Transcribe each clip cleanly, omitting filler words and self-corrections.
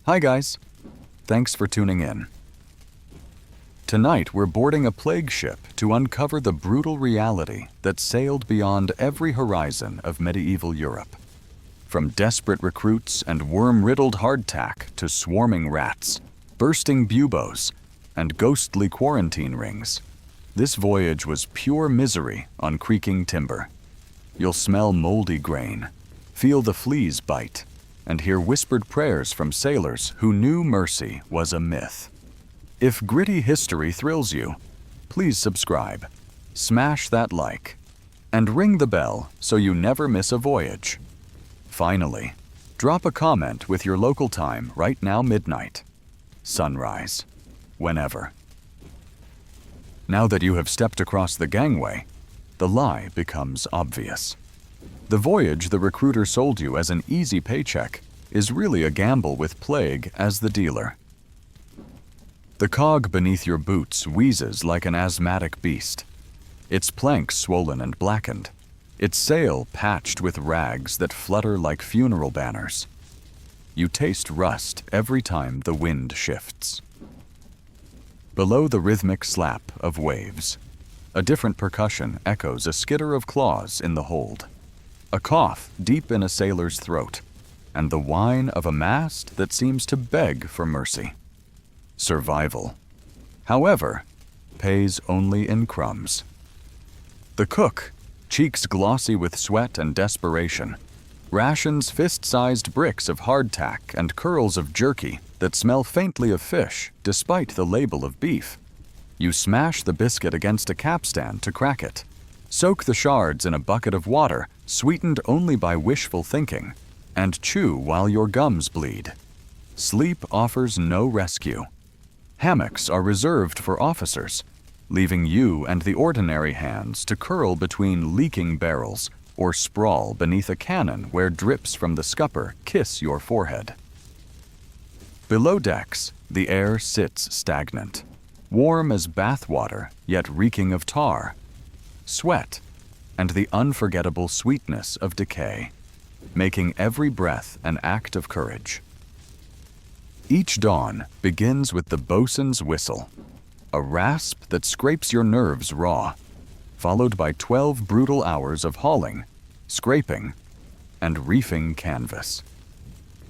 Hi guys, thanks for tuning in. Tonight we're boarding a plague ship to uncover the brutal reality that sailed beyond every horizon of medieval Europe. From desperate recruits and worm-riddled hardtack to swarming rats, bursting buboes, and ghostly quarantine rings, this voyage was pure misery on creaking timber. You'll smell moldy grain, feel the fleas bite, and hear whispered prayers from sailors who knew mercy was a myth. If gritty history thrills you, please subscribe, smash that like, and ring the bell so you never miss a voyage. Finally, drop a comment with your local time right now midnight, sunrise, whenever. Now that you have stepped across the gangway, the lie becomes obvious. The voyage the recruiter sold you as an easy paycheck is really a gamble with plague as the dealer. The cog beneath your boots wheezes like an asthmatic beast, its planks swollen and blackened, its sail patched with rags that flutter like funeral banners. You taste rust every time the wind shifts. Below the rhythmic slap of waves, a different percussion echoes a skitter of claws in the hold, a cough deep in a sailor's throat, and the whine of a mast that seems to beg for mercy. Survival, however, pays only in crumbs. The cook, cheeks glossy with sweat and desperation, rations fist-sized bricks of hardtack and curls of jerky that smell faintly of fish despite the label of beef. You smash the biscuit against a capstan to crack it, soak the shards in a bucket of water sweetened only by wishful thinking, and chew while your gums bleed. Sleep offers no rescue. Hammocks are reserved for officers, leaving you and the ordinary hands to curl between leaking barrels or sprawl beneath a cannon where drips from the scupper kiss your forehead. Below decks, the air sits stagnant, warm as bathwater yet reeking of tar, sweat, and the unforgettable sweetness of decay, making every breath an act of courage. Each dawn begins with the bosun's whistle, a rasp that scrapes your nerves raw, followed by 12 brutal hours of hauling, scraping, and reefing canvas.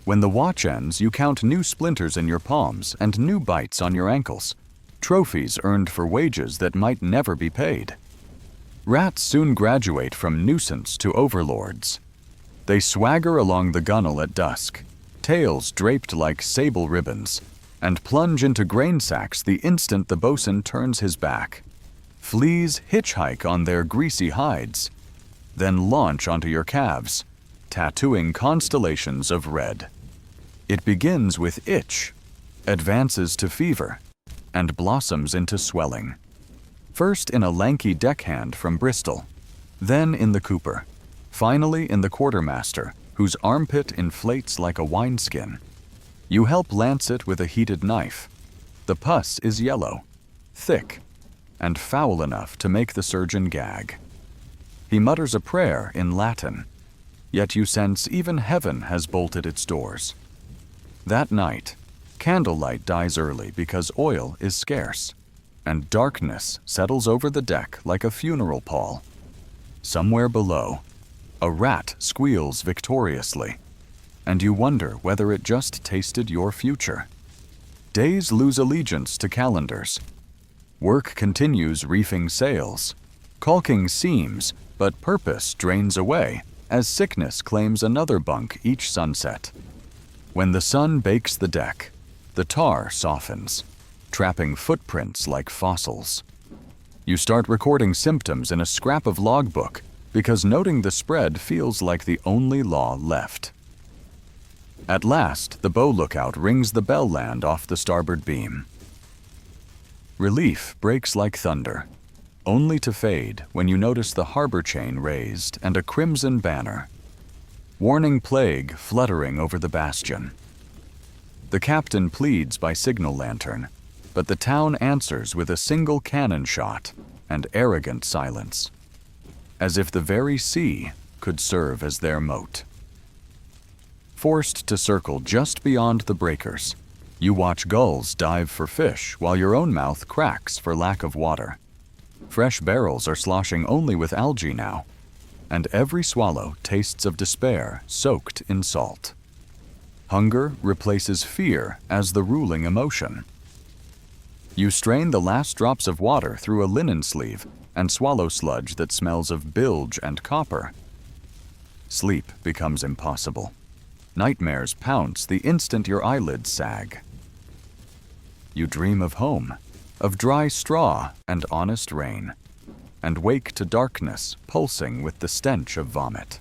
When the watch ends, you count new splinters in your palms and new bites on your ankles, trophies earned for wages that might never be paid. Rats soon graduate from nuisance to overlords. They swagger along the gunwale at dusk, tails draped like sable ribbons, and plunge into grain sacks the instant the bosun turns his back. Fleas hitchhike on their greasy hides, then launch onto your calves, tattooing constellations of red. It begins with itch, advances to fever, and blossoms into swelling. First in a lanky deckhand from Bristol, then in the cooper, finally in the quartermaster, whose armpit inflates like a wineskin. You help lance it with a heated knife. The pus is yellow, thick, and foul enough to make the surgeon gag. He mutters a prayer in Latin, yet you sense even heaven has bolted its doors. That night, candlelight dies early because oil is scarce, and darkness settles over the deck like a funeral pall. Somewhere below, a rat squeals victoriously, and you wonder whether it just tasted your future. Days lose allegiance to calendars. Work continues reefing sails, caulking seams, but purpose drains away as sickness claims another bunk each sunset. When the sun bakes the deck, the tar softens, trapping footprints like fossils. You start recording symptoms in a scrap of logbook because noting the spread feels like the only law left. At last, the bow lookout rings the bell land off the starboard beam. Relief breaks like thunder, only to fade when you notice the harbor chain raised and a crimson banner. Warning plague fluttering over the bastion. The captain pleads by signal lantern, but the town answers with a single cannon shot and arrogant silence, as if the very sea could serve as their moat. forced to circle just beyond the breakers. You watch gulls dive for fish while your own mouth cracks for lack of water. Fresh barrels are sloshing only with algae now, and every swallow tastes of despair soaked in salt. Hunger replaces fear as the ruling emotion. You strain the last drops of water through a linen sleeve and swallow sludge that smells of bilge and copper. Sleep becomes impossible. Nightmares pounce the instant your eyelids sag. You dream of home, of dry straw and honest rain, and wake to darkness pulsing with the stench of vomit.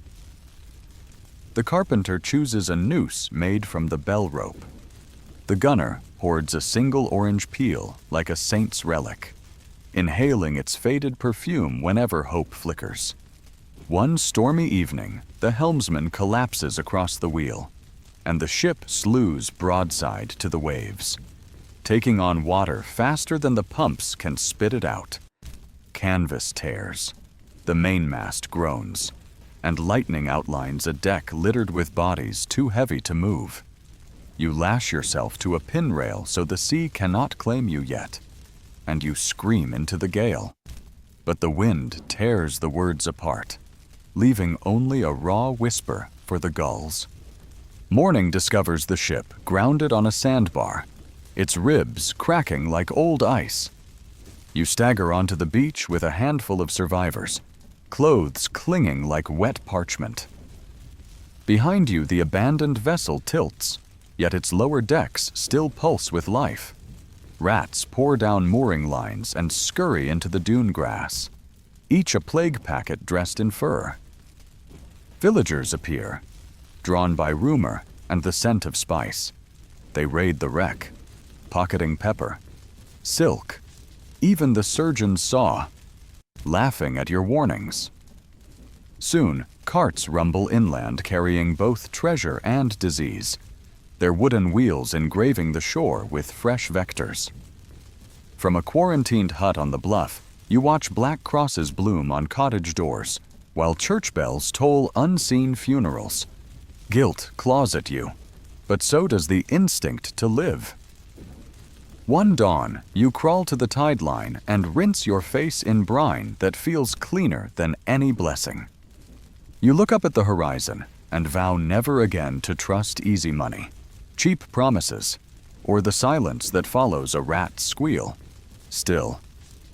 The carpenter chooses a noose made from the bell rope. The gunner hoards a single orange peel like a saint's relic, inhaling its faded perfume whenever hope flickers. One stormy evening, the helmsman collapses across the wheel, and the ship slews broadside to the waves, taking on water faster than the pumps can spit it out. Canvas tears, the mainmast groans, and lightning outlines a deck littered with bodies too heavy to move. You lash yourself to a pin rail so the sea cannot claim you yet, and you scream into the gale. But the wind tears the words apart, leaving only a raw whisper for the gulls. Morning discovers the ship grounded on a sandbar, its ribs cracking like old ice. You stagger onto the beach with a handful of survivors, clothes clinging like wet parchment. Behind you, the abandoned vessel tilts, yet its lower decks still pulse with life. Rats pour down mooring lines and scurry into the dune grass, each a plague packet dressed in fur. Villagers appear, drawn by rumor and the scent of spice. They raid the wreck, pocketing pepper, silk, even the surgeon's saw, laughing at your warnings. Soon, carts rumble inland carrying both treasure and disease, their wooden wheels engraving the shore with fresh vectors. From a quarantined hut on the bluff, you watch black crosses bloom on cottage doors, while church bells toll unseen funerals. Guilt claws at you, but so does the instinct to live. One dawn, you crawl to the tide line and rinse your face in brine that feels cleaner than any blessing. You look up at the horizon and vow never again to trust easy money, cheap promises, or the silence that follows a rat's squeal. Still,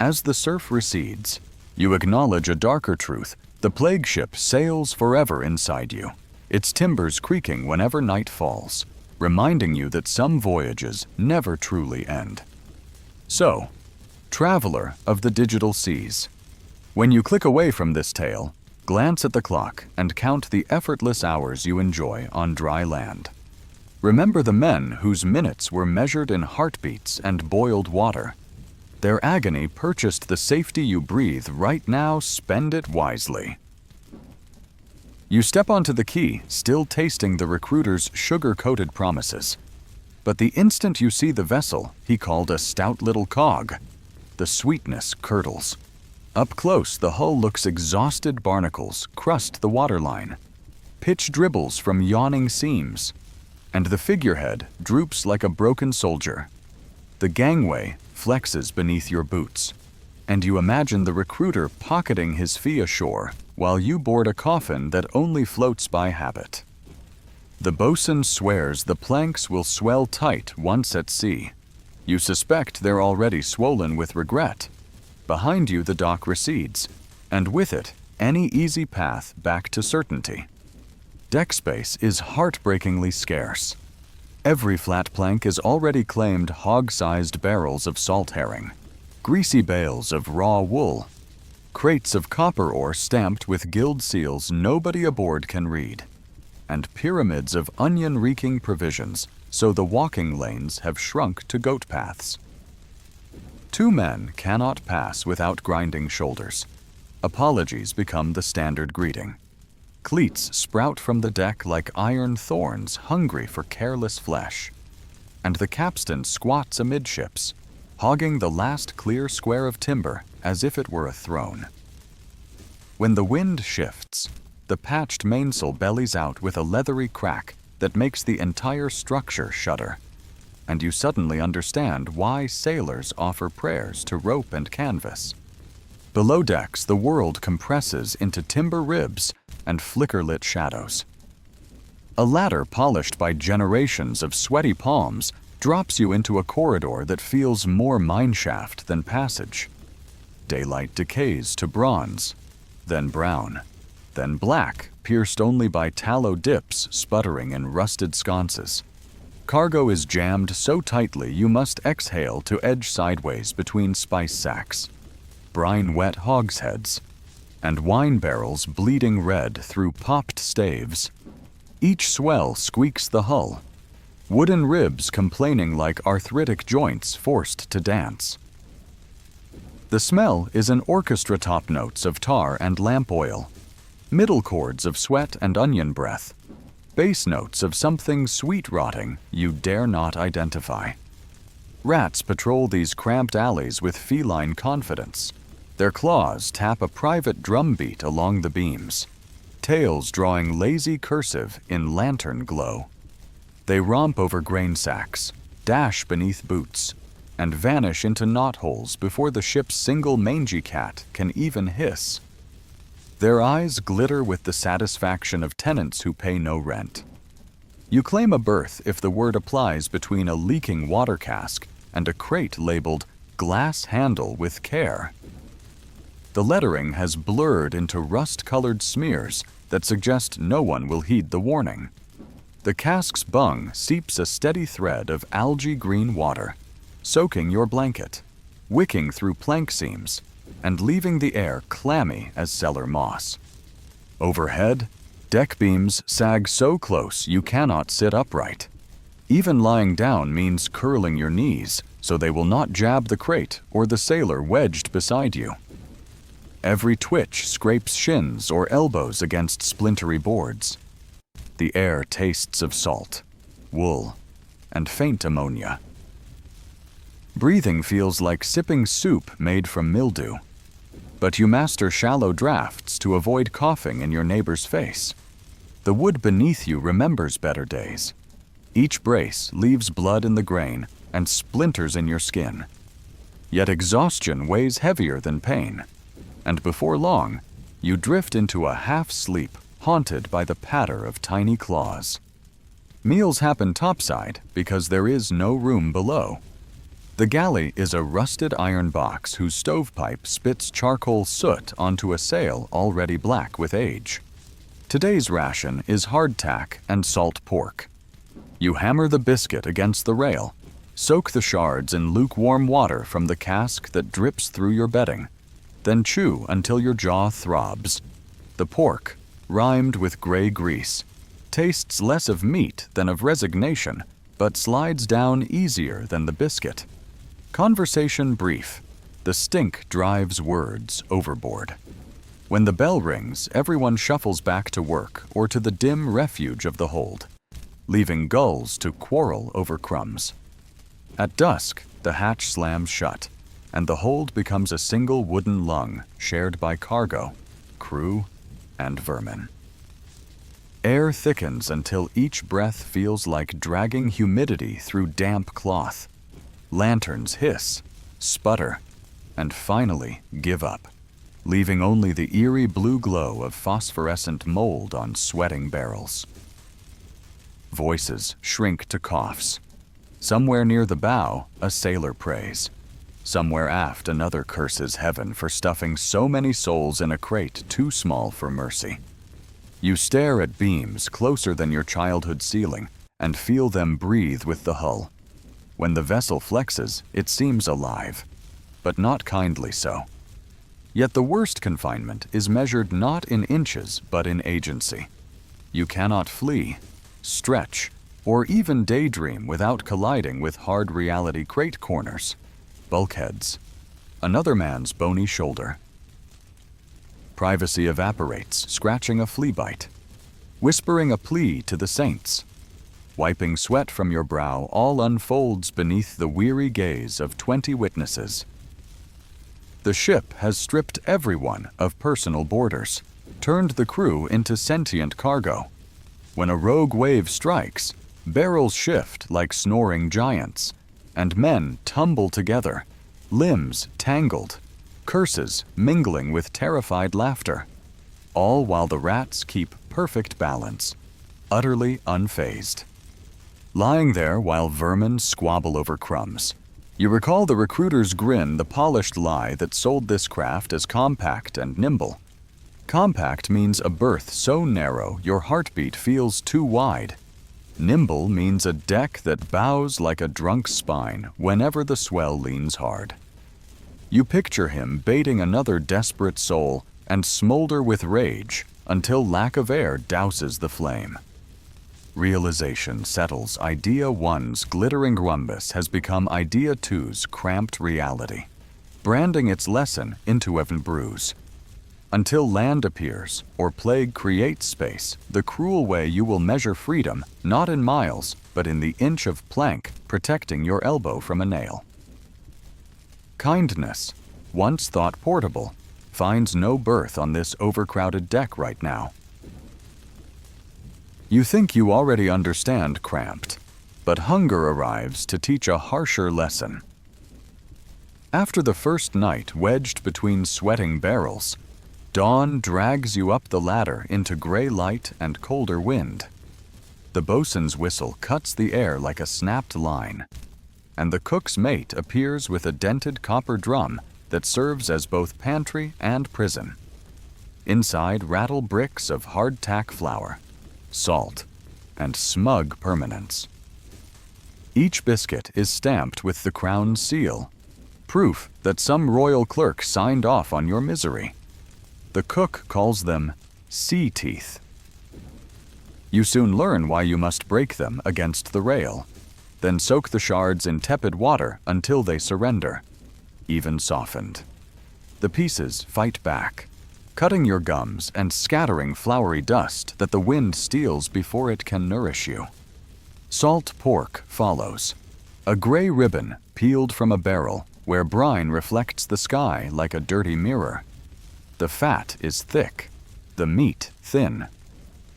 as the surf recedes, you acknowledge a darker truth. The plague ship sails forever inside you, its timbers creaking whenever night falls, reminding you that some voyages never truly end. So, traveler of the digital seas, when you click away from this tale, glance at the clock and count the effortless hours you enjoy on dry land. Remember the men whose minutes were measured in heartbeats and boiled water. Their agony purchased the safety you breathe right now. Spend it wisely. You step onto the quay, still tasting the recruiter's sugar-coated promises. But the instant you see the vessel he called a stout little cog, the sweetness curdles. Up close, the hull looks exhausted. Barnacles crust the waterline. Pitch dribbles from yawning seams, and the figurehead droops like a broken soldier. The gangway flexes beneath your boots, and you imagine the recruiter pocketing his fee ashore while you board a coffin that only floats by habit. The bosun swears the planks will swell tight once at sea. You suspect they're already swollen with regret. Behind you, the dock recedes, and with it, any easy path back to certainty. Deck space is heartbreakingly scarce. Every flat plank is already claimed hog-sized barrels of salt herring, greasy bales of raw wool, crates of copper ore stamped with gild seals nobody aboard can read, and pyramids of onion-reeking provisions, so the walking lanes have shrunk to goat paths. Two men cannot pass without grinding shoulders. Apologies become the standard greeting. Cleats sprout from the deck like iron thorns hungry for careless flesh, and the capstan squats amidships, hogging the last clear square of timber as if it were a throne. When the wind shifts, the patched mainsail bellies out with a leathery crack that makes the entire structure shudder. And you suddenly understand why sailors offer prayers to rope and canvas. Below decks, the world compresses into timber ribs and flicker-lit shadows. A ladder polished by generations of sweaty palms drops you into a corridor that feels more mineshaft than passage. Daylight decays to bronze, then brown, then black, pierced only by tallow dips sputtering in rusted sconces. Cargo is jammed so tightly you must exhale to edge sideways between spice sacks, brine-wet hogsheads, and wine barrels bleeding red through popped staves. Each swell squeaks the hull, wooden ribs complaining like arthritic joints forced to dance. The smell is an orchestra top notes of tar and lamp oil, middle chords of sweat and onion breath, bass notes of something sweet-rotting you dare not identify. Rats patrol these cramped alleys with feline confidence. Their claws tap a private drumbeat along the beams, tails drawing lazy cursive in lantern glow. They romp over grain sacks, dash beneath boots, and vanish into knotholes before the ship's single mangy cat can even hiss. Their eyes glitter with the satisfaction of tenants who pay no rent. You claim a berth if the word applies between a leaking water cask and a crate labeled "glass handle with care." The lettering has blurred into rust-colored smears that suggest no one will heed the warning. The cask's bung seeps a steady thread of algae-green water, soaking your blanket, wicking through plank seams, and leaving the air clammy as cellar moss. Overhead, deck beams sag so close you cannot sit upright. Even lying down means curling your knees so they will not jab the crate or the sailor wedged beside you. Every twitch scrapes shins or elbows against splintery boards. The air tastes of salt, wool, and faint ammonia. Breathing feels like sipping soup made from mildew, but you master shallow drafts to avoid coughing in your neighbor's face. The wood beneath you remembers better days. Each brace leaves blood in the grain and splinters in your skin. Yet exhaustion weighs heavier than pain, and before long, you drift into a half-sleep haunted by the patter of tiny claws. Meals happen topside because there is no room below. The galley is a rusted iron box whose stovepipe spits charcoal soot onto a sail already black with age. Today's ration is hardtack and salt pork. You hammer the biscuit against the rail, soak the shards in lukewarm water from the cask that drips through your bedding, then chew until your jaw throbs. The pork, rimed with gray grease, tastes less of meat than of resignation, but slides down easier than the biscuit. Conversation brief. The stink drives words overboard. When the bell rings, everyone shuffles back to work or to the dim refuge of the hold, leaving gulls to quarrel over crumbs. At dusk, the hatch slams shut, and the hold becomes a single wooden lung shared by cargo, crew, and vermin. Air thickens until each breath feels like dragging humidity through damp cloth. Lanterns hiss, sputter, and finally give up, leaving only the eerie blue glow of phosphorescent mold on sweating barrels. Voices shrink to coughs. Somewhere near the bow, a sailor prays. Somewhere aft, another curses heaven for stuffing so many souls in a crate too small for mercy. You stare at beams closer than your childhood ceiling and feel them breathe with the hull. When the vessel flexes, it seems alive, but not kindly so. Yet the worst confinement is measured not in inches but in agency. You cannot flee, stretch, or even daydream without colliding with hard reality crate corners, bulkheads, another man's bony shoulder. Privacy evaporates, scratching a flea bite, whispering a plea to the saints. Wiping sweat from your brow, all unfolds beneath the weary gaze of 20 witnesses. The ship has stripped everyone of personal borders, turned the crew into sentient cargo. When a rogue wave strikes, barrels shift like snoring giants, and men tumble together, limbs tangled, curses mingling with terrified laughter, all while the rats keep perfect balance, utterly unfazed. Lying there while vermin squabble over crumbs, you recall the recruiter's grin, the polished lie that sold this craft as compact and nimble. Compact means a berth so narrow your heartbeat feels too wide. Nimble means a deck that bows like a drunk's spine whenever the swell leans hard. You picture him baiting another desperate soul and smolder with rage until lack of air douses the flame. Realization settles Idea 1's glittering rhombus has become Idea 2's cramped reality, branding its lesson into even bruise. Until land appears or plague creates space, the cruel way you will measure freedom, not in miles, but in the inch of plank protecting your elbow from a nail. Kindness, once thought portable, finds no berth on this overcrowded deck right now. You think you already understand cramped, but hunger arrives to teach a harsher lesson. After the first night wedged between sweating barrels, dawn drags you up the ladder into gray light and colder wind. The bosun's whistle cuts the air like a snapped line, and the cook's mate appears with a dented copper drum that serves as both pantry and prison. Inside rattle bricks of hardtack flour, salt, and smug permanence. Each biscuit is stamped with the crown's seal, proof that some royal clerk signed off on your misery. The cook calls them sea teeth. You soon learn why you must break them against the rail, then soak the shards in tepid water until they surrender, even softened. The pieces fight back, cutting your gums and scattering floury dust that the wind steals before it can nourish you. Salt pork follows, a gray ribbon peeled from a barrel where brine reflects the sky like a dirty mirror. The fat is thick, the meat thin,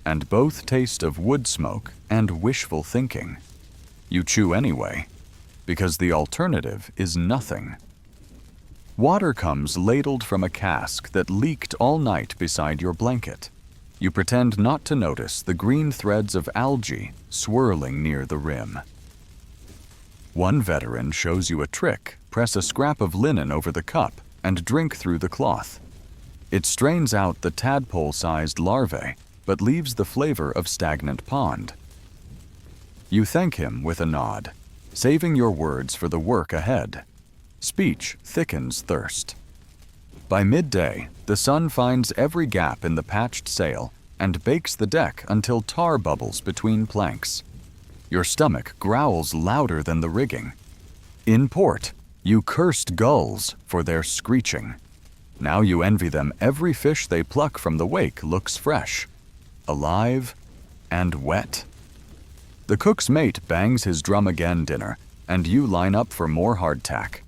and both taste of wood smoke and wishful thinking. You chew anyway, because the alternative is nothing. Water comes ladled from a cask that leaked all night beside your blanket. You pretend not to notice the green threads of algae swirling near the rim. One veteran shows you a trick. Press a scrap of linen over the cup and drink through the cloth. It strains out the tadpole-sized larvae, but leaves the flavor of stagnant pond. You thank him with a nod, saving your words for the work ahead. Speech thickens thirst. By midday, the sun finds every gap in the patched sail and bakes the deck until tar bubbles between planks. Your stomach growls louder than the rigging. In port, you cursed gulls for their screeching. Now you envy them. Every fish they pluck from the wake looks fresh, alive, and wet. The cook's mate bangs his drum again dinner, and you line up for more hardtack,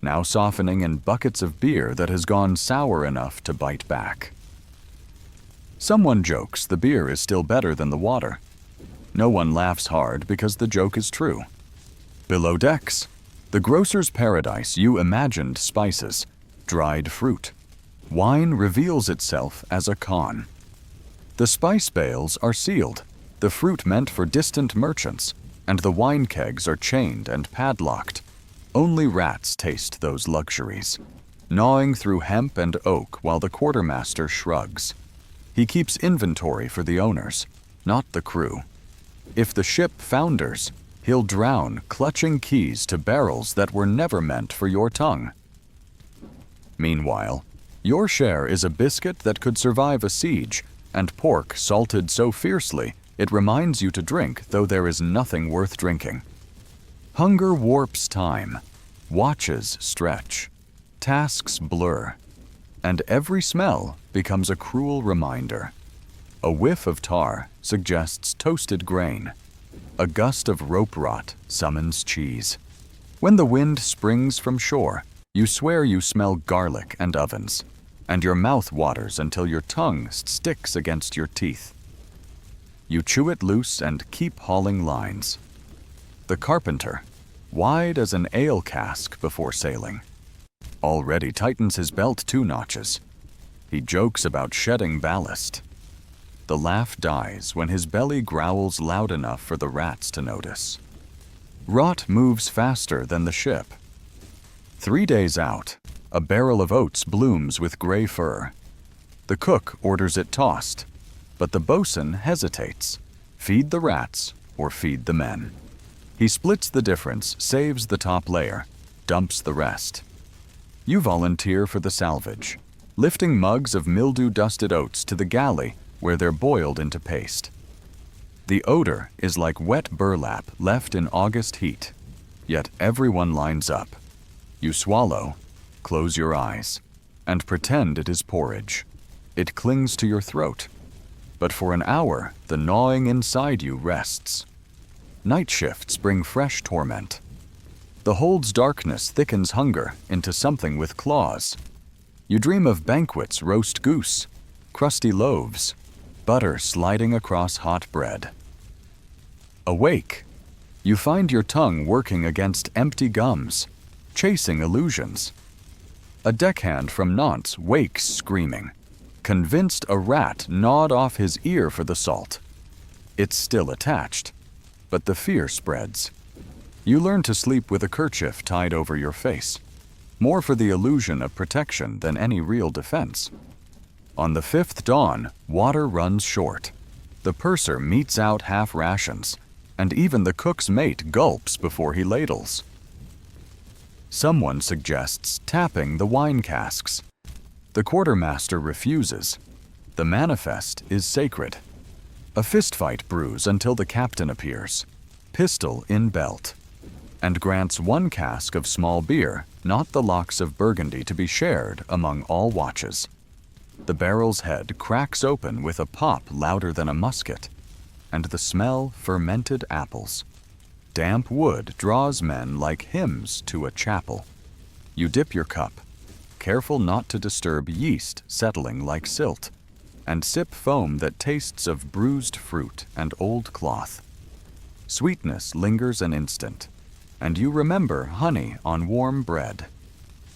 now softening in buckets of beer that has gone sour enough to bite back. Someone jokes the beer is still better than the water. No one laughs hard because the joke is true. Below decks, the grocer's paradise you imagined spices, dried fruit. Wine reveals itself as a con. The spice bales are sealed, the fruit meant for distant merchants, and the wine kegs are chained and padlocked. Only rats taste those luxuries, gnawing through hemp and oak while the quartermaster shrugs. He keeps inventory for the owners, not the crew. If the ship founders, he'll drown clutching keys to barrels that were never meant for your tongue. Meanwhile, your share is a biscuit that could survive a siege, and pork salted so fiercely it reminds you to drink though there is nothing worth drinking. Hunger warps time, watches stretch, tasks blur, and every smell becomes a cruel reminder. A whiff of tar suggests toasted grain. A gust of rope rot summons cheese. When the wind springs from shore, you swear you smell garlic and ovens, and your mouth waters until your tongue sticks against your teeth. You chew it loose and keep hauling lines. The carpenter, wide as an ale cask before sailing, already tightens his belt 2 notches. He jokes about shedding ballast. The laugh dies when his belly growls loud enough for the rats to notice. Rot moves faster than the ship. 3 days out, a barrel of oats blooms with gray fur. The cook orders it tossed, but the bosun hesitates. Feed the rats or feed the men. He splits the difference, saves the top layer, dumps the rest. You volunteer for the salvage, lifting mugs of mildew-dusted oats to the galley where they're boiled into paste. The odor is like wet burlap left in August heat, yet everyone lines up. You swallow, close your eyes, and pretend it is porridge. It clings to your throat, but for an hour the gnawing inside you rests. Night shifts bring fresh torment. The hold's darkness thickens hunger into something with claws. You dream of banquets, roast goose, crusty loaves, butter sliding across hot bread. Awake, you find your tongue working against empty gums, chasing illusions. A deckhand from Nantes wakes screaming, convinced a rat gnawed off his ear for the salt. It's still attached, but the fear spreads. You learn to sleep with a kerchief tied over your face, more for the illusion of protection than any real defense. On the 5th dawn, water runs short. The purser metes out half rations, and even the cook's mate gulps before he ladles. Someone suggests tapping the wine casks. The quartermaster refuses. The manifest is sacred. A fistfight brews until the captain appears, pistol in belt, and grants 1 cask of small beer, not the locks of Burgundy, to be shared among all watches. The barrel's head cracks open with a pop louder than a musket, and the smell fermented apples. Damp wood draws men like hymns to a chapel. You dip your cup, careful not to disturb yeast settling like silt, and sip foam that tastes of bruised fruit and old cloth. Sweetness lingers an instant, and you remember honey on warm bread.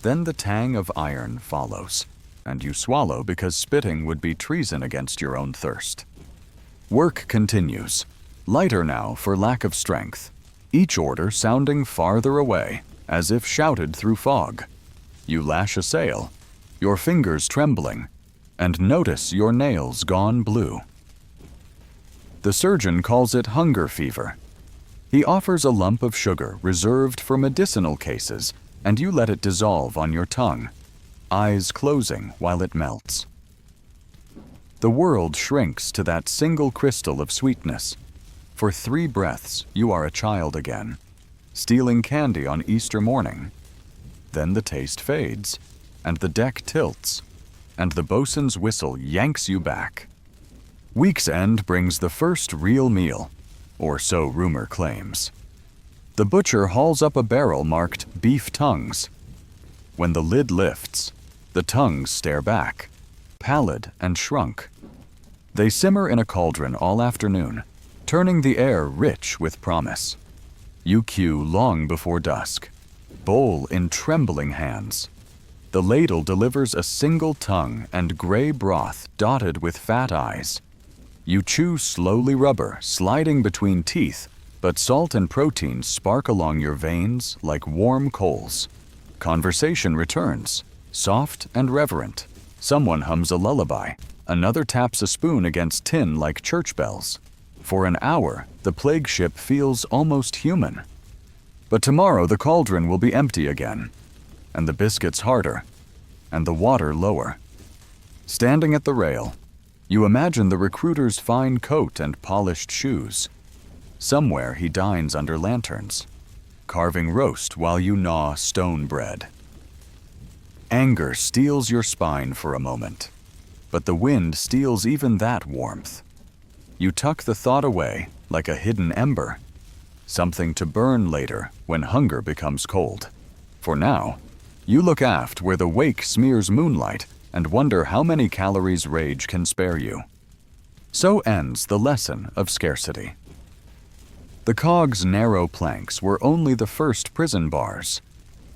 Then the tang of iron follows, and you swallow because spitting would be treason against your own thirst. Work continues, lighter now for lack of strength, each order sounding farther away, as if shouted through fog. You lash a sail, your fingers trembling, and notice your nails gone blue. The surgeon calls it hunger fever. He offers a lump of sugar reserved for medicinal cases, and you let it dissolve on your tongue, eyes closing while it melts. The world shrinks to that single crystal of sweetness. For 3 breaths, you are a child again, stealing candy on Easter morning. Then the taste fades, and the deck tilts, and the bosun's whistle yanks you back. Week's end brings the first real meal, or so rumor claims. The butcher hauls up a barrel marked beef tongues. When the lid lifts, the tongues stare back, pallid and shrunk. They simmer in a cauldron all afternoon, turning the air rich with promise. You queue long before dusk, bowl in trembling hands. The ladle delivers a single tongue and gray broth dotted with fat eyes. You chew slowly, rubber sliding between teeth, but salt and protein spark along your veins like warm coals. Conversation returns, soft and reverent. Someone hums a lullaby, another taps a spoon against tin like church bells. For an hour, the plague ship feels almost human. But tomorrow the cauldron will be empty again, and the biscuits harder, and the water lower. Standing at the rail, you imagine the recruiter's fine coat and polished shoes. Somewhere he dines under lanterns, carving roast while you gnaw stone bread. Anger steals your spine for a moment, but the wind steals even that warmth. You tuck the thought away like a hidden ember, something to burn later when hunger becomes cold. For now, you look aft where the wake smears moonlight and wonder how many calories rage can spare you. So ends the lesson of scarcity. The cog's narrow planks were only the first prison bars.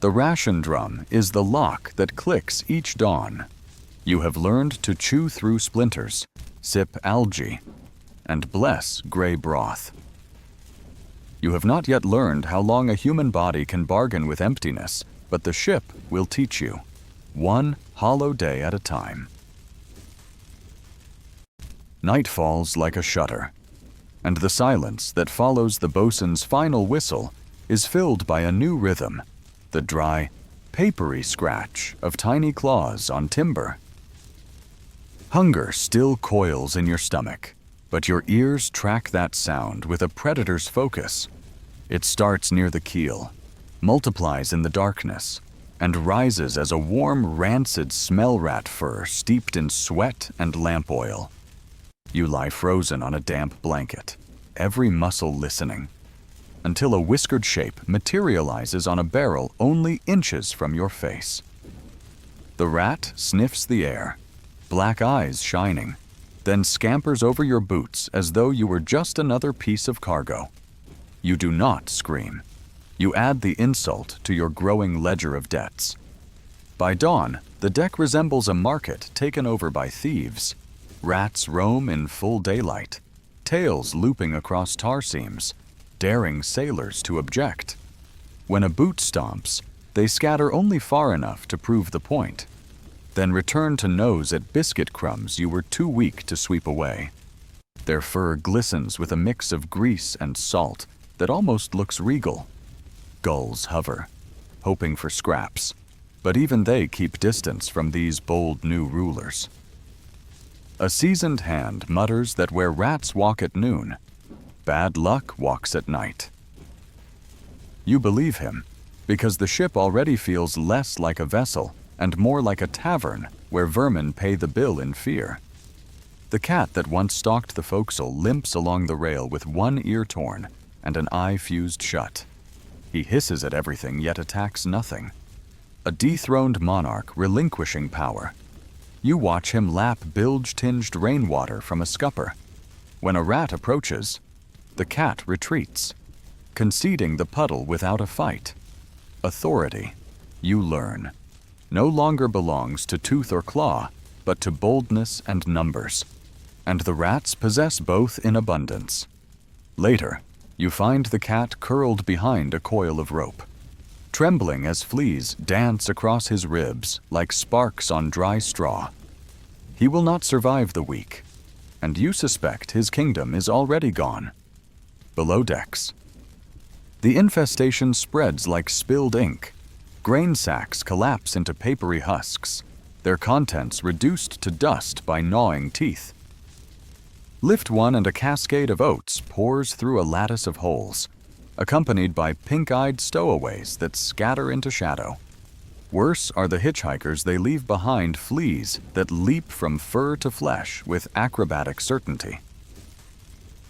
The ration drum is the lock that clicks each dawn. You have learned to chew through splinters, sip algae, and bless gray broth. You have not yet learned how long a human body can bargain with emptiness, but the ship will teach you, one hollow day at a time. Night falls like a shutter, and the silence that follows the bosun's final whistle is filled by a new rhythm, the dry, papery scratch of tiny claws on timber. Hunger still coils in your stomach, but your ears track that sound with a predator's focus. It starts near the keel, multiplies in the darkness, and rises as a warm, rancid smell rat fur steeped in sweat and lamp oil. You lie frozen on a damp blanket, every muscle listening, until a whiskered shape materializes on a barrel only inches from your face. The rat sniffs the air, black eyes shining, then scampers over your boots as though you were just another piece of cargo. You do not scream. You add the insult to your growing ledger of debts. By dawn, the deck resembles a market taken over by thieves. Rats roam in full daylight, tails looping across tar seams, daring sailors to object. When a boot stomps, they scatter only far enough to prove the point, then return to nose at biscuit crumbs you were too weak to sweep away. Their fur glistens with a mix of grease and salt that almost looks regal. Gulls hover, hoping for scraps, but even they keep distance from these bold new rulers. A seasoned hand mutters that where rats walk at noon, bad luck walks at night. You believe him, because the ship already feels less like a vessel and more like a tavern where vermin pay the bill in fear. The cat that once stalked the forecastle limps along the rail with one ear torn and an eye fused shut. He hisses at everything yet attacks nothing. A dethroned monarch relinquishing power. You watch him lap bilge-tinged rainwater from a scupper. When a rat approaches, the cat retreats, conceding the puddle without a fight. Authority, you learn, no longer belongs to tooth or claw, but to boldness and numbers. And the rats possess both in abundance. Later, you find the cat curled behind a coil of rope, trembling as fleas dance across his ribs like sparks on dry straw. He will not survive the week, and you suspect his kingdom is already gone. Below decks, the infestation spreads like spilled ink. Grain sacks collapse into papery husks, their contents reduced to dust by gnawing teeth. Lift one and a cascade of oats pours through a lattice of holes, accompanied by pink-eyed stowaways that scatter into shadow. Worse are the hitchhikers they leave behind fleas that leap from fur to flesh with acrobatic certainty.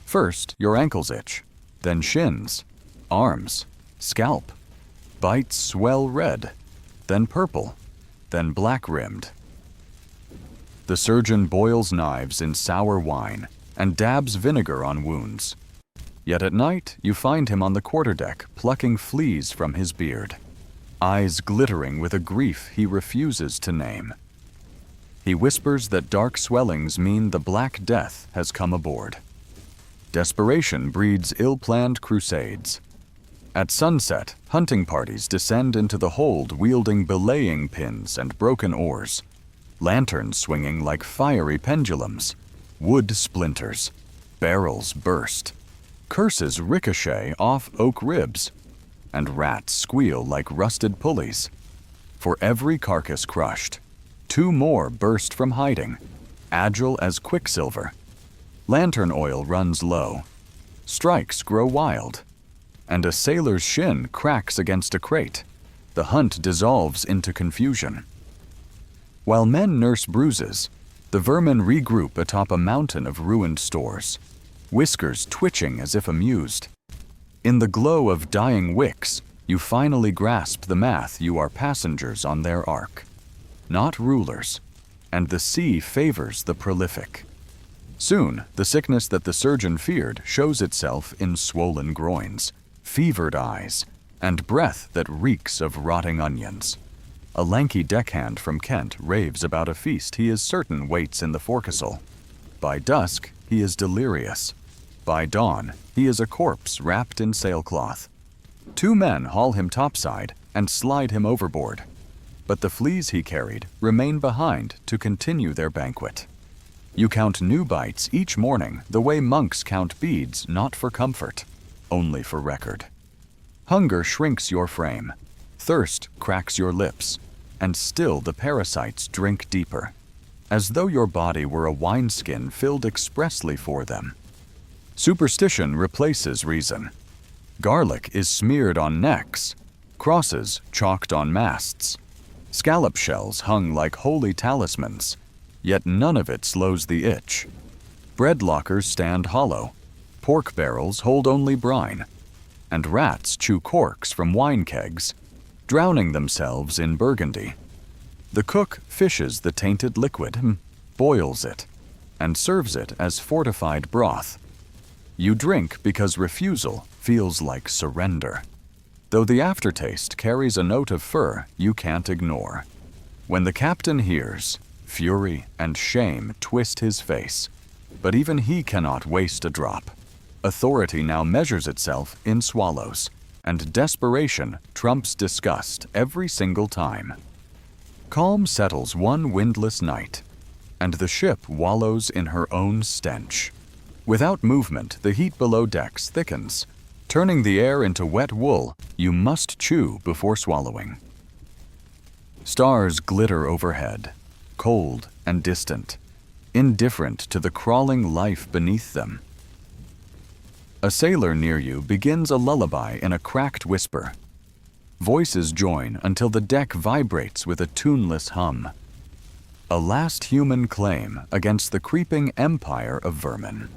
First, your ankles itch, then shins, arms, scalp. Bites swell red, then purple, then black-rimmed. The surgeon boils knives in sour wine and dabs vinegar on wounds. Yet at night, you find him on the quarterdeck plucking fleas from his beard, eyes glittering with a grief he refuses to name. He whispers that dark swellings mean the Black Death has come aboard. Desperation breeds ill-planned crusades. At sunset, hunting parties descend into the hold wielding belaying pins and broken oars, lanterns swinging like fiery pendulums, wood splinters, barrels burst, curses ricochet off oak ribs, and rats squeal like rusted pulleys. For every carcass crushed, two more burst from hiding, agile as quicksilver. Lantern oil runs low, strikes grow wild, and a sailor's shin cracks against a crate. The hunt dissolves into confusion. While men nurse bruises, the vermin regroup atop a mountain of ruined stores, whiskers twitching as if amused. In the glow of dying wicks, you finally grasp the math you are passengers on their ark, not rulers, and the sea favors the prolific. Soon, the sickness that the surgeon feared shows itself in swollen groins, fevered eyes, and breath that reeks of rotting onions. A lanky deckhand from Kent raves about a feast he is certain waits in the forecastle. By dusk, he is delirious. By dawn, he is a corpse wrapped in sailcloth. 2 men haul him topside and slide him overboard. But the fleas he carried remain behind to continue their banquet. You count new bites each morning the way monks count beads, not for comfort, only for record. Hunger shrinks your frame, thirst cracks your lips, and still the parasites drink deeper, as though your body were a wineskin filled expressly for them. Superstition replaces reason. Garlic is smeared on necks, crosses chalked on masts, scallop shells hung like holy talismans, yet none of it slows the itch. Bread lockers stand hollow, pork barrels hold only brine, and rats chew corks from wine kegs, drowning themselves in burgundy. The cook fishes the tainted liquid, boils it, and serves it as fortified broth. You drink because refusal feels like surrender, though the aftertaste carries a note of fur you can't ignore. When the captain hears, fury and shame twist his face, but even he cannot waste a drop. Authority now measures itself in swallows, and desperation trumps disgust every single time. Calm settles one windless night, and the ship wallows in her own stench. Without movement, the heat below decks thickens. Turning the air into wet wool, you must chew before swallowing. Stars glitter overhead, cold and distant, indifferent to the crawling life beneath them. A sailor near you begins a lullaby in a cracked whisper. Voices join until the deck vibrates with a tuneless hum. A last human claim against the creeping empire of vermin.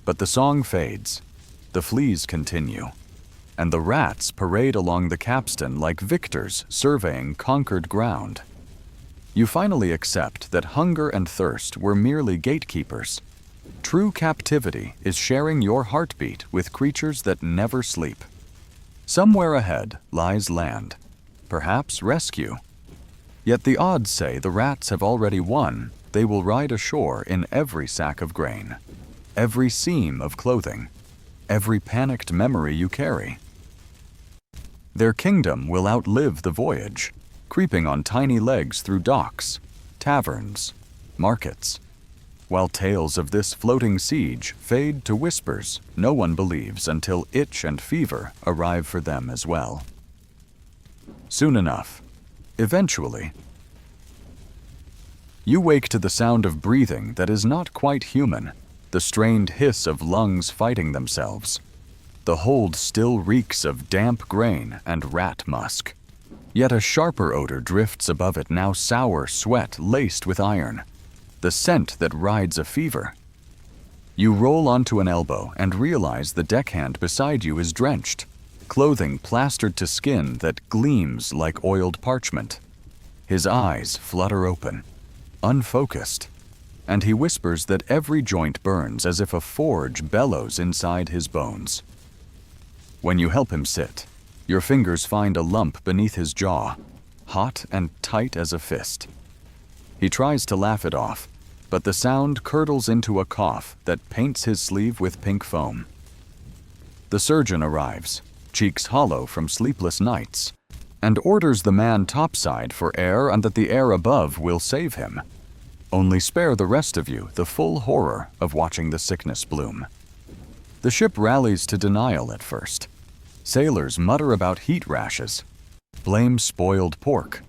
But the song fades, the fleas continue, and the rats parade along the capstan like victors surveying conquered ground. You finally accept that hunger and thirst were merely gatekeepers. True captivity is sharing your heartbeat with creatures that never sleep. Somewhere ahead lies land, perhaps rescue. Yet the odds say the rats have already won. They will ride ashore in every sack of grain, every seam of clothing, every panicked memory you carry. Their kingdom will outlive the voyage, creeping on tiny legs through docks, taverns, markets, while tales of this floating siege fade to whispers no one believes until itch and fever arrive for them as well. Soon enough, eventually, you wake to the sound of breathing that is not quite human, the strained hiss of lungs fighting themselves. The hold still reeks of damp grain and rat musk. Yet a sharper odor drifts above it, now sour sweat laced with iron, the scent that rides a fever. You roll onto an elbow and realize the deckhand beside you is drenched, clothing plastered to skin that gleams like oiled parchment. His eyes flutter open, unfocused, and he whispers that every joint burns as if a forge bellows inside his bones. When you help him sit, your fingers find a lump beneath his jaw, hot and tight as a fist. He tries to laugh it off, but the sound curdles into a cough that paints his sleeve with pink foam. The surgeon arrives, cheeks hollow from sleepless nights, and orders the man topside for air and that the air above will save him. Only spare the rest of you the full horror of watching the sickness bloom. The ship rallies to denial at first. Sailors mutter about heat rashes, blame spoiled pork,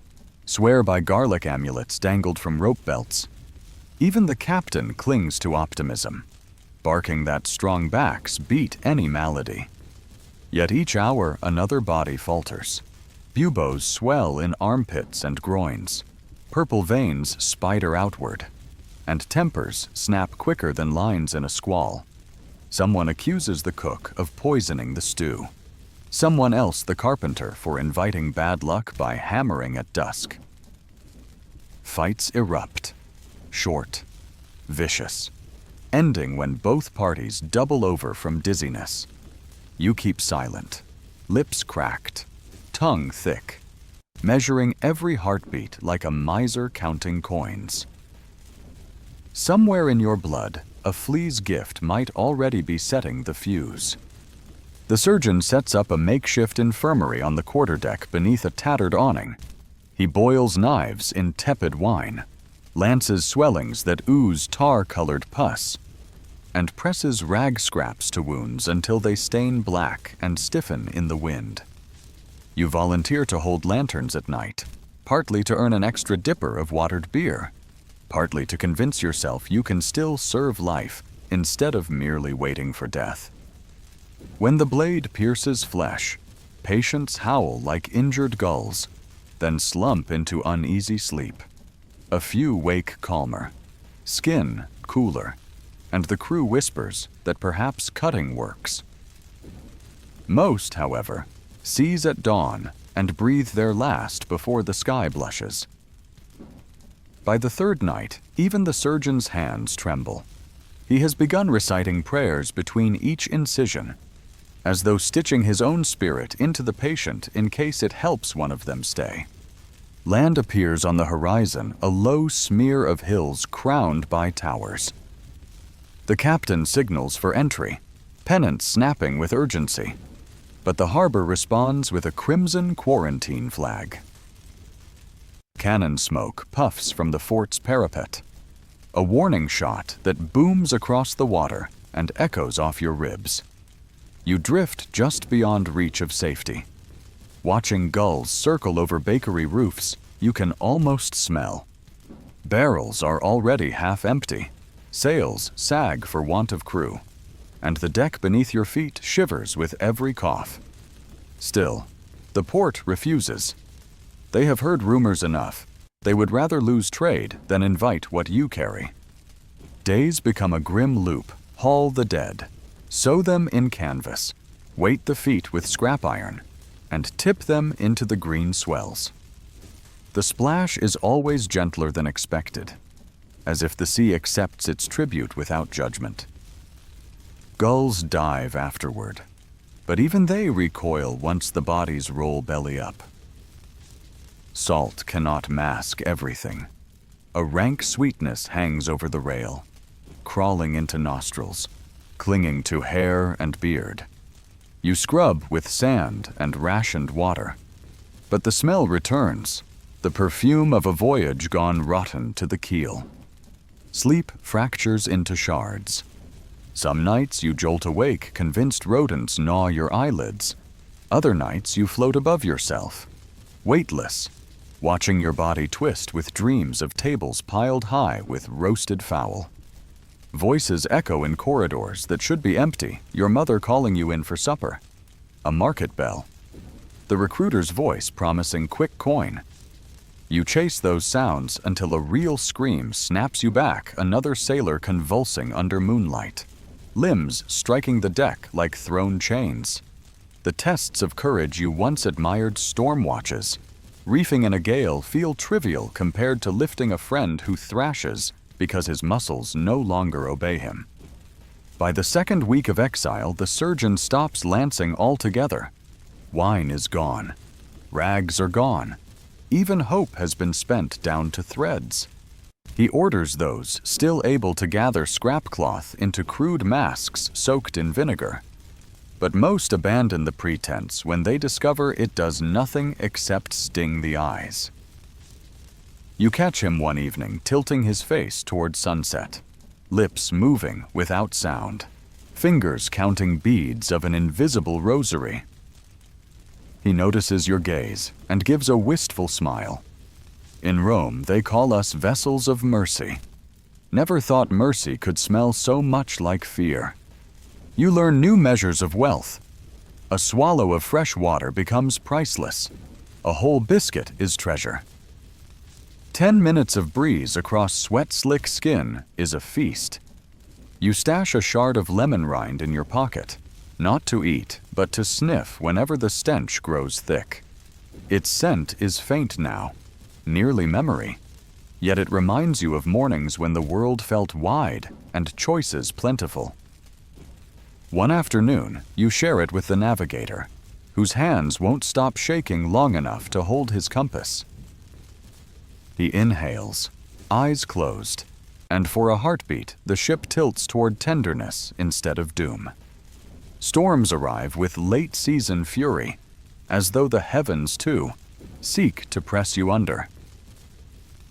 swear by garlic amulets dangled from rope belts. Even the captain clings to optimism, barking that strong backs beat any malady. Yet each hour another body falters. Buboes swell in armpits and groins. Purple veins spider outward, and tempers snap quicker than lines in a squall. Someone accuses the cook of poisoning the stew. Someone else the carpenter for inviting bad luck by hammering at dusk. Fights erupt, short, vicious, ending when both parties double over from dizziness. You keep silent, lips cracked, tongue thick, measuring every heartbeat like a miser counting coins. Somewhere in your blood, a flea's gift might already be setting the fuse. The surgeon sets up a makeshift infirmary on the quarterdeck beneath a tattered awning. He boils knives in tepid wine, lances swellings that ooze tar-colored pus, and presses rag scraps to wounds until they stain black and stiffen in the wind. You volunteer to hold lanterns at night, partly to earn an extra dipper of watered beer, partly to convince yourself you can still serve life instead of merely waiting for death. When the blade pierces flesh, patients howl like injured gulls, then slump into uneasy sleep. A few wake calmer, skin cooler, and the crew whispers that perhaps cutting works. Most, however, seize at dawn and breathe their last before the sky blushes. By the third night, even the surgeon's hands tremble. He has begun reciting prayers between each incision, as though stitching his own spirit into the patient in case it helps one of them stay. Land appears on the horizon, a low smear of hills crowned by towers. The captain signals for entry, pennants snapping with urgency, but the harbor responds with a crimson quarantine flag. Cannon smoke puffs from the fort's parapet, a warning shot that booms across the water and echoes off your ribs. You drift just beyond reach of safety. Watching gulls circle over bakery roofs, you can almost smell. Barrels are already half empty, sails sag for want of crew, and the deck beneath your feet shivers with every cough. Still, the port refuses. They have heard rumors enough. They would rather lose trade than invite what you carry. Days become a grim loop. Haul the dead, sew them in canvas, weight the feet with scrap iron, and tip them into the green swells. The splash is always gentler than expected, as if the sea accepts its tribute without judgment. Gulls dive afterward, but even they recoil once the bodies roll belly up. Salt cannot mask everything. A rank sweetness hangs over the rail, crawling into nostrils, clinging to hair and beard. You scrub with sand and rationed water, but the smell returns, the perfume of a voyage gone rotten to the keel. Sleep fractures into shards. Some nights you jolt awake convinced rodents gnaw your eyelids. Other nights you float above yourself, weightless, watching your body twist with dreams of tables piled high with roasted fowl. Voices echo in corridors that should be empty, your mother calling you in for supper. A market bell. The recruiter's voice promising quick coin. You chase those sounds until a real scream snaps you back, another sailor convulsing under moonlight, limbs striking the deck like thrown chains. The tests of courage you once admired storm watches, reefing in a gale, feel trivial compared to lifting a friend who thrashes because his muscles no longer obey him. By the second week of exile, the surgeon stops lancing altogether. Wine is gone. Rags are gone. Even hope has been spent down to threads. He orders those still able to gather scrap cloth into crude masks soaked in vinegar. But most abandon the pretense when they discover it does nothing except sting the eyes. You catch him one evening tilting his face toward sunset, lips moving without sound, fingers counting beads of an invisible rosary. He notices your gaze and gives a wistful smile. In Rome, they call us vessels of mercy. Never thought mercy could smell so much like fear. You learn new measures of wealth. A swallow of fresh water becomes priceless. A whole biscuit is treasure. 10 minutes of breeze across sweat-slick skin is a feast. You stash a shard of lemon rind in your pocket, not to eat, but to sniff whenever the stench grows thick. Its scent is faint now, nearly memory. Yet it reminds you of mornings when the world felt wide and choices plentiful. One afternoon, you share it with the navigator, whose hands won't stop shaking long enough to hold his compass. He inhales, eyes closed, and for a heartbeat, the ship tilts toward tenderness instead of doom. Storms arrive with late-season fury, as though the heavens, too, seek to press you under.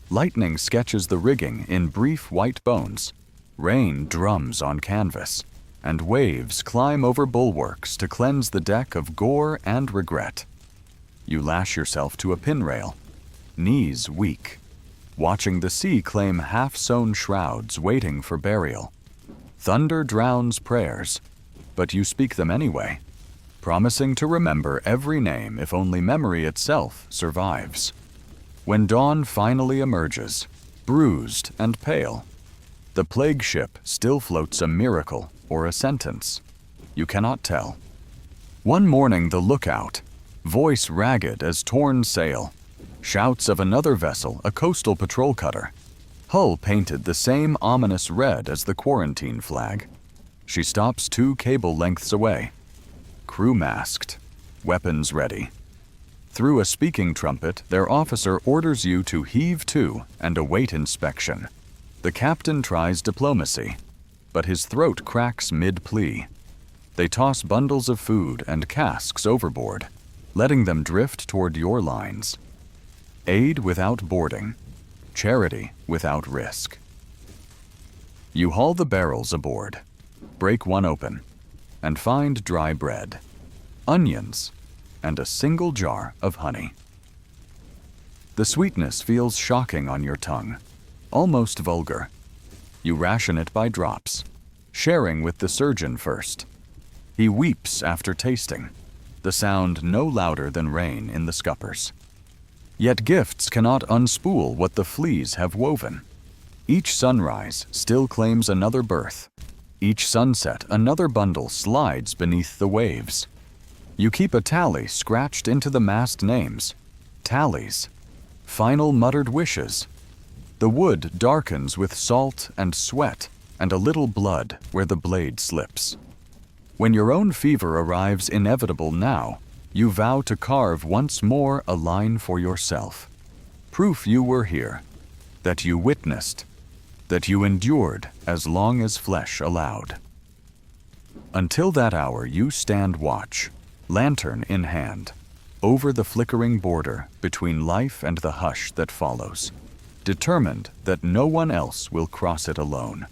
Lightning sketches the rigging in brief white bones, rain drums on canvas, and waves climb over bulwarks to cleanse the deck of gore and regret. You lash yourself to a pinrail, knees weak, watching the sea claim half-sown shrouds waiting for burial. Thunder drowns prayers, but you speak them anyway, promising to remember every name if only memory itself survives. When dawn finally emerges, bruised and pale, the plague ship still floats a miracle or a sentence. You cannot tell. One morning the lookout, voice ragged as torn sail, shouts of another vessel, a coastal patrol cutter, hull painted the same ominous red as the quarantine flag. She stops 2 cable lengths away, crew masked, weapons ready. Through a speaking trumpet, their officer orders you to heave to and await inspection. The captain tries diplomacy, but his throat cracks mid-plea. They toss bundles of food and casks overboard, letting them drift toward your lines. Aid without boarding, charity without risk. You haul the barrels aboard, break one open, and find dry bread, onions, and a single jar of honey. The sweetness feels shocking on your tongue, almost vulgar. You ration it by drops, sharing with the surgeon first. He weeps after tasting, the sound no louder than rain in the scuppers. Yet gifts cannot unspool what the fleas have woven. Each sunrise still claims another birth. Each sunset, another bundle slides beneath the waves. You keep a tally scratched into the mast names. Tallies. Final muttered wishes. The wood darkens with salt and sweat and a little blood where the blade slips. When your own fever arrives inevitable now, you vow to carve once more a line for yourself. Proof you were here, that you witnessed, that you endured as long as flesh allowed. Until that hour you stand watch, lantern in hand, over the flickering border between life and the hush that follows, determined that no one else will cross it alone.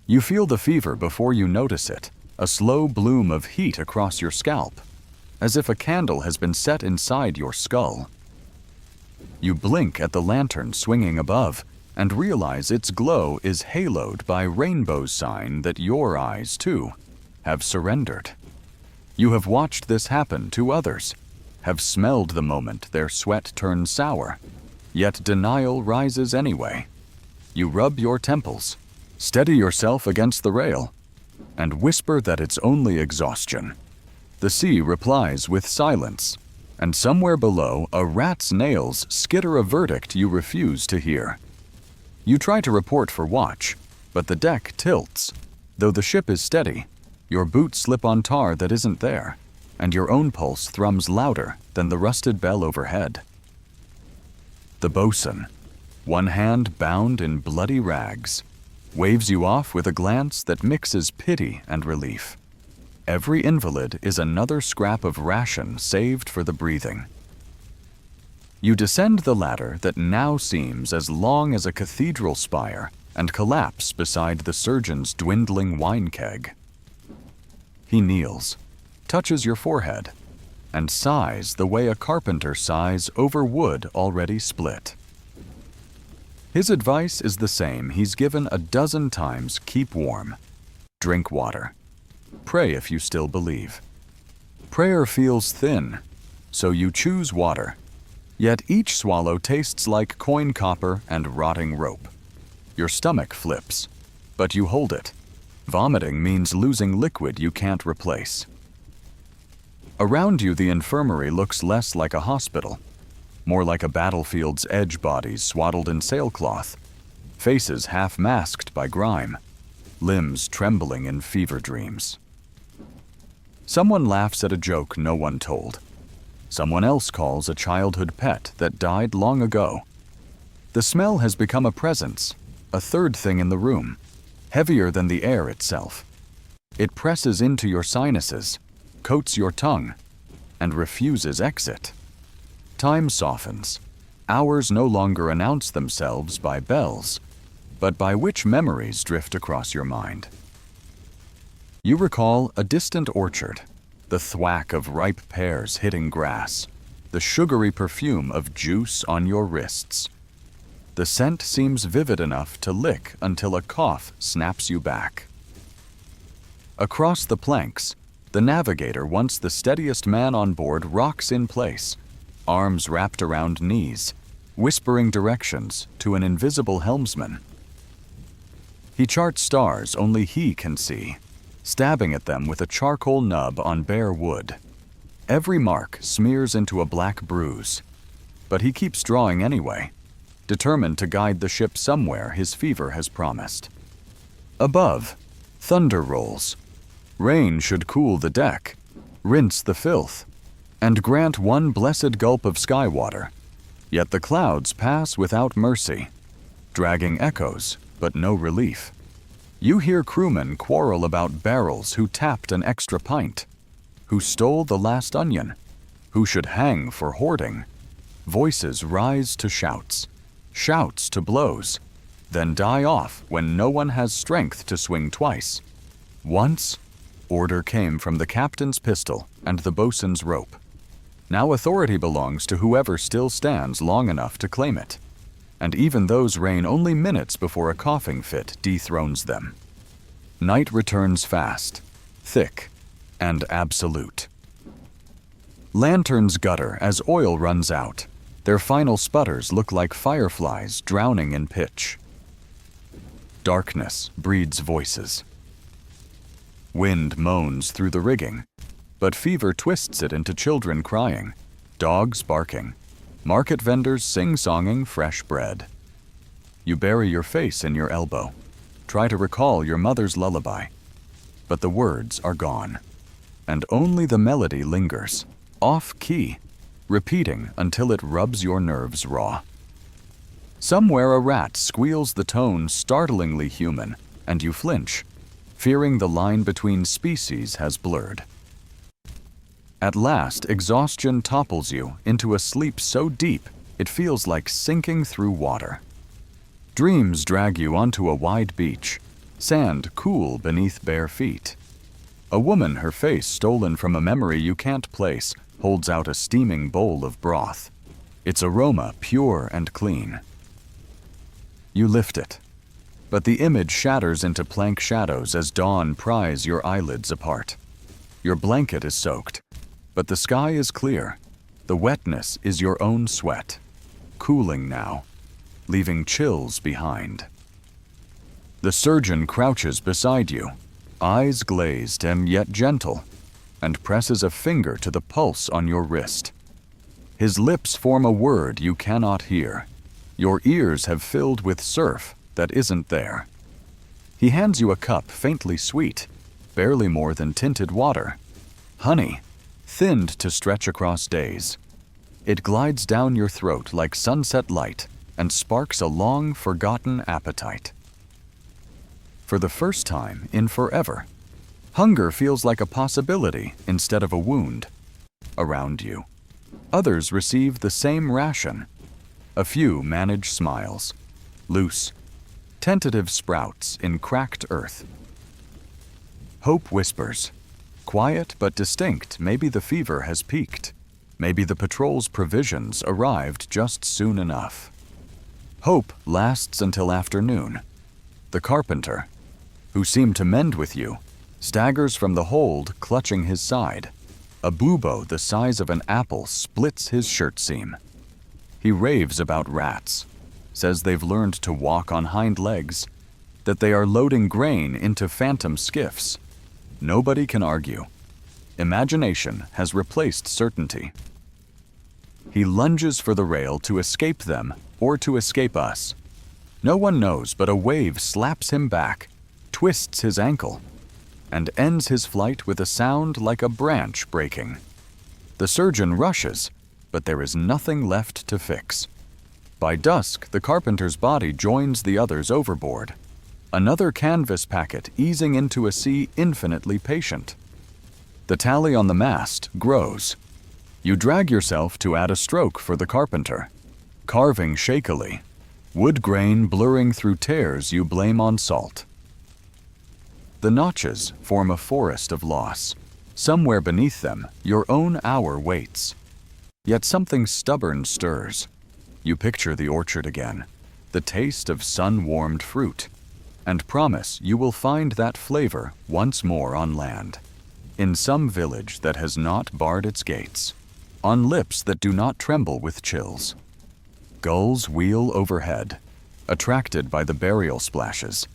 You feel the fever before you notice it, a slow bloom of heat across your scalp, as if a candle has been set inside your skull. You blink at the lantern swinging above and realize its glow is haloed by rainbow's sign that your eyes, too, have surrendered. You have watched this happen to others, have smelled the moment their sweat turns sour, yet denial rises anyway. You rub your temples, steady yourself against the rail, and whisper that it's only exhaustion. The sea replies with silence, and somewhere below, a rat's nails skitter a verdict you refuse to hear. You try to report for watch, but the deck tilts. Though the ship is steady, your boots slip on tar that isn't there, and your own pulse thrums louder than the rusted bell overhead. The bosun, one hand bound in bloody rags, waves you off with a glance that mixes pity and relief. Every invalid is another scrap of ration saved for the breathing. You descend the ladder that now seems as long as a cathedral spire and collapse beside the surgeon's dwindling wine keg. He kneels, touches your forehead, and sighs the way a carpenter sighs over wood already split. His advice is the same he's given a dozen times: keep warm, drink water, pray if you still believe. Prayer feels thin, so you choose water, yet each swallow tastes like coin copper and rotting rope. Your stomach flips, but you hold it. Vomiting means losing liquid you can't replace. Around you, the infirmary looks less like a hospital. more like a battlefield's edge bodies swaddled in sailcloth, faces half masked by grime, limbs trembling in fever dreams. Someone laughs at a joke no one told. Someone else calls a childhood pet that died long ago. The smell has become a presence, a third thing in the room, heavier than the air itself. It presses into your sinuses, coats your tongue, and refuses exit. Time softens. Hours no longer announce themselves by bells, but by which memories drift across your mind. You recall a distant orchard, the thwack of ripe pears hitting grass, the sugary perfume of juice on your wrists. The scent seems vivid enough to lick until a cough snaps you back. Across the planks, the navigator, once the steadiest man on board, rocks in place, arms wrapped around knees, whispering directions to an invisible helmsman. He charts stars only he can see, stabbing at them with a charcoal nub on bare wood. Every mark smears into a black bruise, but he keeps drawing anyway, determined to guide the ship somewhere his fever has promised. Above, thunder rolls. Rain should cool the deck, rinse the filth, and grant one blessed gulp of sky water. Yet the clouds pass without mercy, dragging echoes but no relief. You hear crewmen quarrel about barrels, who tapped an extra pint, who stole the last onion, who should hang for hoarding. Voices rise to shouts, shouts to blows, then die off when no one has strength to swing twice. Once, order came from the captain's pistol and the bosun's rope. Now authority belongs to whoever still stands long enough to claim it, and even those reign only minutes before a coughing fit dethrones them. Night returns fast, thick, and absolute. Lanterns gutter as oil runs out. Their final sputters look like fireflies drowning in pitch. Darkness breeds voices. Wind moans through the rigging, but fever twists it into children crying, dogs barking, market vendors sing-songing fresh bread. You bury your face in your elbow, try to recall your mother's lullaby, but the words are gone, and only the melody lingers, off-key, repeating until it rubs your nerves raw. Somewhere a rat squeals the tone startlingly human, and you flinch, fearing the line between species has blurred. At last, exhaustion topples you into a sleep so deep it feels like sinking through water. Dreams drag you onto a wide beach, sand cool beneath bare feet. A woman, her face stolen from a memory you can't place, holds out a steaming bowl of broth, its aroma pure and clean. You lift it, but the image shatters into plank shadows as dawn pries your eyelids apart. Your blanket is soaked, but the sky is clear. The wetness is your own sweat, cooling now, leaving chills behind. The surgeon crouches beside you, eyes glazed and yet gentle, and presses a finger to the pulse on your wrist. His lips form a word you cannot hear. Your ears have filled with surf that isn't there. He hands you a cup faintly sweet, barely more than tinted water. Honey, thinned to stretch across days. It glides down your throat like sunset light and sparks a long forgotten appetite. For the first time in forever, hunger feels like a possibility instead of a wound. Around you, others receive the same ration. A few manage smiles, loose, tentative sprouts in cracked earth. Hope whispers, quiet but distinct. Maybe the fever has peaked. Maybe the patrol's provisions arrived just soon enough. Hope lasts until afternoon. The carpenter, who seemed to mend with you, staggers from the hold, clutching his side. A bubo the size of an apple splits his shirt seam. He raves about rats, says they've learned to walk on hind legs, that they are loading grain into phantom skiffs. Nobody can argue. Imagination has replaced certainty. He lunges for the rail to escape them or to escape us. No one knows, but a wave slaps him back, twists his ankle, and ends his flight with a sound like a branch breaking. The surgeon rushes, but there is nothing left to fix. By dusk, the carpenter's body joins the others overboard, another canvas packet easing into a sea infinitely patient. The tally on the mast grows. You drag yourself to add a stroke for the carpenter, carving shakily, wood grain blurring through tears you blame on salt. The notches form a forest of loss. Somewhere beneath them, your own hour waits. Yet something stubborn stirs. You picture the orchard again, the taste of sun-warmed fruit, and promise you will find that flavor once more on land, in some village that has not barred its gates, on lips that do not tremble with chills. Gulls wheel overhead, attracted by the burial splashes,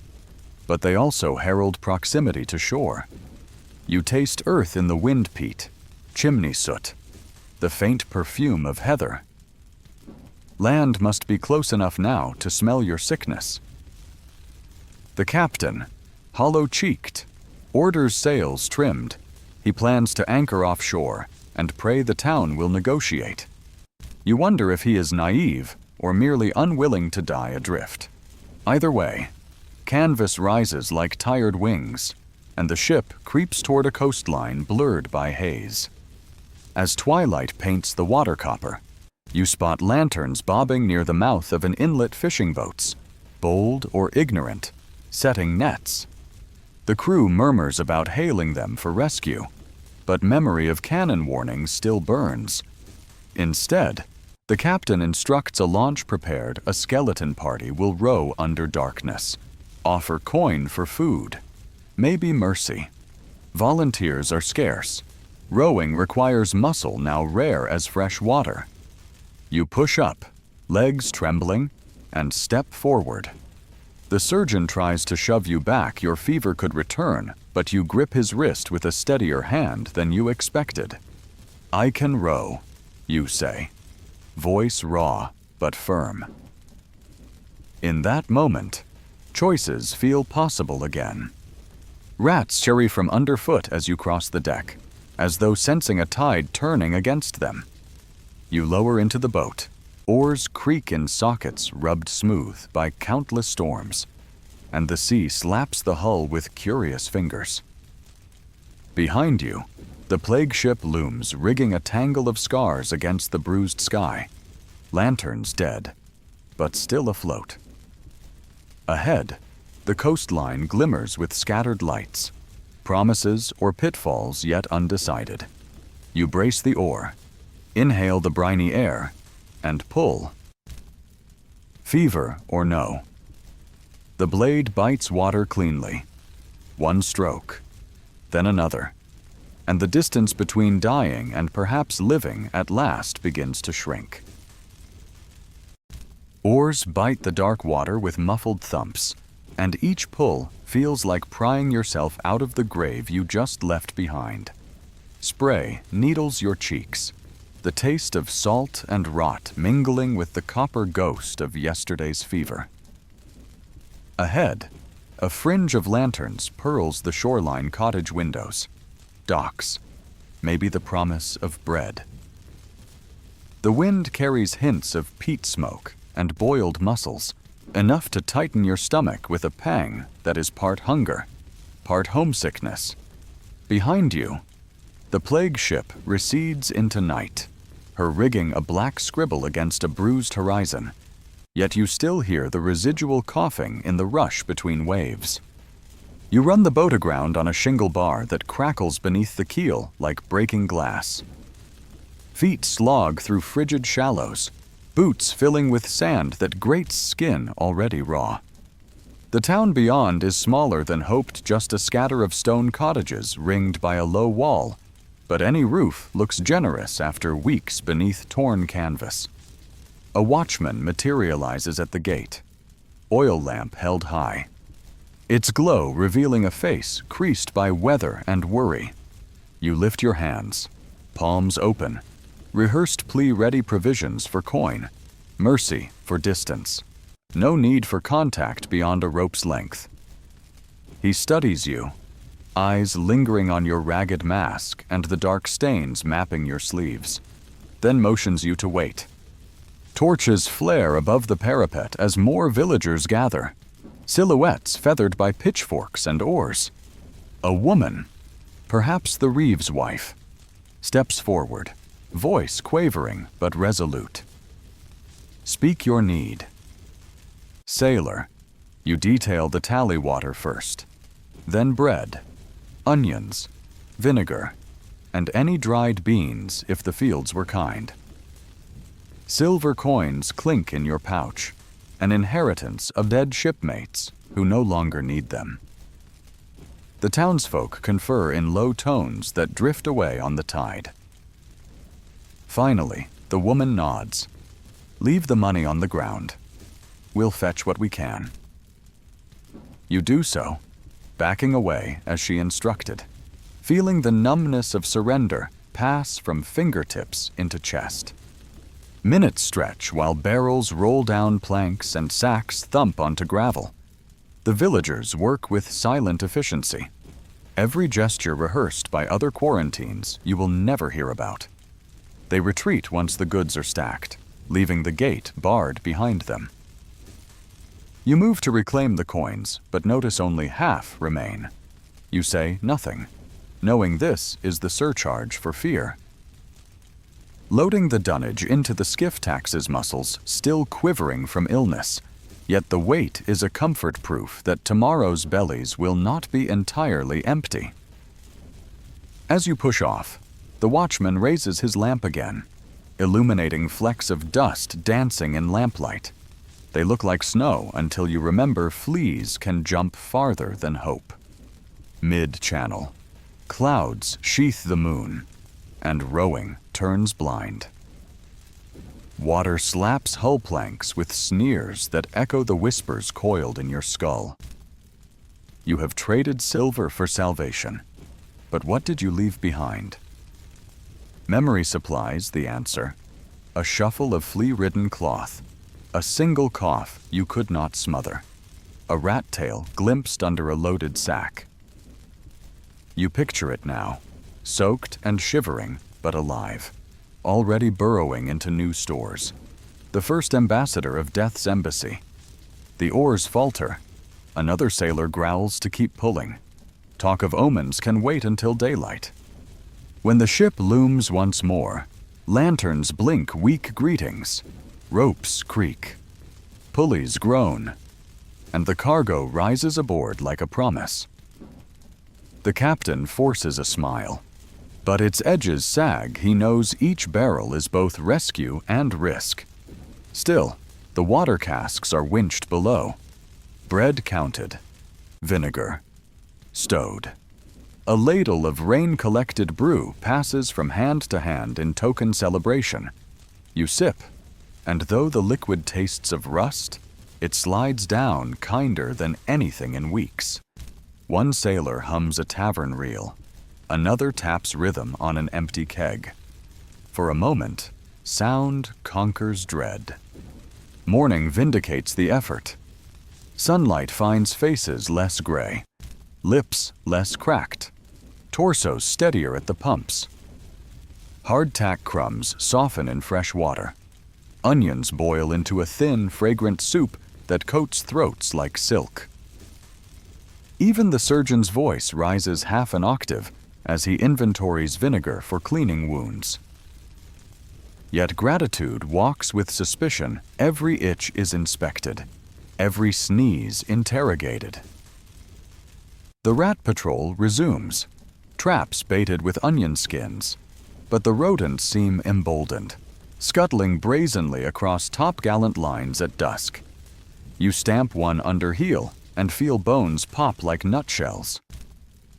but they also herald proximity to shore. You taste earth in the wind peat, chimney soot, the faint perfume of heather. Land must be close enough now to smell your sickness. The captain, hollow-cheeked, orders sails trimmed. He plans to anchor offshore and pray the town will negotiate. You wonder if he is naive or merely unwilling to die adrift. Either way, canvas rises like tired wings, and the ship creeps toward a coastline blurred by haze. As twilight paints the water copper, you spot lanterns bobbing near the mouth of an inlet fishing boats, bold or ignorant, setting nets. The crew murmurs about hailing them for rescue, but memory of cannon warnings still burns. Instead, the captain instructs a launch prepared a skeleton party will row under darkness, offer coin for food, maybe mercy. Volunteers are scarce. Rowing requires muscle now rare as fresh water. You push up, legs trembling, and step forward. The surgeon tries to shove you back. Your fever could return, but you grip his wrist with a steadier hand than you expected. "I can row," you say, voice raw but firm. In that moment, choices feel possible again. Rats scurry from underfoot as you cross the deck, as though sensing a tide turning against them. You lower into the boat. Oars creak in sockets rubbed smooth by countless storms, and the sea slaps the hull with curious fingers. Behind you, the plague ship looms, rigging a tangle of scars against the bruised sky. Lanterns dead, but still afloat. Ahead, the coastline glimmers with scattered lights, promises or pitfalls yet undecided. You brace the oar, inhale the briny air, and pull. Fever or no. The blade bites water cleanly. One stroke, then another, and the distance between dying and perhaps living at last begins to shrink. Oars bite the dark water with muffled thumps, and each pull feels like prying yourself out of the grave you just left behind. Spray needles your cheeks, the taste of salt and rot mingling with the copper ghost of yesterday's fever. Ahead, a fringe of lanterns pearls the shoreline cottage windows. Docks, maybe the promise of bread. The wind carries hints of peat smoke and boiled mussels, enough to tighten your stomach with a pang that is part hunger, part homesickness. Behind you, the plague ship recedes into night, her rigging a black scribble against a bruised horizon, yet you still hear the residual coughing in the rush between waves. You run the boat aground on a shingle bar that crackles beneath the keel like breaking glass. Feet slog through frigid shallows, boots filling with sand that grates skin already raw. The town beyond is smaller than hoped, just a scatter of stone cottages ringed by a low wall, but any roof looks generous after weeks beneath torn canvas. A watchman materializes at the gate, oil lamp held high, its glow revealing a face creased by weather and worry. You lift your hands, palms open, Rehearsed plea-ready provisions for coin, mercy for distance. No need for contact beyond a rope's length. He studies you, eyes lingering on your ragged mask and the dark stains mapping your sleeves, then motions you to wait. Torches flare above the parapet as more villagers gather, silhouettes feathered by pitchforks and oars. A woman, perhaps the Reeves' wife, steps forward, voice quavering but resolute. Speak your need. Sailor, you detail the tally water first, then bread, onions, vinegar, and any dried beans if the fields were kind. Silver coins clink in your pouch, an inheritance of dead shipmates who no longer need them. The townsfolk confer in low tones that drift away on the tide. Finally, the woman nods. Leave the money on the ground. We'll fetch what we can. You do so, backing away as she instructed, feeling the numbness of surrender pass from fingertips into chest. Minutes stretch while barrels roll down planks and sacks thump onto gravel. The villagers work with silent efficiency, every gesture rehearsed by other quarantines you will never hear about. They retreat once the goods are stacked, leaving the gate barred behind them. You move to reclaim the coins, but notice only half remain. You say nothing, knowing this is the surcharge for fear. Loading the dunnage into the skiff taxes muscles still quivering from illness, yet the weight is a comfort proof that tomorrow's bellies will not be entirely empty. As you push off, the watchman raises his lamp again, illuminating flecks of dust dancing in lamplight. They look like snow until you remember fleas can jump farther than hope. Mid-channel, clouds sheath the moon, and rowing turns blind. Water slaps hull planks with sneers that echo the whispers coiled in your skull. You have traded silver for salvation, but what did you leave behind? Memory supplies the answer. A shuffle of flea-ridden cloth, a single cough you could not smother, a rat tail glimpsed under a loaded sack. You picture it now, soaked and shivering, but alive, already burrowing into new stores. The first ambassador of Death's embassy. The oars falter. Another sailor growls to keep pulling. Talk of omens can wait until daylight. When the ship looms once more, lanterns blink weak greetings, ropes creak, pulleys groan, and the cargo rises aboard like a promise. The captain forces a smile, but its edges sag. He knows each barrel is both rescue and risk. Still, the water casks are winched below, bread counted, vinegar stowed. A ladle of rain-collected brew passes from hand to hand in token celebration. You sip, and though the liquid tastes of rust, it slides down kinder than anything in weeks. One sailor hums a tavern reel. Another taps rhythm on an empty keg. For a moment, sound conquers dread. Morning vindicates the effort. Sunlight finds faces less gray, lips less cracked, torsos steadier at the pumps. Hardtack crumbs soften in fresh water. Onions boil into a thin, fragrant soup that coats throats like silk. Even the surgeon's voice rises half an octave as he inventories vinegar for cleaning wounds. Yet gratitude walks with suspicion. Every itch is inspected, every sneeze interrogated. The rat patrol resumes, traps baited with onion skins, but the rodents seem emboldened, scuttling brazenly across top-gallant lines at dusk. You stamp one under heel and feel bones pop like nutshells.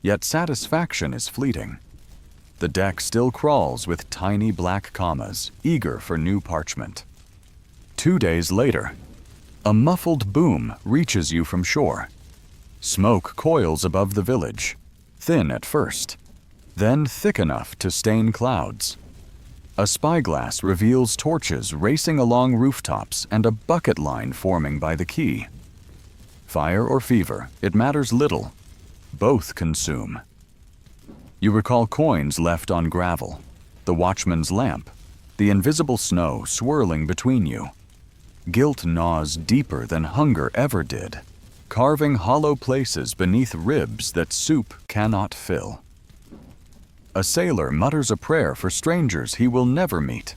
Yet satisfaction is fleeting. The deck still crawls with tiny black commas, eager for new parchment. 2 days later, a muffled boom reaches you from shore. Smoke coils above the village, thin at first, then thick enough to stain clouds. A spyglass reveals torches racing along rooftops and a bucket line forming by the quay. Fire or fever, it matters little. Both consume. You recall coins left on gravel, the watchman's lamp, the invisible snow swirling between you. Guilt gnaws deeper than hunger ever did, carving hollow places beneath ribs that soup cannot fill. A sailor mutters a prayer for strangers he will never meet.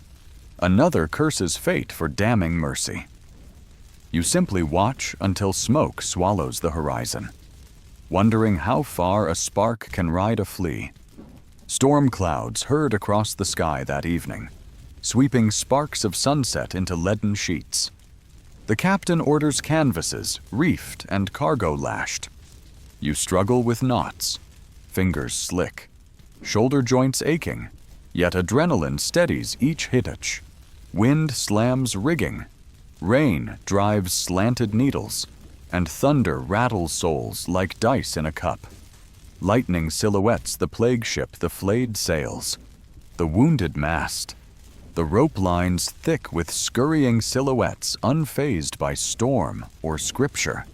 Another curses fate for damning mercy. You simply watch until smoke swallows the horizon, wondering how far a spark can ride a flea. Storm clouds hurried across the sky that evening, sweeping sparks of sunset into leaden sheets. The captain orders canvases, reefed and cargo lashed. You struggle with knots, fingers slick, shoulder joints aching, yet adrenaline steadies each hitch. Wind slams rigging, rain drives slanted needles, and thunder rattles souls like dice in a cup. Lightning silhouettes the plague ship, the flayed sails, the wounded mast, the rope lines thick with scurrying silhouettes unfazed by storm or scripture.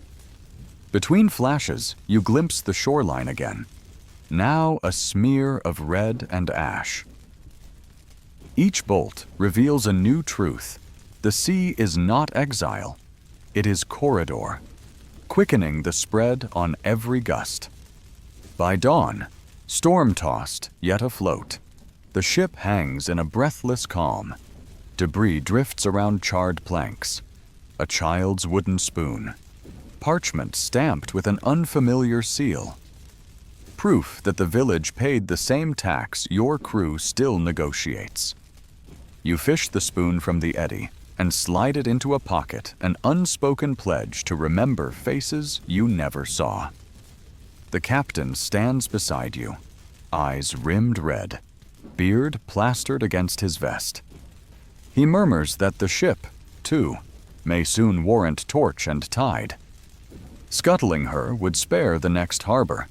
Between flashes, you glimpse the shoreline again, now a smear of red and ash. Each bolt reveals a new truth. The sea is not exile, it is corridor, quickening the spread on every gust. By dawn, storm-tossed yet afloat, the ship hangs in a breathless calm. Debris drifts around charred planks, a child's wooden spoon, parchment stamped with an unfamiliar seal. Proof that the village paid the same tax your crew still negotiates. You fish the spoon from the eddy and slide it into a pocket, an unspoken pledge to remember faces you never saw. The captain stands beside you, eyes rimmed red, beard plastered against his vest. He murmurs that the ship, too, may soon warrant torch and tide. Scuttling her would spare the next harbor.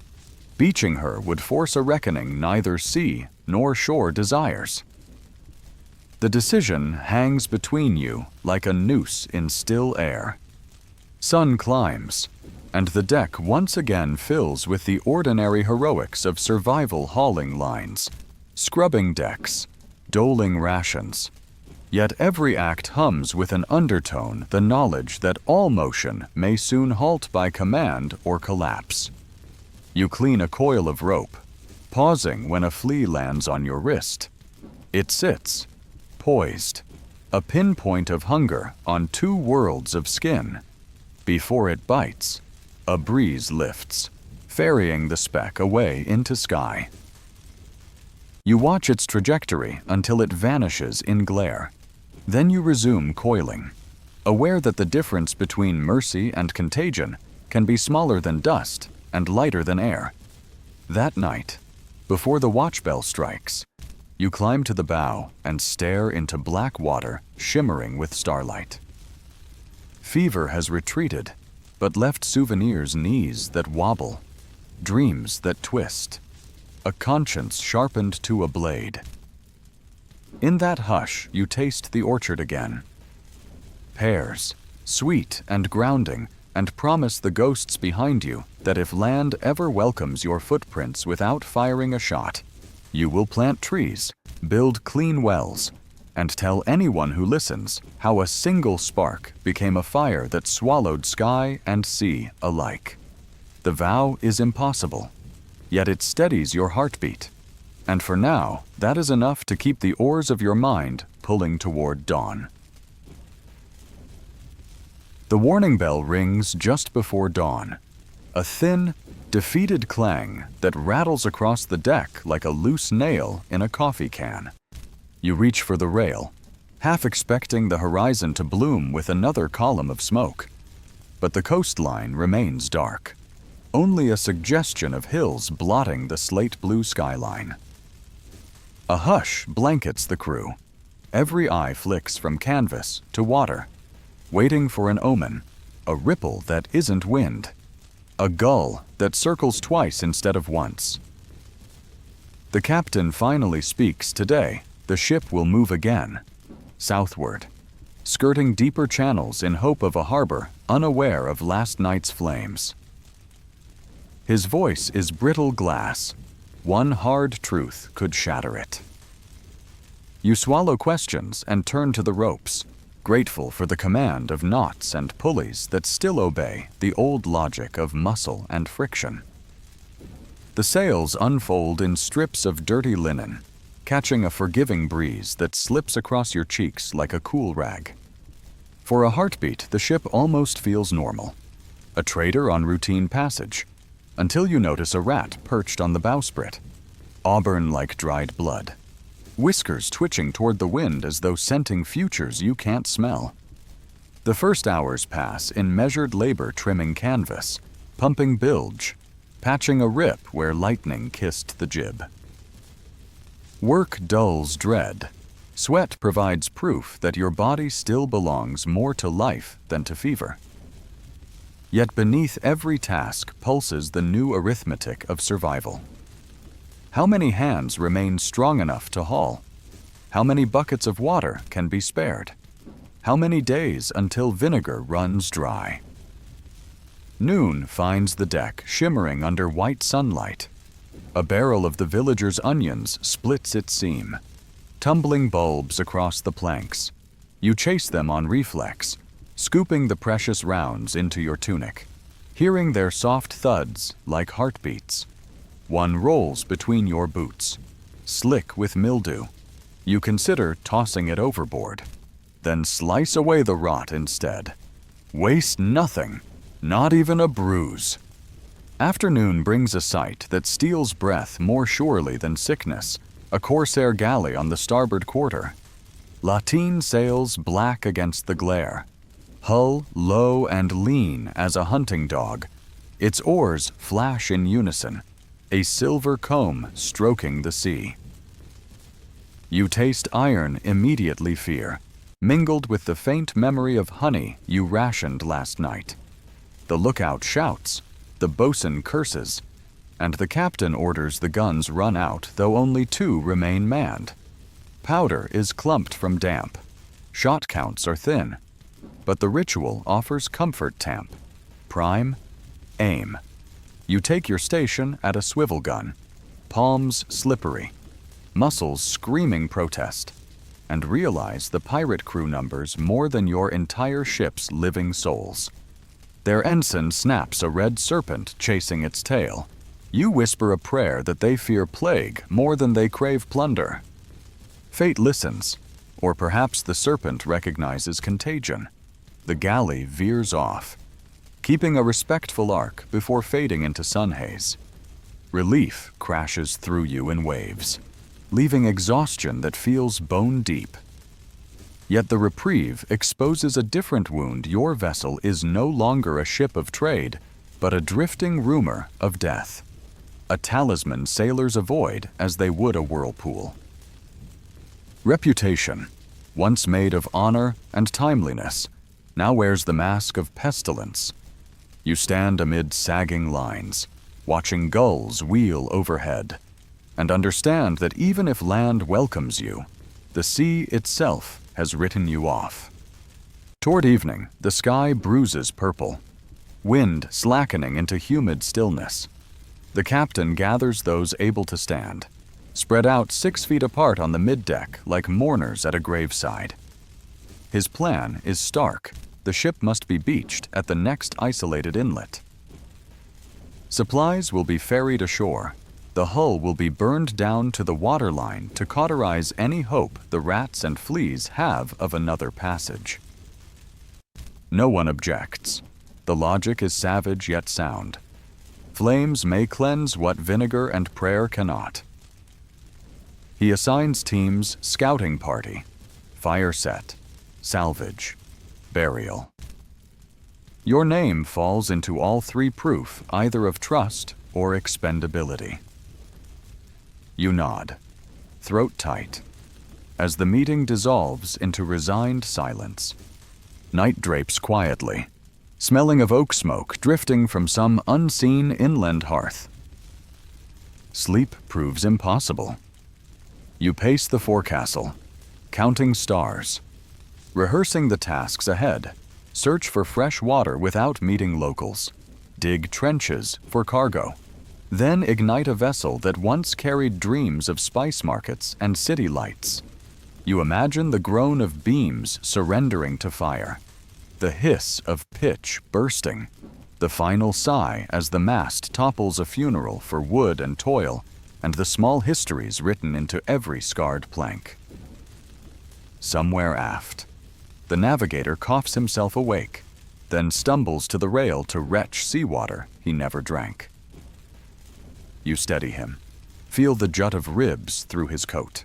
Beaching her would force a reckoning neither sea nor shore desires. The decision hangs between you like a noose in still air. Sun climbs, and the deck once again fills with the ordinary heroics of survival hauling lines, scrubbing decks, doling rations. Yet every act hums with an undertone the knowledge that all motion may soon halt by command or collapse. You clean a coil of rope, pausing when a flea lands on your wrist. It sits, poised, a pinpoint of hunger on 2 worlds of skin. Before it bites, a breeze lifts, ferrying the speck away into sky. You watch its trajectory until it vanishes in glare. Then you resume coiling, aware that the difference between mercy and contagion can be smaller than dust and lighter than air. That night, before the watch bell strikes, you climb to the bow and stare into black water shimmering with starlight. Fever has retreated, but left souvenirs knees that wobble, dreams that twist, a conscience sharpened to a blade. In that hush, you taste the orchard again. Pears, sweet and grounding, and promise the ghosts behind you that if land ever welcomes your footprints without firing a shot, you will plant trees, build clean wells, and tell anyone who listens how a single spark became a fire that swallowed sky and sea alike. The vow is impossible, yet it steadies your heartbeat, and for now, that is enough to keep the oars of your mind pulling toward dawn. The warning bell rings just before dawn, a thin, defeated clang that rattles across the deck like a loose nail in a coffee can. You reach for the rail, half expecting the horizon to bloom with another column of smoke. But the coastline remains dark, only a suggestion of hills blotting the slate-blue skyline. A hush blankets the crew. Every eye flicks from canvas to water, waiting for an omen, a ripple that isn't wind, a gull that circles twice instead of once. The captain finally speaks today, The ship will move again, southward, skirting deeper channels in hope of a harbor unaware of last night's flames. His voice is brittle glass. One hard truth could shatter it. You swallow questions and turn to the ropes, grateful for the command of knots and pulleys that still obey the old logic of muscle and friction. The sails unfold in strips of dirty linen, catching a forgiving breeze that slips across your cheeks like a cool rag. For a heartbeat, the ship almost feels normal, a trader on routine passage, until you notice a rat perched on the bowsprit, auburn like dried blood, whiskers twitching toward the wind as though scenting futures you can't smell. The first hours pass in measured labor trimming canvas, pumping bilge, patching a rip where lightning kissed the jib. Work dulls dread. Sweat provides proof that your body still belongs more to life than to fever. Yet beneath every task pulses the new arithmetic of survival. How many hands remain strong enough to haul? How many buckets of water can be spared? How many days until vinegar runs dry? Noon finds the deck shimmering under white sunlight. A barrel of the villager's onions splits its seam, tumbling bulbs across the planks. You chase them on reflex, scooping the precious rounds into your tunic, hearing their soft thuds like heartbeats. One rolls between your boots, slick with mildew. You consider tossing it overboard, then slice away the rot instead. Waste nothing, not even a bruise. Afternoon brings a sight that steals breath more surely than sickness, a corsair galley on the starboard quarter. Lateen sails black against the glare, hull low and lean as a hunting dog. Its oars flash in unison, a silver comb stroking the sea. You taste iron immediately fear, mingled with the faint memory of honey you rationed last night. The lookout shouts, the boatswain curses, and the captain orders the guns run out, though only 2 remain manned. Powder is clumped from damp. Shot counts are thin. But the ritual offers comfort tamp. Prime, aim. You take your station at a swivel gun, palms slippery, muscles screaming protest, and realize the pirate crew numbers more than your entire ship's living souls. Their ensign snaps a red serpent chasing its tail. You whisper a prayer that they fear plague more than they crave plunder. Fate listens, or perhaps the serpent recognizes contagion. The galley veers off, keeping a respectful arc before fading into sun haze. Relief crashes through you in waves, leaving exhaustion that feels bone deep. Yet the reprieve exposes a different wound. Your vessel is no longer a ship of trade, but a drifting rumor of death. A talisman sailors avoid as they would a whirlpool. Reputation, once made of honor and timeliness, now wears the mask of pestilence. You stand amid sagging lines, watching gulls wheel overhead, and understand that even if land welcomes you, the sea itself has written you off. Toward evening, the sky bruises purple, wind slackening into humid stillness. The captain gathers those able to stand, spread out 6 feet apart on the middeck like mourners at a graveside. His plan is stark. The ship must be beached at the next isolated inlet. Supplies will be ferried ashore. The hull will be burned down to the waterline to cauterize any hope the rats and fleas have of another passage. No one objects. The logic is savage yet sound. Flames may cleanse what vinegar and prayer cannot. He assigns teams scouting party, fire set, salvage, burial. Your name falls into all 3 proof either of trust or expendability. You nod, throat tight, as the meeting dissolves into resigned silence. Night drapes quietly, smelling of oak smoke drifting from some unseen inland hearth. Sleep proves impossible. You pace the forecastle, counting stars, rehearsing the tasks ahead. Search for fresh water without meeting locals. Dig trenches for cargo. Then ignite a vessel that once carried dreams of spice markets and city lights. You imagine the groan of beams surrendering to fire, the hiss of pitch bursting, the final sigh as the mast topples a funeral for wood and toil, and the small histories written into every scarred plank. Somewhere aft, the navigator coughs himself awake, then stumbles to the rail to retch seawater he never drank. You steady him, feel the jut of ribs through his coat,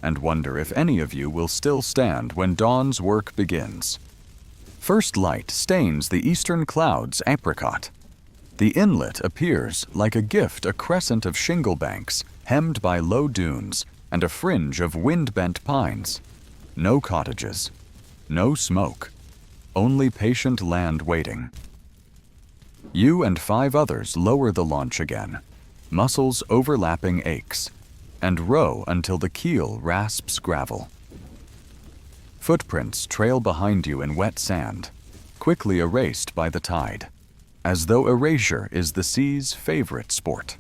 and wonder if any of you will still stand when dawn's work begins. First light stains the eastern clouds apricot. The inlet appears like a gift, a crescent of shingle banks hemmed by low dunes and a fringe of wind-bent pines. No cottages, no smoke, only patient land waiting. You and 5 others lower the launch again, muscles overlapping aches, and row until the keel rasps gravel. Footprints trail behind you in wet sand, quickly erased by the tide, as though erasure is the sea's favorite sport.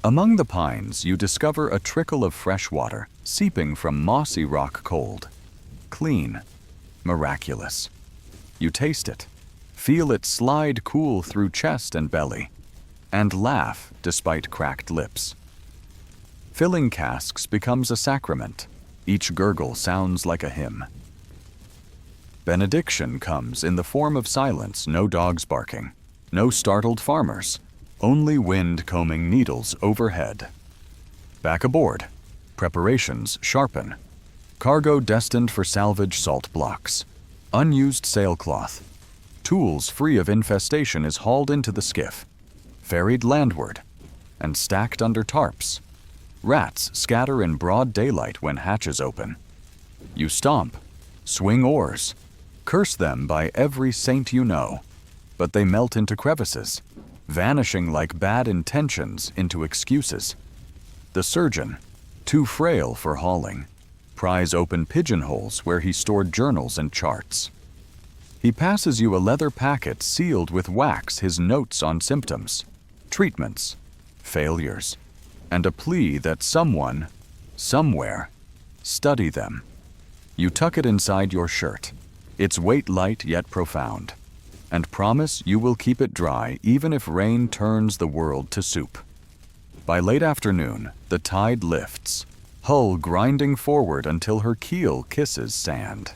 Among the pines, you discover a trickle of fresh water seeping from mossy rock cold. Clean, miraculous. You taste it, feel it slide cool through chest and belly, and laugh despite cracked lips. Filling casks becomes a sacrament. Each gurgle sounds like a hymn. Benediction comes in the form of silence, no dogs barking, no startled farmers, only wind combing needles overhead. Back aboard, preparations sharpen. Cargo destined for salvage salt blocks, unused sailcloth, tools free of infestation is hauled into the skiff, ferried landward, and stacked under tarps. Rats scatter in broad daylight when hatches open. You stomp, swing oars, curse them by every saint you know, but they melt into crevices, vanishing like bad intentions into excuses. The surgeon, too frail for hauling, pries open pigeonholes where he stored journals and charts. He passes you a leather packet sealed with wax, his notes on symptoms, treatments, failures, and a plea that someone, somewhere, study them. You tuck it inside your shirt, its weight light yet profound, and promise you will keep it dry even if rain turns the world to soup. By late afternoon, the tide lifts, hull grinding forward until her keel kisses sand.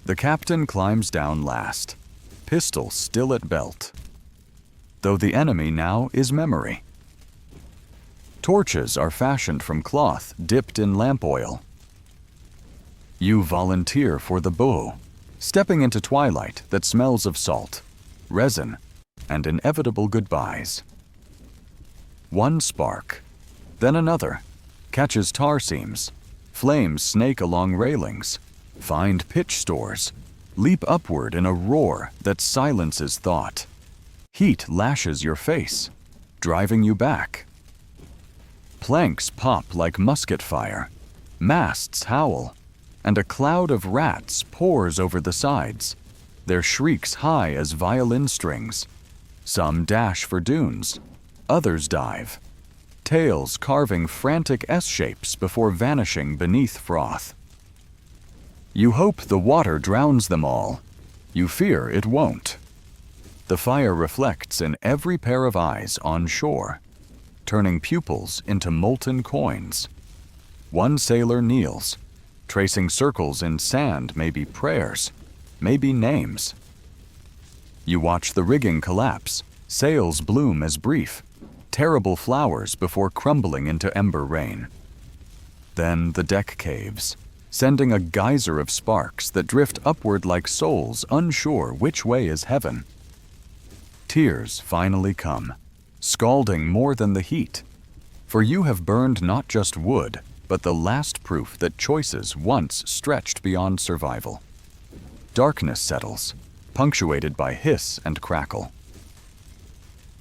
The captain climbs down last, pistol still at belt, though the enemy now is memory. Torches are fashioned from cloth dipped in lamp oil. You volunteer for the bow, stepping into twilight that smells of salt, resin, and inevitable goodbyes. One spark, then another, catches tar seams, flames snake along railings, find pitch stores, leap upward in a roar that silences thought. Heat lashes your face, driving you back. Planks pop like musket fire, masts howl, and a cloud of rats pours over the sides, their shrieks high as violin strings. Some dash for dunes, others dive, tails carving frantic S-shapes before vanishing beneath froth. You hope the water drowns them all. You fear it won't. The fire reflects in every pair of eyes on shore, turning pupils into molten coins. One sailor kneels, tracing circles in sand, maybe prayers, maybe names. You watch the rigging collapse, sails bloom as brief, terrible flowers before crumbling into ember rain. Then the deck caves, sending a geyser of sparks that drift upward like souls unsure which way is heaven. Tears finally come, scalding more than the heat, for you have burned not just wood, but the last proof that choices once stretched beyond survival. Darkness settles, punctuated by hiss and crackle.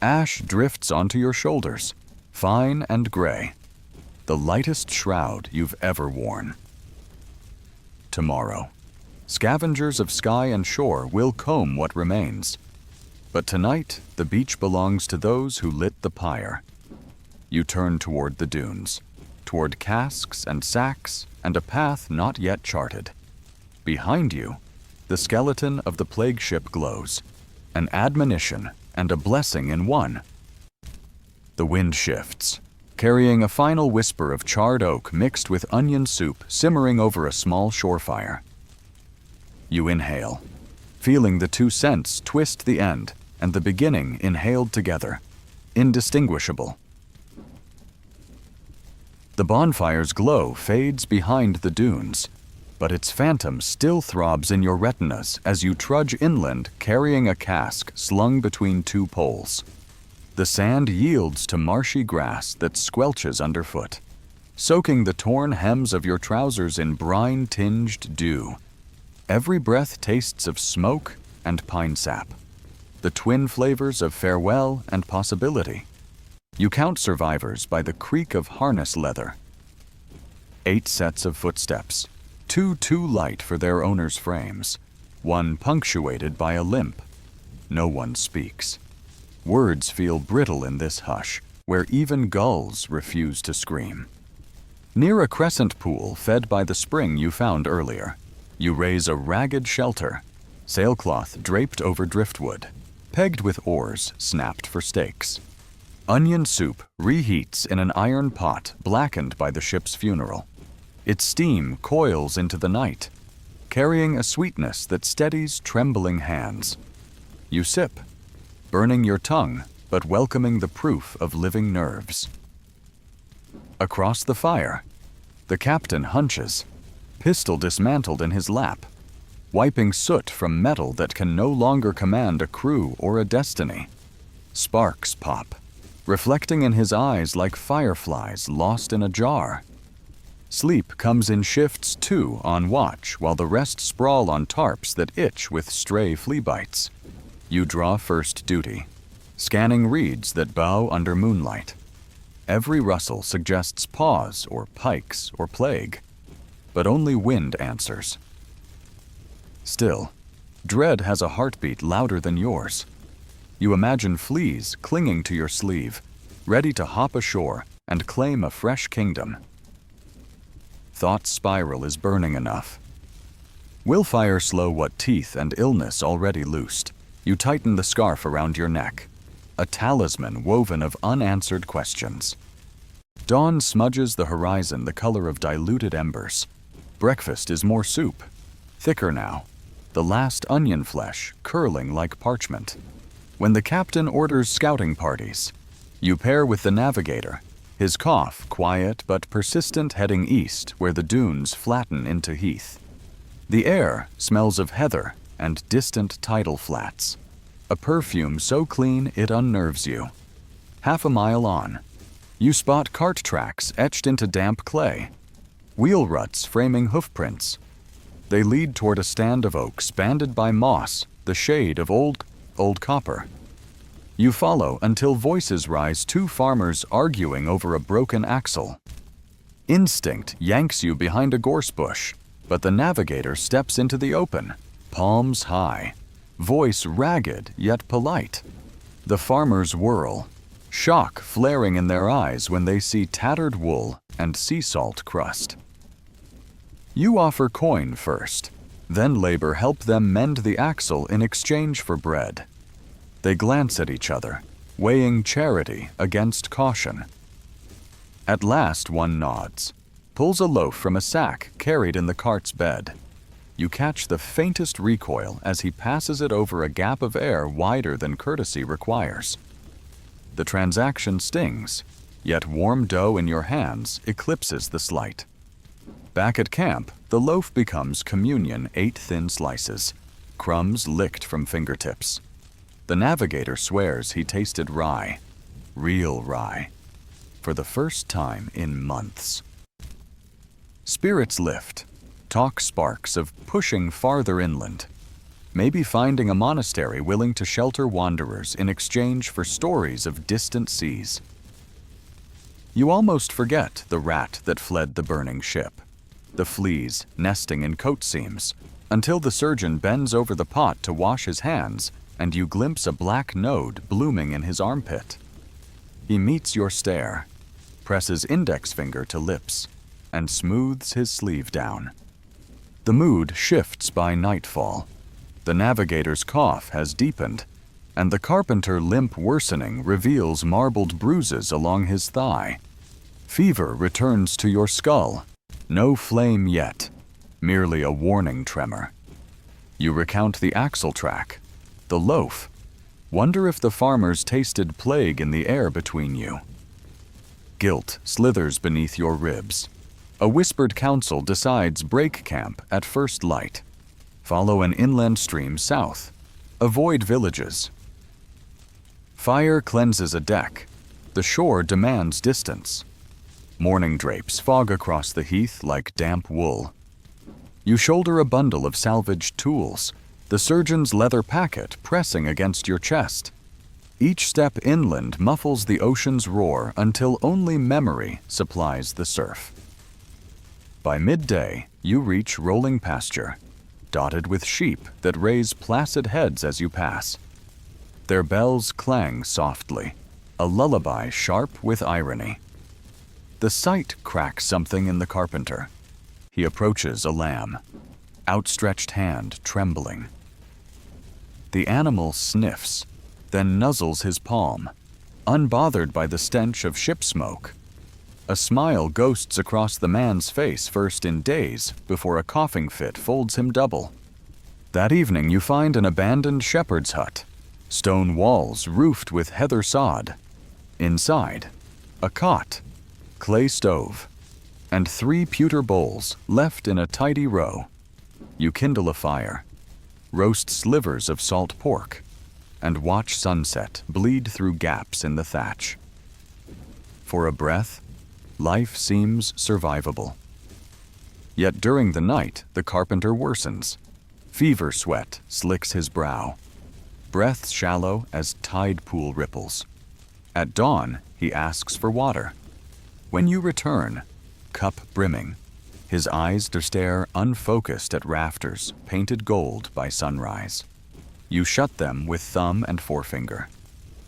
Ash drifts onto your shoulders, fine and gray. the lightest shroud you've ever worn. Tomorrow, scavengers of sky and shore will comb what remains. But tonight, the beach belongs to those who lit the pyre. You turn toward the dunes, toward casks and sacks and a path not yet charted. Behind you, the skeleton of the plague ship glows, an admonition and a blessing in one. The wind shifts, carrying a final whisper of charred oak mixed with onion soup simmering over a small shore fire. You inhale, feeling the two scents twist the end and the beginning inhaled together, indistinguishable. The bonfire's glow fades behind the dunes, but its phantom still throbs in your retinas as you trudge inland carrying a cask slung between two poles. The sand yields to marshy grass that squelches underfoot, soaking the torn hems of your trousers in brine-tinged dew. Every breath tastes of smoke and pine sap, the twin flavors of farewell and possibility. You count survivors by the creak of harness leather. 8 sets of footsteps, 2 too light for their owner's frames, 1 punctuated by a limp. No one speaks. Words feel brittle in this hush, where even gulls refuse to scream. Near a crescent pool fed by the spring you found earlier, you raise a ragged shelter, sailcloth draped over driftwood, pegged with oars snapped for stakes. Onion soup reheats in an iron pot blackened by the ship's funeral. Its steam coils into the night, carrying a sweetness that steadies trembling hands. You sip, burning your tongue but welcoming the proof of living nerves. Across the fire, the captain hunches, pistol dismantled in his lap, wiping soot from metal that can no longer command a crew or a destiny. Sparks pop, reflecting in his eyes like fireflies lost in a jar. Sleep comes in shifts too on watch while the rest sprawl on tarps that itch with stray flea bites. You draw first duty, scanning reeds that bow under moonlight. Every rustle suggests pause or pikes or plague, but only wind answers. Still, dread has a heartbeat louder than yours. You imagine fleas clinging to your sleeve, ready to hop ashore and claim a fresh kingdom. Thought's spiral is burning enough. Will fire slow what teeth and illness already loosed? You tighten the scarf around your neck, a talisman woven of unanswered questions. Dawn smudges the horizon the color of diluted embers. Breakfast is more soup, thicker now, the last onion flesh curling like parchment. When the captain orders scouting parties, you pair with the navigator, his cough quiet but persistent heading east where the dunes flatten into heath. The air smells of heather and distant tidal flats, a perfume so clean it unnerves you. Half a mile on, you spot cart tracks etched into damp clay, wheel ruts framing hoofprints. They lead toward a stand of oaks banded by moss, the shade of old copper. You follow until voices rise, 2 farmers arguing over a broken axle. Instinct yanks you behind a gorse bush, but the navigator steps into the open, palms high, voice ragged yet polite. The farmers whirl, shock flaring in their eyes when they see tattered wool and sea salt crust. You offer coin first, then labor help them mend the axle in exchange for bread. They glance at each other, weighing charity against caution. At last one nods, pulls a loaf from a sack carried in the cart's bed. You catch the faintest recoil as he passes it over a gap of air wider than courtesy requires. The transaction stings, yet warm dough in your hands eclipses the slight. Back at camp, the loaf becomes communion, 8 thin slices, crumbs licked from fingertips. The navigator swears he tasted rye, real rye, for the first time in months. Spirits lift, talk sparks of pushing farther inland, maybe finding a monastery willing to shelter wanderers in exchange for stories of distant seas. You almost forget the rat that fled the burning ship, the fleas nesting in coat seams, until the surgeon bends over the pot to wash his hands and you glimpse a black node blooming in his armpit. He meets your stare, presses index finger to lips, and smooths his sleeve down. The mood shifts by nightfall. The navigator's cough has deepened, and the carpenter limp worsening reveals marbled bruises along his thigh. Fever returns to your skull. No flame yet, merely a warning tremor. You recount the axle track, the loaf. Wonder if the farmers tasted plague in the air between you. Guilt slithers beneath your ribs. A whispered counsel decides break camp at first light. Follow an inland stream south. Avoid villages. Fire cleanses a deck. The shore demands distance. Morning drapes fog across the heath like damp wool. You shoulder a bundle of salvaged tools, the surgeon's leather packet pressing against your chest. Each step inland muffles the ocean's roar until only memory supplies the surf. By midday, you reach rolling pasture, dotted with sheep that raise placid heads as you pass. Their bells clang softly, a lullaby sharp with irony. The sight cracks something in the carpenter. He approaches a lamb, outstretched hand trembling. The animal sniffs, then nuzzles his palm, unbothered by the stench of ship smoke. A smile ghosts across the man's face first in days before a coughing fit folds him double. That evening you find an abandoned shepherd's hut, stone walls roofed with heather sod. Inside, a cot, clay stove, and 3 pewter bowls left in a tidy row. You kindle a fire, roast slivers of salt pork, and watch sunset bleed through gaps in the thatch. For a breath, life seems survivable. Yet during the night, the carpenter worsens. Fever sweat slicks his brow. Breath shallow as tide pool ripples. At dawn, he asks for water. When you return, cup brimming, his eyes stare unfocused at rafters painted gold by sunrise. You shut them with thumb and forefinger,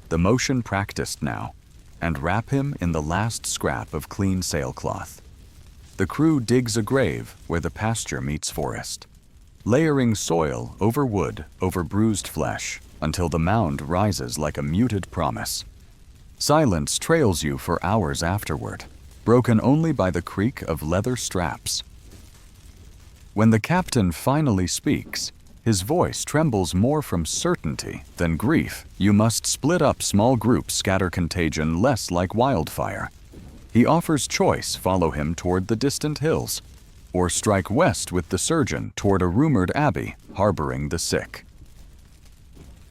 the motion practiced now, and wrap him in the last scrap of clean sailcloth. The crew digs a grave where the pasture meets forest, layering soil over wood over bruised flesh until the mound rises like a muted promise. Silence trails you for hours afterward, broken only by the creak of leather straps. When the captain finally speaks, his voice trembles more from certainty than grief. You must split up small groups, scatter contagion less like wildfire. He offers choice: follow him toward the distant hills, or strike west with the surgeon toward a rumored abbey harboring the sick.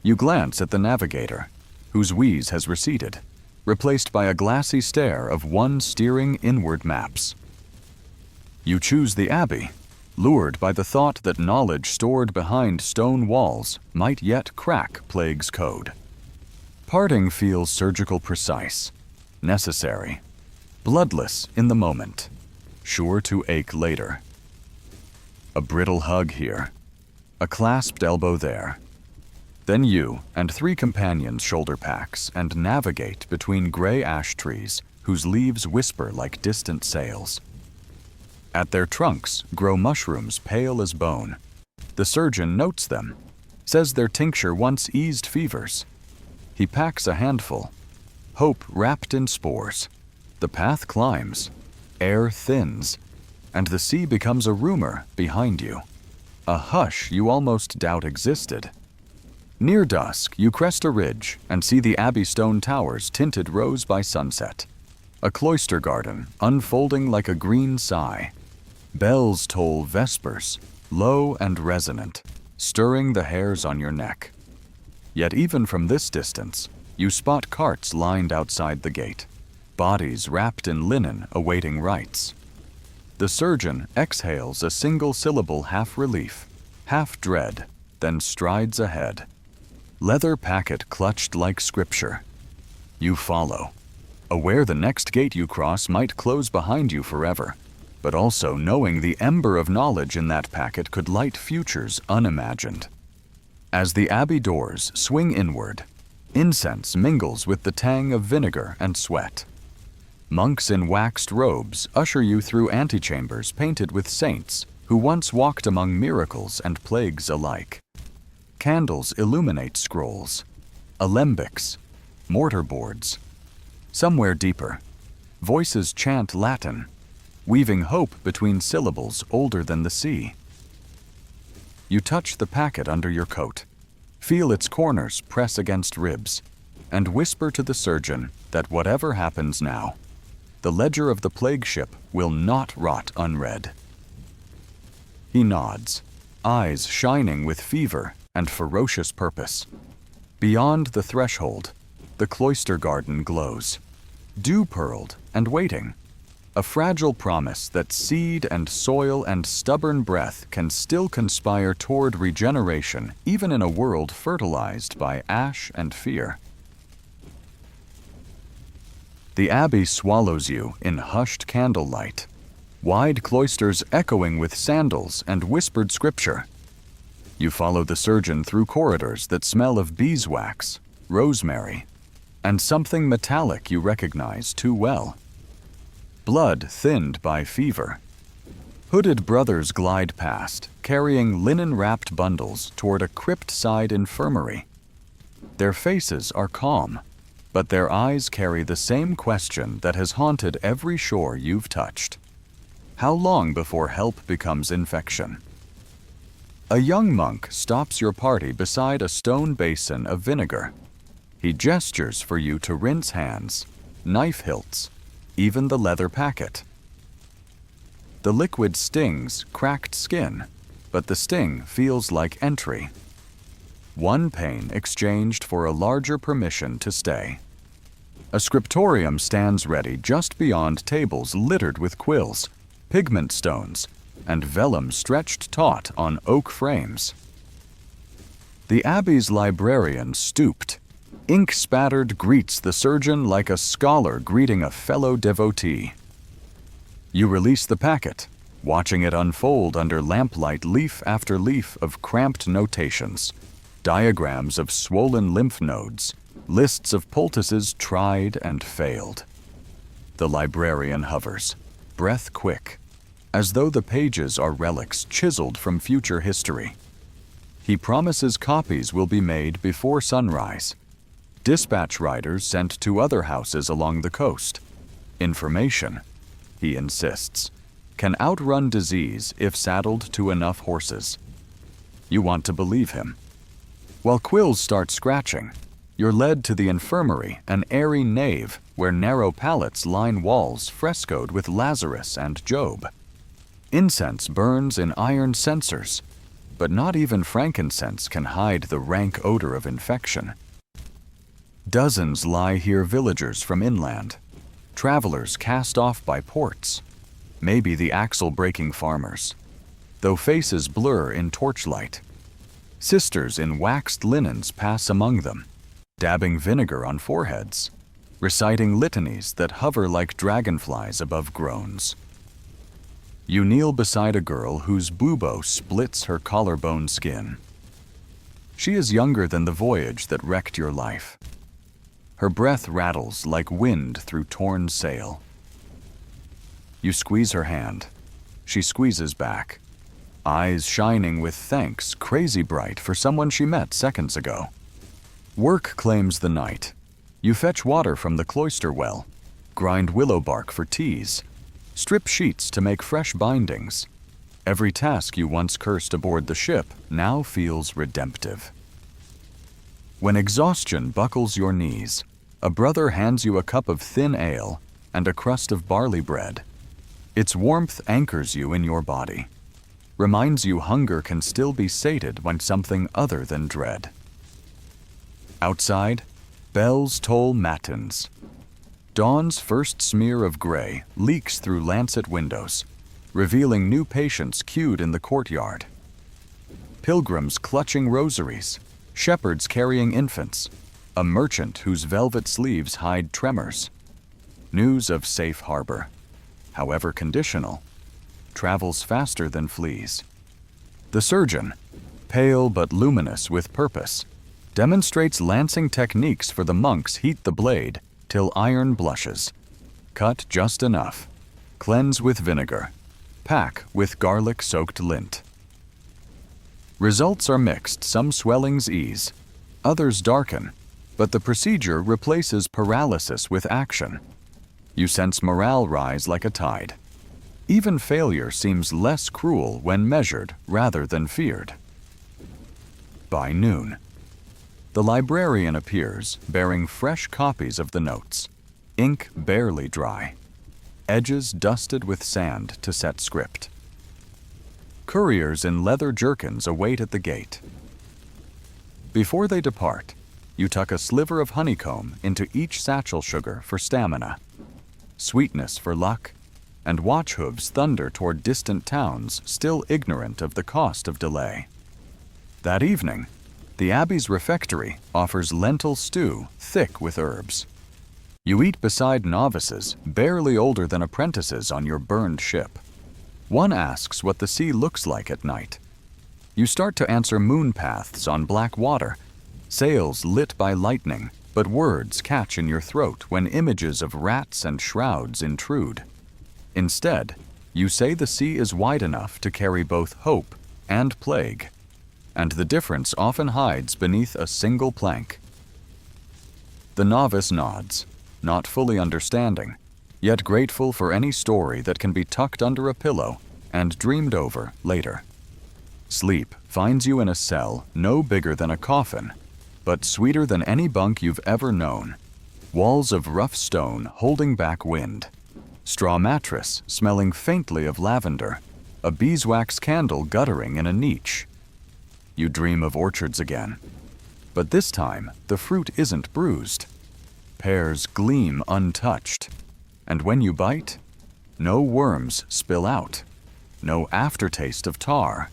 You glance at the navigator, whose wheeze has receded, replaced by a glassy stare of one steering inward maps. You choose the abbey, lured by the thought that knowledge stored behind stone walls might yet crack plague's code. Parting feels surgical precise, necessary, bloodless in the moment, sure to ache later. A brittle hug here, a clasped elbow there. Then you and 3 companions shoulder packs and navigate between gray ash trees whose leaves whisper like distant sails. At their trunks grow mushrooms pale as bone. The surgeon notes them, says their tincture once eased fevers. He packs a handful, hope wrapped in spores. The path climbs, air thins, and the sea becomes a rumor behind you, a hush you almost doubt existed. Near dusk, you crest a ridge and see the abbey stone towers tinted rose by sunset. A cloister garden unfolding like a green sigh. Bells toll vespers, low and resonant, stirring the hairs on your neck. Yet even from this distance, you spot carts lined outside the gate, bodies wrapped in linen awaiting rites. The surgeon exhales a single syllable, half relief, half dread, then strides ahead. Leather packet clutched like scripture. You follow. aware the next gate you cross might close behind you forever, but also knowing the ember of knowledge in that packet could light futures unimagined. As the abbey doors swing inward, incense mingles with the tang of vinegar and sweat. Monks in waxed robes usher you through antechambers painted with saints who once walked among miracles and plagues alike. Candles illuminate scrolls, alembics, mortar boards. Somewhere deeper, voices chant Latin, weaving hope between syllables older than the sea. You touch the packet under your coat, feel its corners press against ribs, and whisper to the surgeon that whatever happens now, the ledger of the plague ship will not rot unread. He nods, eyes shining with fever and ferocious purpose. Beyond the threshold, the cloister garden glows, dew-pearled and waiting, a fragile promise that seed and soil and stubborn breath can still conspire toward regeneration even in a world fertilized by ash and fear. The abbey swallows you in hushed candlelight, wide cloisters echoing with sandals and whispered scripture. You follow the surgeon through corridors that smell of beeswax, rosemary, and something metallic you recognize too well. Blood thinned by fever. Hooded brothers glide past, carrying linen-wrapped bundles toward a crypt-side infirmary. Their faces are calm, but their eyes carry the same question that has haunted every shore you've touched. How long before help becomes infection? A young monk stops your party beside a stone basin of vinegar. He gestures for you to rinse hands, knife hilts, even the leather packet. The liquid stings cracked skin, but the sting feels like entry. One pain exchanged for a larger permission to stay. A scriptorium stands ready just beyond tables littered with quills, pigment stones, and vellum stretched taut on oak frames. The abbey's librarian stooped, ink-spattered, greets the surgeon like a scholar greeting a fellow devotee. You release the packet, watching it unfold under lamplight, leaf after leaf of cramped notations, diagrams of swollen lymph nodes, lists of poultices tried and failed. The librarian hovers, breath quick, as though the pages are relics chiseled from future history. He promises copies will be made before sunrise. Dispatch riders sent to other houses along the coast. Information, he insists, can outrun disease if saddled to enough horses. You want to believe him. While quills start scratching, you're led to the infirmary, an airy nave where narrow pallets line walls frescoed with Lazarus and Job. Incense burns in iron censers, but not even frankincense can hide the rank odor of infection. Dozens lie here, villagers from inland, travelers cast off by ports, maybe the axle-breaking farmers, though faces blur in torchlight. Sisters in waxed linens pass among them, dabbing vinegar on foreheads, reciting litanies that hover like dragonflies above groans. You kneel beside a girl whose bubo splits her collarbone skin. She is younger than the voyage that wrecked your life. Her breath rattles like wind through torn sail. You squeeze her hand. She squeezes back, eyes shining with thanks, crazy bright for someone she met seconds ago. Work claims the night. You fetch water from the cloister well, grind willow bark for teas, strip sheets to make fresh bindings. Every task you once cursed aboard the ship now feels redemptive. When exhaustion buckles your knees, a brother hands you a cup of thin ale and a crust of barley bread. Its warmth anchors you in your body, reminds you hunger can still be sated when something other than dread. Outside, bells toll matins. Dawn's first smear of gray leaks through lancet windows, revealing new patients queued in the courtyard. Pilgrims clutching rosaries, shepherds carrying infants, a merchant whose velvet sleeves hide tremors. News of safe harbor, however conditional, travels faster than fleas. The surgeon, pale but luminous with purpose, demonstrates lancing techniques for the monks. Heat the blade till iron blushes. Cut just enough. Cleanse with vinegar. Pack with garlic-soaked lint. Results are mixed. Some swellings ease, others darken, but the procedure replaces paralysis with action. You sense morale rise like a tide. Even failure seems less cruel when measured rather than feared. By noon, the librarian appears, bearing fresh copies of the notes, ink barely dry, edges dusted with sand to set script. Couriers in leather jerkins await at the gate. Before they depart, you tuck a sliver of honeycomb into each satchel sugar for stamina, sweetness for luck, and watch hooves thunder toward distant towns still ignorant of the cost of delay. That evening, the Abbey's refectory offers lentil stew thick with herbs. You eat beside novices barely older than apprentices on your burned ship. One asks what the sea looks like at night. You start to answer moon paths on black water, sails lit by lightning, but words catch in your throat when images of rats and shrouds intrude. Instead, you say the sea is wide enough to carry both hope and plague, and the difference often hides beneath a single plank. The novice nods, not fully understanding, yet grateful for any story that can be tucked under a pillow and dreamed over later. Sleep finds you in a cell no bigger than a coffin, but sweeter than any bunk you've ever known. Walls of rough stone holding back wind. Straw mattress smelling faintly of lavender. A beeswax candle guttering in a niche. You dream of orchards again. But this time, the fruit isn't bruised. Pears gleam untouched. And when you bite, no worms spill out. No aftertaste of tar.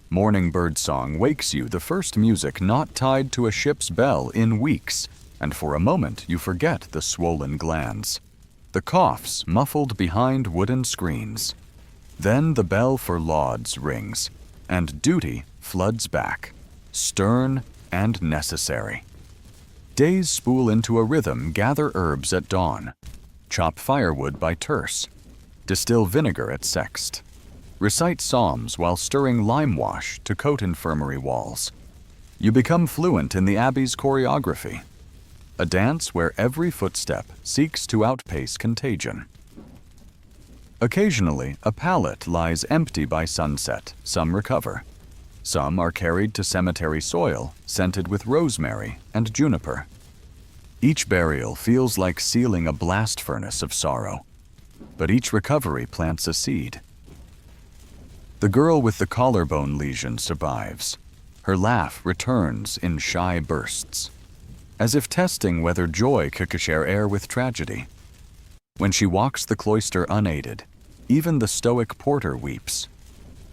Morning birdsong wakes you, the first music not tied to a ship's bell in weeks, and for a moment you forget the swollen glands, the coughs muffled behind wooden screens. Then the bell for lauds rings, and duty floods back, stern and necessary. Days spool into a rhythm. Gather herbs at dawn, chop firewood by terce, distill vinegar at sext. Recite psalms while stirring lime wash to coat infirmary walls. You become fluent in the Abbey's choreography, a dance where every footstep seeks to outpace contagion. Occasionally, a pallet lies empty by sunset. Some recover. Some are carried to cemetery soil, scented with rosemary and juniper. Each burial feels like sealing a blast furnace of sorrow, but each recovery plants a seed. The girl with the collarbone lesion survives. Her laugh returns in shy bursts, as if testing whether joy could share air with tragedy. When she walks the cloister unaided, even the stoic porter weeps.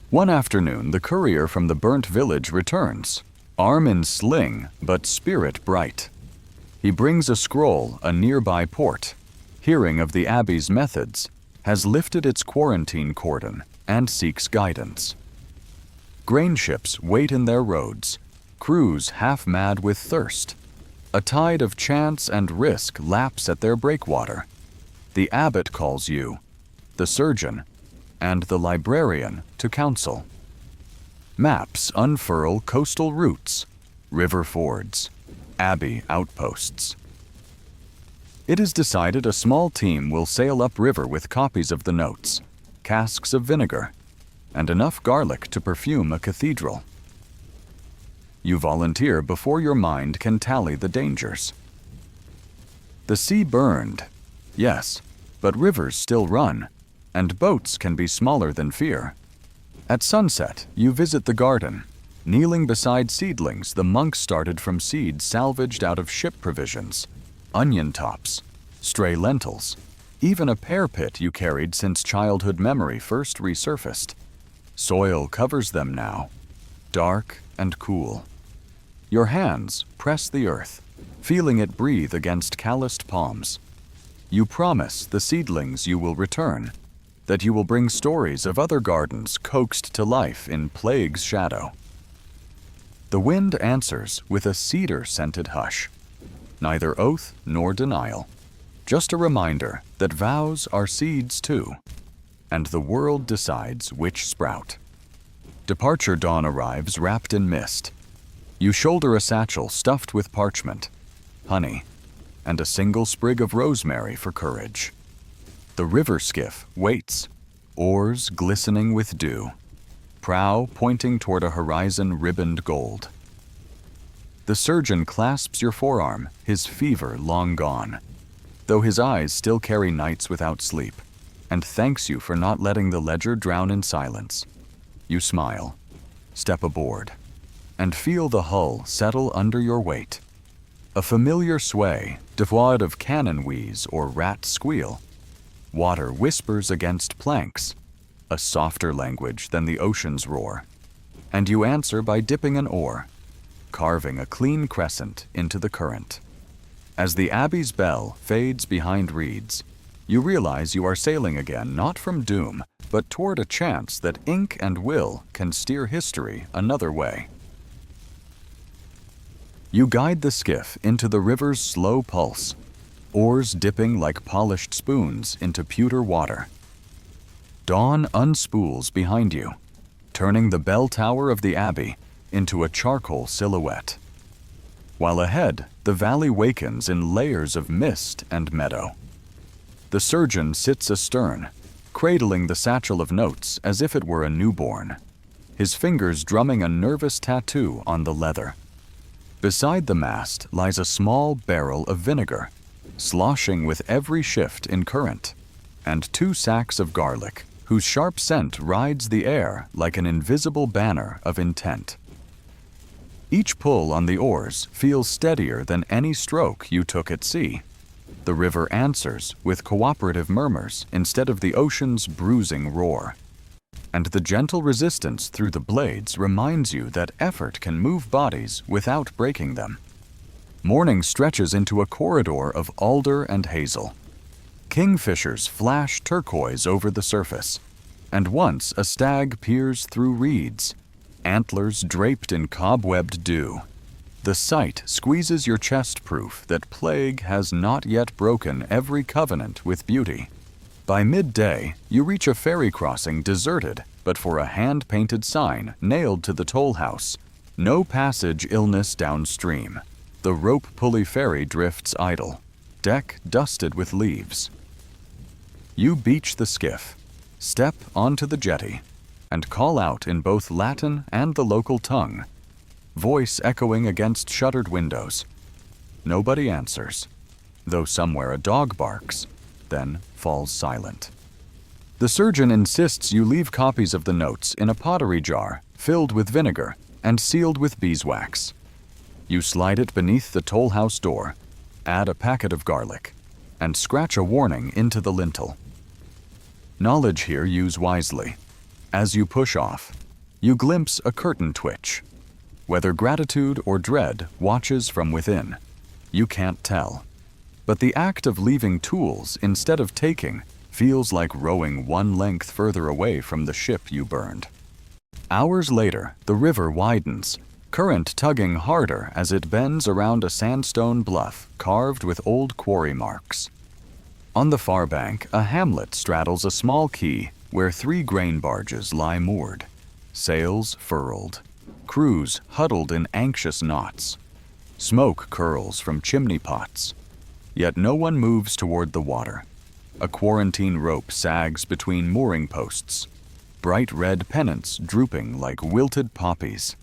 One afternoon, the courier from the burnt village returns, arm in sling but spirit bright. He brings a scroll. A nearby port, hearing of the Abbey's methods, has lifted its quarantine cordon and seeks guidance. Grain ships wait in their roads, crews half mad with thirst. A tide of chance and risk laps at their breakwater. The abbot calls you, the surgeon, and the librarian to counsel. Maps unfurl coastal routes, river fords, abbey outposts. It is decided a small team will sail upriver with copies of the notes, casks of vinegar, and enough garlic to perfume a cathedral. You volunteer before your mind can tally the dangers. The sea burned, yes, but rivers still run, and boats can be smaller than fear. At sunset, you visit the garden. Kneeling beside seedlings the monks started from seeds salvaged out of ship provisions, onion tops, stray lentils, even a pear pit you carried since childhood memory first resurfaced. Soil covers them now, dark and cool. Your hands press the earth, feeling it breathe against calloused palms. You promise the seedlings you will return, that you will bring stories of other gardens coaxed to life in plague's shadow. The wind answers with a cedar-scented hush, neither oath nor denial, just a reminder that vows are seeds too, and the world decides which sprout. Departure dawn arrives wrapped in mist. You shoulder a satchel stuffed with parchment, honey, and a single sprig of rosemary for courage. The river skiff waits, oars glistening with dew, prow pointing toward a horizon ribboned gold. The surgeon clasps your forearm, his fever long gone, though his eyes still carry nights without sleep, and thanks you for not letting the ledger drown in silence. You smile, step aboard, and feel the hull settle under your weight. A familiar sway, devoid of cannon wheeze or rat squeal. Water whispers against planks, a softer language than the ocean's roar, and you answer by dipping an oar, carving a clean crescent into the current. As the abbey's bell fades behind reeds, you realize you are sailing again not from doom, but toward a chance that ink and will can steer history another way. You guide the skiff into the river's slow pulse, oars dipping like polished spoons into pewter water. Dawn unspools behind you, turning the bell tower of the abbey into a charcoal silhouette, while ahead the valley wakens in layers of mist and meadow. The surgeon sits astern, cradling the satchel of notes as if it were a newborn, his fingers drumming a nervous tattoo on the leather. Beside the mast lies a small barrel of vinegar, sloshing with every shift in current, and 2 sacks of garlic, whose sharp scent rides the air like an invisible banner of intent. Each pull on the oars feels steadier than any stroke you took at sea. The river answers with cooperative murmurs instead of the ocean's bruising roar. And the gentle resistance through the blades reminds you that effort can move bodies without breaking them. Morning stretches into a corridor of alder and hazel. Kingfishers flash turquoise over the surface, and once a stag peers through reeds, antlers draped in cobwebbed dew. The sight squeezes your chest proof that plague has not yet broken every covenant with beauty. By midday, you reach a ferry crossing deserted but for a hand-painted sign nailed to the toll house. No passage illness downstream. The rope pulley ferry drifts idle, deck dusted with leaves. You beach the skiff, step onto the jetty, and call out in both Latin and the local tongue, voice echoing against shuttered windows. Nobody answers, though somewhere a dog barks, then falls silent. The surgeon insists you leave copies of the notes in a pottery jar filled with vinegar and sealed with beeswax. You slide it beneath the toll house door, add a packet of garlic, and scratch a warning into the lintel. Knowledge here use wisely. As you push off, you glimpse a curtain twitch. Whether gratitude or dread watches from within, you can't tell. But the act of leaving tools instead of taking feels like rowing one length further away from the ship you burned. Hours later, the river widens, current tugging harder as it bends around a sandstone bluff carved with old quarry marks. On the far bank, a hamlet straddles a small quay where 3 grain barges lie moored, sails furled, crews huddled in anxious knots. Smoke curls from chimney pots, yet no one moves toward the water. A quarantine rope sags between mooring posts, bright red pennants drooping like wilted poppies.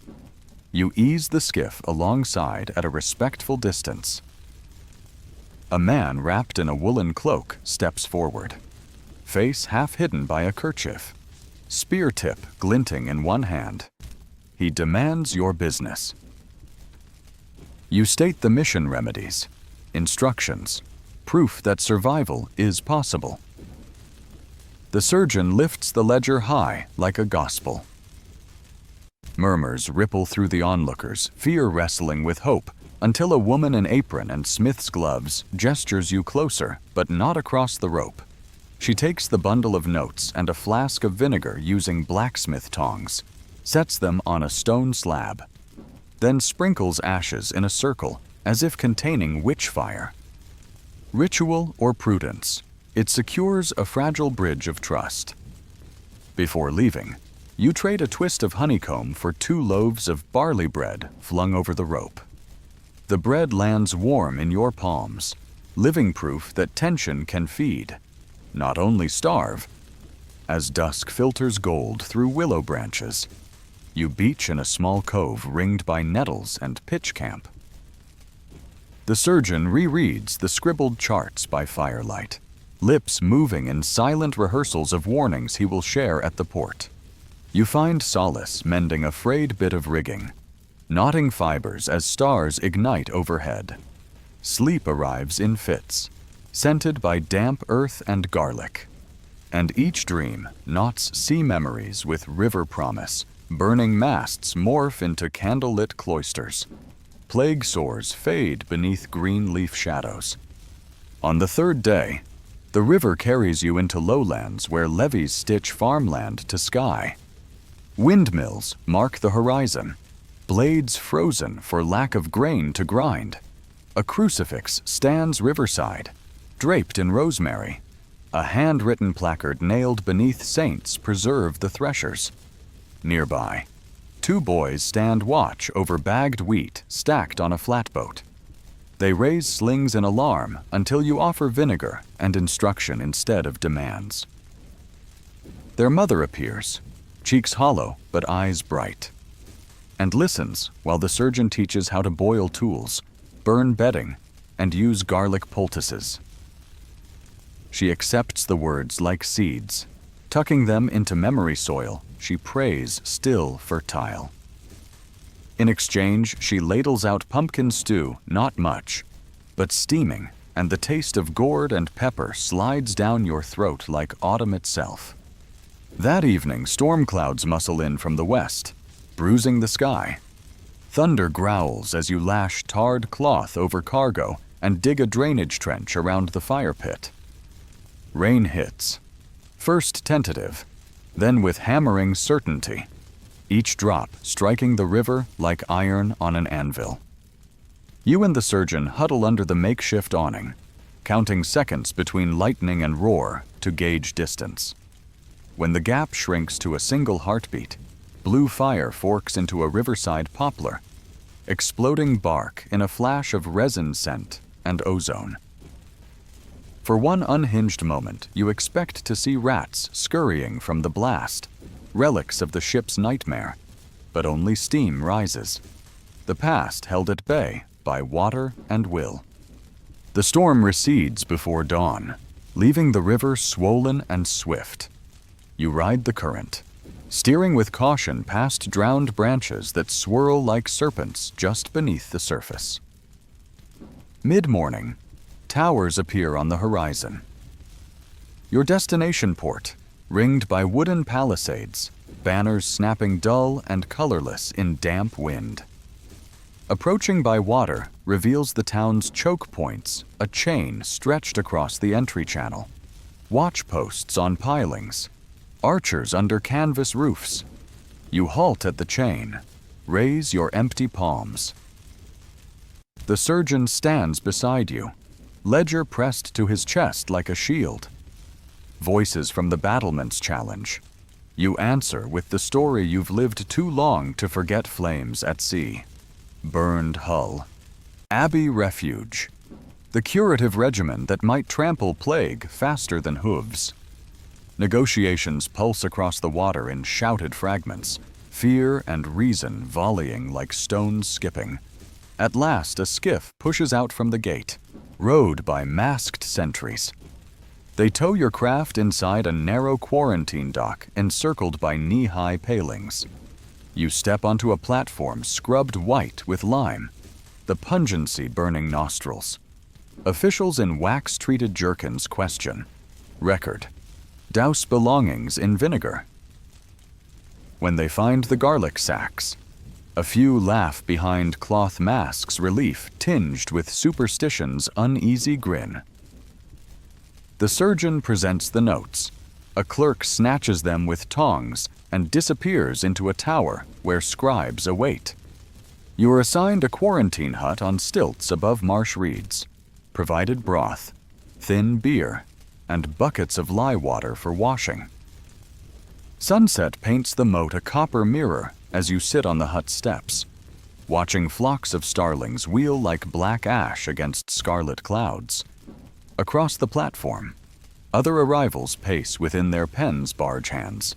You ease the skiff alongside at a respectful distance. A man wrapped in a woolen cloak steps forward, face half hidden by a kerchief, spear tip glinting in one hand. He demands your business. You state the mission remedies, instructions, proof that survival is possible. The surgeon lifts the ledger high like a gospel. Murmurs ripple through the onlookers, fear wrestling with hope until a woman in apron and smith's gloves gestures you closer, but not across the rope. She takes the bundle of notes and a flask of vinegar using blacksmith tongs, sets them on a stone slab, then sprinkles ashes in a circle as if containing witch fire. Ritual or prudence, it secures a fragile bridge of trust. Before leaving, you trade a twist of honeycomb for 2 loaves of barley bread flung over the rope. The bread lands warm in your palms, living proof that tension can feed, not only starve. As dusk filters gold through willow branches, you beach in a small cove ringed by nettles and pitch camp. The surgeon rereads the scribbled charts by firelight, lips moving in silent rehearsals of warnings he will share at the port. You find solace mending a frayed bit of rigging, knotting fibers as stars ignite overhead. Sleep arrives in fits, scented by damp earth and garlic. And each dream knots sea memories with river promise. Burning masts morph into candlelit cloisters. Plague sores fade beneath green leaf shadows. On the 3rd day, the river carries you into lowlands where levees stitch farmland to sky. Windmills mark the horizon, blades frozen for lack of grain to grind. A crucifix stands riverside, draped in rosemary. A handwritten placard nailed beneath saints preserve the threshers. Nearby, 2 boys stand watch over bagged wheat stacked on a flatboat. They raise slings in alarm until you offer vinegar and instruction instead of demands. Their mother appears, cheeks hollow but eyes bright, and listens while the surgeon teaches how to boil tools, burn bedding, and use garlic poultices. She accepts the words like seeds. Tucking them into memory soil, she prays still fertile. In exchange, she ladles out pumpkin stew, not much, but steaming, and the taste of gourd and pepper slides down your throat like autumn itself. That evening, storm clouds muscle in from the west, bruising the sky. Thunder growls as you lash tarred cloth over cargo and dig a drainage trench around the fire pit. Rain hits, first tentative, then with hammering certainty, each drop striking the river like iron on an anvil. You and the surgeon huddle under the makeshift awning, counting seconds between lightning and roar to gauge distance. When the gap shrinks to a single heartbeat, blue fire forks into a riverside poplar, exploding bark in a flash of resin scent and ozone. For one unhinged moment, you expect to see rats scurrying from the blast, relics of the ship's nightmare, but only steam rises, the past held at bay by water and will. The storm recedes before dawn, leaving the river swollen and swift. You ride the current, steering with caution past drowned branches that swirl like serpents just beneath the surface. Mid-morning, towers appear on the horizon. Your destination port, ringed by wooden palisades, banners snapping dull and colorless in damp wind. Approaching by water reveals the town's choke points, a chain stretched across the entry channel. Watch posts on pilings, archers under canvas roofs. You halt at the chain, raise your empty palms. The surgeon stands beside you, ledger pressed to his chest like a shield. Voices from the battlements challenge. You answer with the story you've lived too long to forget: flames at sea, burned hull, Abbey refuge, the curative regimen that might trample plague faster than hooves. Negotiations pulse across the water in shouted fragments, fear and reason volleying like stones skipping. At last, a skiff pushes out from the gate, rowed by masked sentries. They tow your craft inside a narrow quarantine dock encircled by knee-high palings. You step onto a platform scrubbed white with lime, the pungency burning nostrils. Officials in wax-treated jerkins question. Record. Douse belongings in vinegar. When they find the garlic sacks, A few laugh behind cloth masks, relief tinged with superstition's uneasy grin. The surgeon presents the notes. A clerk snatches them with tongs and disappears into a tower where scribes await. You are assigned a quarantine hut on stilts above marsh reeds, provided broth, thin beer, and buckets of lye water for washing. Sunset paints the moat a copper mirror as you sit on the hut steps, watching flocks of starlings wheel like black ash against scarlet clouds. Across the platform, other arrivals pace within their pens' barge hands.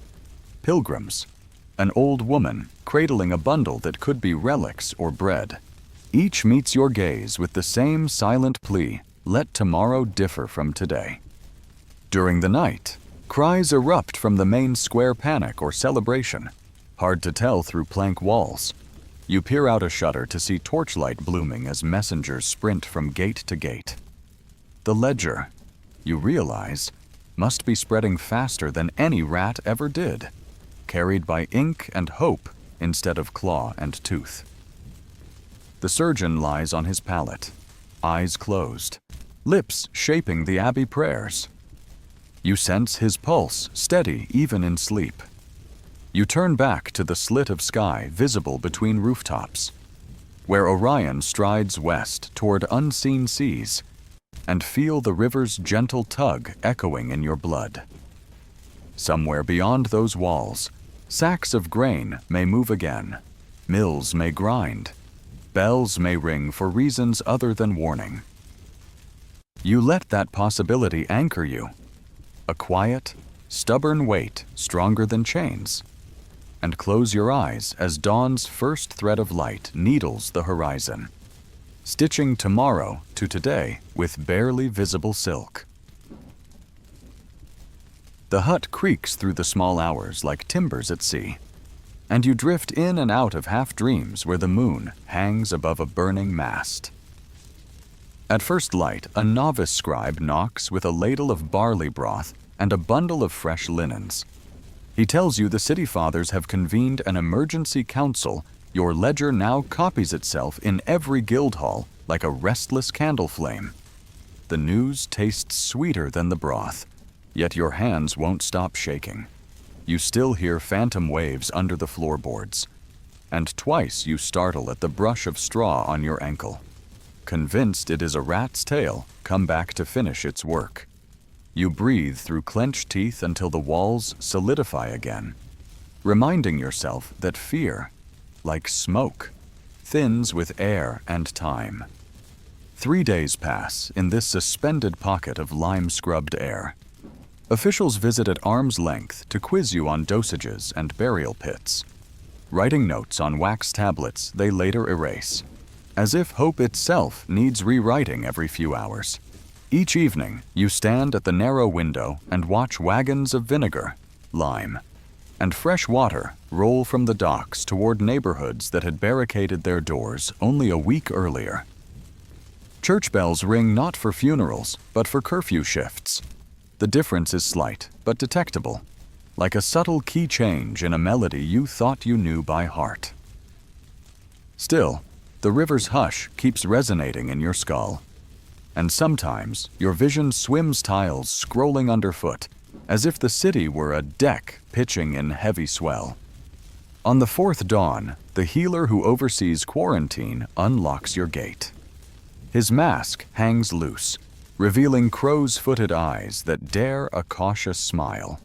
Pilgrims, an old woman cradling a bundle that could be relics or bread. Each meets your gaze with the same silent plea, let tomorrow differ from today. During the night, cries erupt from the main square, panic or celebration, hard to tell through plank walls. You peer out a shutter to see torchlight blooming as messengers sprint from gate to gate. The ledger, you realize, must be spreading faster than any rat ever did, carried by ink and hope instead of claw and tooth. The surgeon lies on his pallet, eyes closed, lips shaping the Abbey prayers. You sense his pulse steady even in sleep. You turn back to the slit of sky visible between rooftops, where Orion strides west toward unseen seas, and feel the river's gentle tug echoing in your blood. Somewhere beyond those walls, sacks of grain may move again, mills may grind, bells may ring for reasons other than warning. You let that possibility anchor you, a quiet, stubborn weight stronger than chains, and close your eyes as dawn's first thread of light needles the horizon, stitching tomorrow to today with barely visible silk. The hut creaks through the small hours like timbers at sea, and you drift in and out of half-dreams where the moon hangs above a burning mast. At first light, a novice scribe knocks with a ladle of barley broth and a bundle of fresh linens. He tells you the city fathers have convened an emergency council. Your ledger now copies itself in every guild hall like a restless candle flame. The news tastes sweeter than the broth, yet your hands won't stop shaking. You still hear phantom waves under the floorboards, and twice you startle at the brush of straw on your ankle. Convinced it is a rat's tail, come back to finish its work. You breathe through clenched teeth until the walls solidify again, reminding yourself that fear, like smoke, thins with air and time. 3 days pass in this suspended pocket of lime-scrubbed air. Officials visit at arm's length to quiz you on dosages and burial pits, writing notes on wax tablets they later erase, as if hope itself needs rewriting every few hours. Each evening, you stand at the narrow window and watch wagons of vinegar, lime, and fresh water roll from the docks toward neighborhoods that had barricaded their doors only a week earlier. Church bells ring not for funerals, but for curfew shifts. The difference is slight, but detectable, like a subtle key change in a melody you thought you knew by heart. Still, the river's hush keeps resonating in your skull, and sometimes your vision swims tiles scrolling underfoot, as if the city were a deck pitching in heavy swell. On the fourth dawn, the healer who oversees quarantine unlocks your gate. His mask hangs loose, revealing crow's-footed eyes that dare a cautious smile.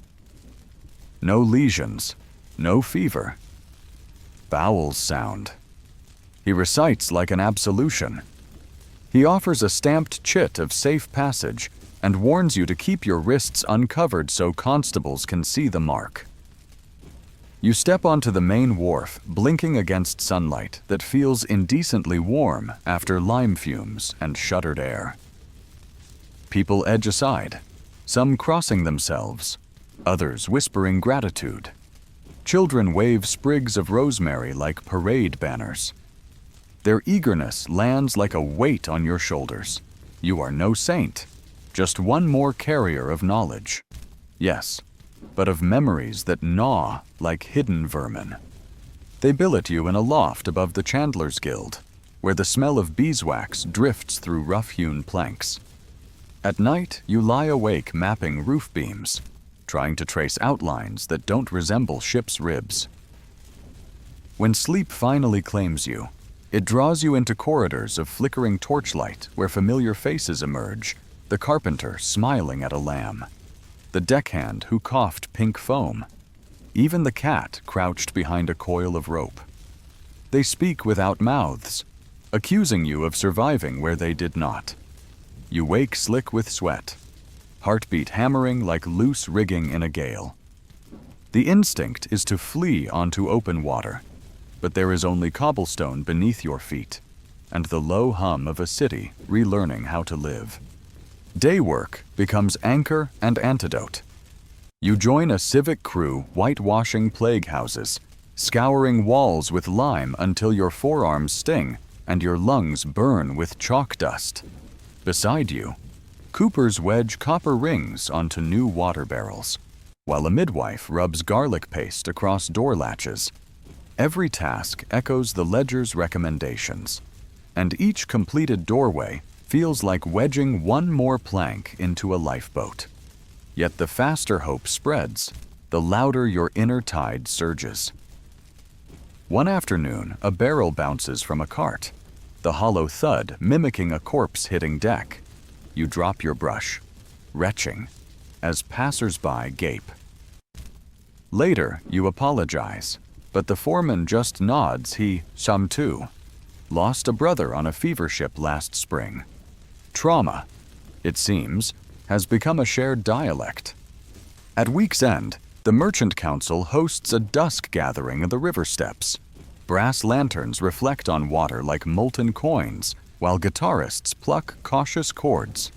No lesions, no fever. Bowels sound. He recites like an absolution. He offers a stamped chit of safe passage and warns you to keep your wrists uncovered so constables can see the mark. You step onto the main wharf, blinking against sunlight that feels indecently warm after lime fumes and shuttered air. People edge aside, some crossing themselves, others whispering gratitude. Children wave sprigs of rosemary like parade banners. Their eagerness lands like a weight on your shoulders. You are no saint, just one more carrier of knowledge. Yes, but of memories that gnaw like hidden vermin. They billet you in a loft above the Chandler's Guild, where the smell of beeswax drifts through rough-hewn planks. At night, you lie awake mapping roof beams, trying to trace outlines that don't resemble ship's ribs. When sleep finally claims you, it draws you into corridors of flickering torchlight where familiar faces emerge, the carpenter smiling at a lamb, the deckhand who coughed pink foam, even the cat crouched behind a coil of rope. They speak without mouths, accusing you of surviving where they did not. You wake slick with sweat, heartbeat hammering like loose rigging in a gale. The instinct is to flee onto open water, but there is only cobblestone beneath your feet, and the low hum of a city relearning how to live. Day work becomes anchor and antidote. You join a civic crew whitewashing plague houses, scouring walls with lime until your forearms sting and your lungs burn with chalk dust. Beside you, coopers wedge copper rings onto new water barrels, while a midwife rubs garlic paste across door latches. Every task echoes the ledger's recommendations, and each completed doorway feels like wedging one more plank into a lifeboat. Yet the faster hope spreads, the louder your inner tide surges. One afternoon, a barrel bounces from a cart, the hollow thud mimicking a corpse hitting deck. You drop your brush, retching, as passers-by gape. Later, you apologize, but the foreman just nods. He, some too, lost a brother on a fever ship last spring. Trauma, it seems, has become a shared dialect. At week's end, the Merchant Council hosts a dusk gathering at the river steps. Brass lanterns reflect on water like molten coins, while guitarists pluck cautious chords.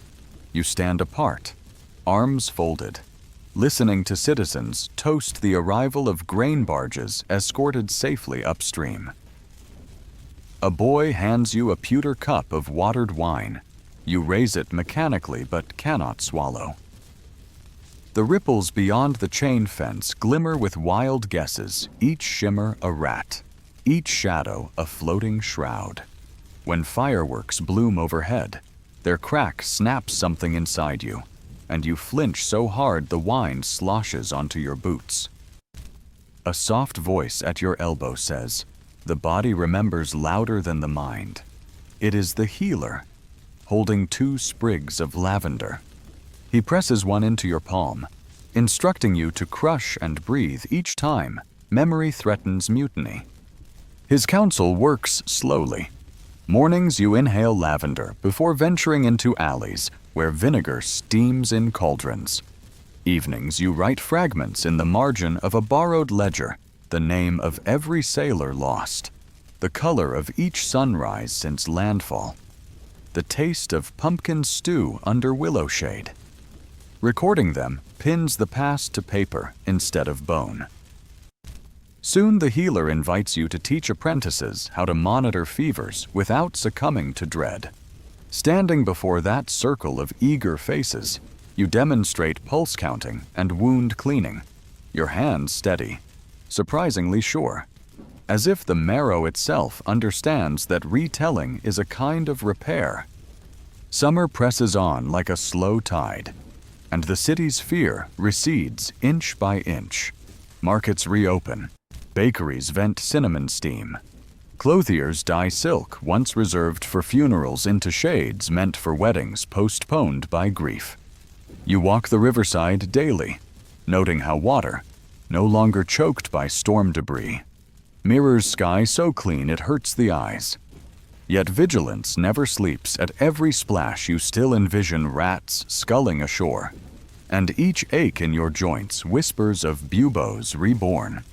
You stand apart, arms folded, listening to citizens toast the arrival of grain barges escorted safely upstream. A boy hands you a pewter cup of watered wine. You raise it mechanically but cannot swallow. The ripples beyond the chain fence glimmer with wild guesses, each shimmer a rat, each shadow a floating shroud. When fireworks bloom overhead, their crack snaps something inside you, and you flinch so hard the wine sloshes onto your boots. A soft voice at your elbow says, "The body remembers louder than the mind." It is the healer, holding 2 sprigs of lavender. He presses one into your palm, instructing you to crush and breathe each time memory threatens mutiny. His counsel works slowly. Mornings you inhale lavender before venturing into alleys where vinegar steams in cauldrons. Evenings you write fragments in the margin of a borrowed ledger, the name of every sailor lost, the color of each sunrise since landfall, the taste of pumpkin stew under willow shade. Recording them pins the past to paper instead of bone. Soon the healer invites you to teach apprentices how to monitor fevers without succumbing to dread. Standing before that circle of eager faces, you demonstrate pulse counting and wound cleaning, your hands steady, surprisingly sure, as if the marrow itself understands that retelling is a kind of repair. Summer presses on like a slow tide, and the city's fear recedes inch by inch. Markets reopen, bakeries vent cinnamon steam, clothiers dye silk once reserved for funerals into shades meant for weddings postponed by grief. You walk the riverside daily, noting how water, no longer choked by storm debris, mirrors sky so clean it hurts the eyes. Yet vigilance never sleeps. At every splash you still envision rats sculling ashore, and each ache in your joints whispers of buboes reborn.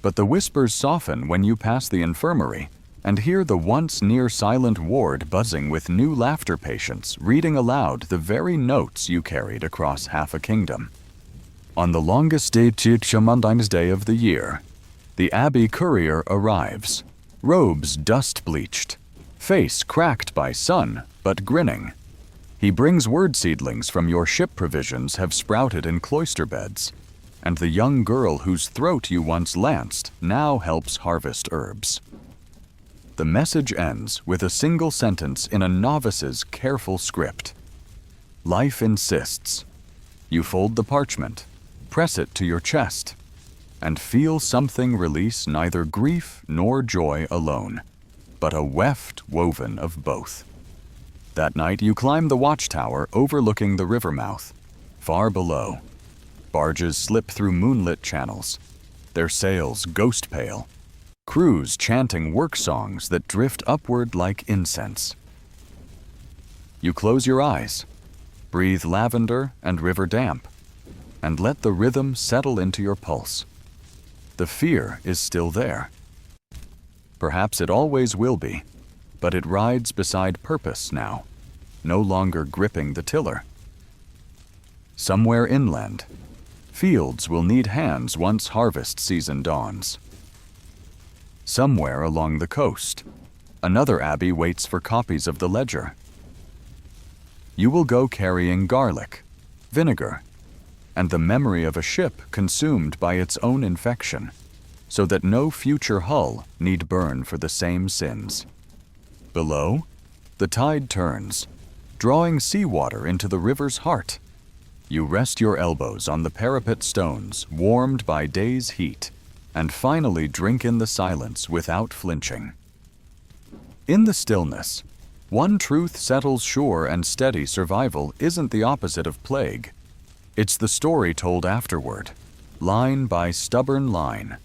But the whispers soften when you pass the infirmary and hear the once near-silent ward buzzing with new laughter patients reading aloud the very notes you carried across half a kingdom. On the longest day of the year, the Abbey courier arrives, robes dust-bleached, face cracked by sun but grinning. He brings word seedlings from your ship provisions have sprouted in cloister beds, and the young girl whose throat you once lanced now helps harvest herbs. The message ends with a single sentence in a novice's careful script. Life insists. You fold the parchment, press it to your chest, and feel something release neither grief nor joy alone, but a weft woven of both. That night you climb the watchtower overlooking the river mouth. Far below, barges slip through moonlit channels, their sails ghost pale, crews chanting work songs that drift upward like incense. You close your eyes, breathe lavender and river damp, and let the rhythm settle into your pulse. The fear is still there. Perhaps it always will be, but it rides beside purpose now, no longer gripping the tiller. Somewhere inland, fields will need hands once harvest season dawns. Somewhere along the coast, another abbey waits for copies of the ledger. You will go carrying garlic, vinegar, and the memory of a ship consumed by its own infection, so that no future hull need burn for the same sins. Below, the tide turns, drawing seawater into the river's heart. You rest your elbows on the parapet stones, warmed by day's heat, and finally drink in the silence without flinching. In the stillness, one truth settles sure and steady: survival isn't the opposite of plague. It's the story told afterward, line by stubborn line,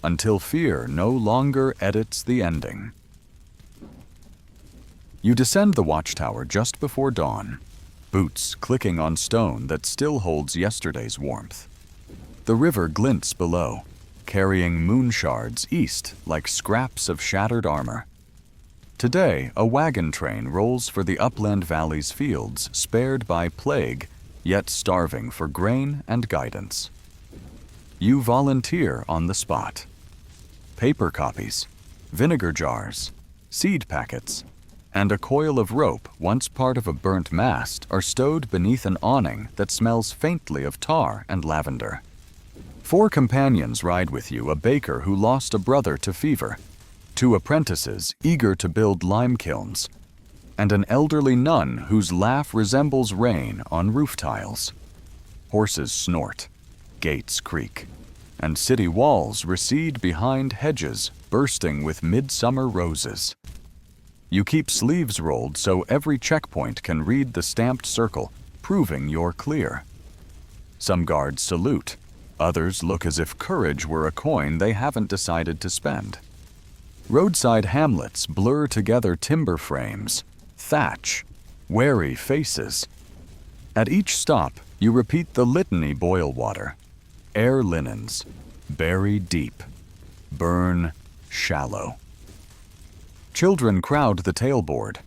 until fear no longer edits the ending. You descend the watchtower just before dawn, boots clicking on stone that still holds yesterday's warmth. The river glints below, carrying moon shards east like scraps of shattered armor. Today, a wagon train rolls for the upland valley's fields spared by plague, yet starving for grain and guidance. You volunteer on the spot. Paper copies, vinegar jars, seed packets, and a coil of rope, once part of a burnt mast, are stowed beneath an awning that smells faintly of tar and lavender. 4 companions ride with you: a baker who lost a brother to fever, 2 apprentices eager to build lime kilns, and an elderly nun whose laugh resembles rain on roof tiles. Horses snort, gates creak, and city walls recede behind hedges bursting with midsummer roses. You keep sleeves rolled so every checkpoint can read the stamped circle, proving you're clear. Some guards salute, others look as if courage were a coin they haven't decided to spend. Roadside hamlets blur together timber frames, thatch, wary faces. At each stop, you repeat the litany: boil water, air linens, bury deep, burn shallow. Children crowd the tailboard,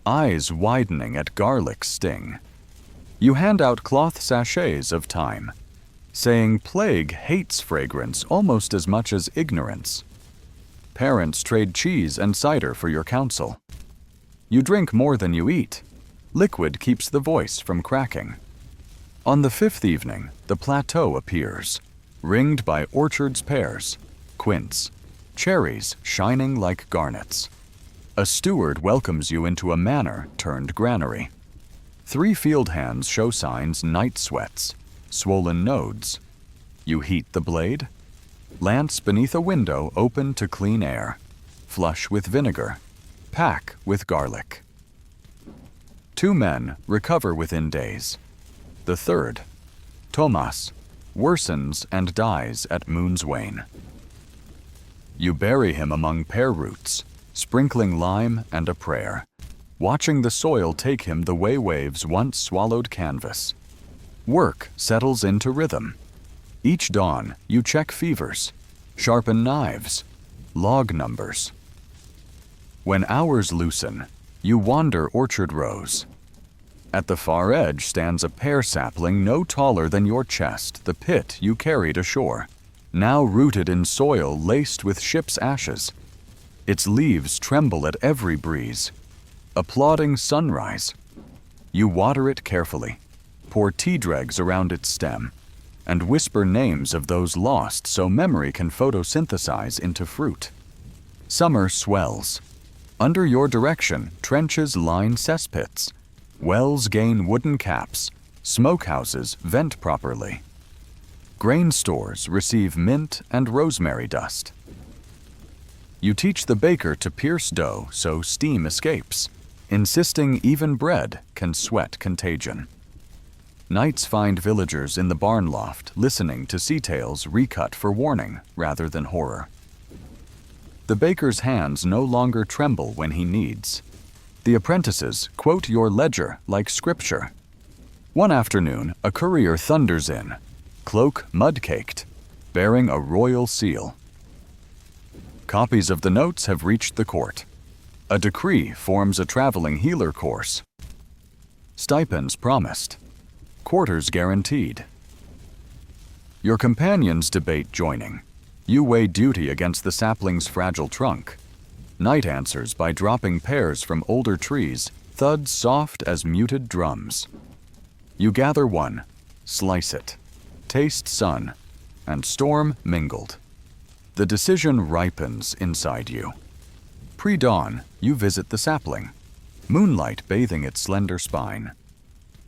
eyes widening at garlic's sting. You hand out cloth sachets of thyme, saying plague hates fragrance almost as much as ignorance. Parents trade cheese and cider for your counsel. You drink more than you eat. Liquid keeps the voice from cracking. On the 5th evening, the plateau appears, ringed by orchards, pears, quince, cherries shining like garnets. A steward welcomes you into a manor turned granary. 3 field hands show signs: night sweats, swollen nodes. You heat the blade. Lance beneath a window open to clean air. Flush with vinegar. Pack with garlic. 2 men recover within days. The 3rd, Thomas, worsens and dies at moon's wane. You bury him among pear roots, sprinkling lime and a prayer, watching the soil take him the way waves once swallowed canvas. Work settles into rhythm. Each dawn, you check fevers, sharpen knives, log numbers. When hours loosen, you wander orchard rows. At the far edge stands a pear sapling no taller than your chest, the pit you carried ashore, now rooted in soil laced with ship's ashes. Its leaves tremble at every breeze, applauding sunrise. You water it carefully, pour tea dregs around its stem, and whisper names of those lost so memory can photosynthesize into fruit. Summer swells. Under your direction, trenches line cesspits. Wells gain wooden caps. Smokehouses vent properly. Grain stores receive mint and rosemary dust. You teach the baker to pierce dough so steam escapes, insisting even bread can sweat contagion. Nights find villagers in the barn loft listening to sea tales recut for warning rather than horror. The baker's hands no longer tremble when he kneads. The apprentices quote your ledger like scripture. One afternoon, a courier thunders in, cloak mud-caked, bearing a royal seal. Copies of the notes have reached the court. A decree forms a traveling healer course. Stipends promised. Quarters guaranteed. Your companions debate joining. You weigh duty against the sapling's fragile trunk. Night answers by dropping pears from older trees, thuds soft as muted drums. You gather one, slice it, taste sun, and storm mingled. The decision ripens inside you. Pre-dawn, you visit the sapling, moonlight bathing its slender spine.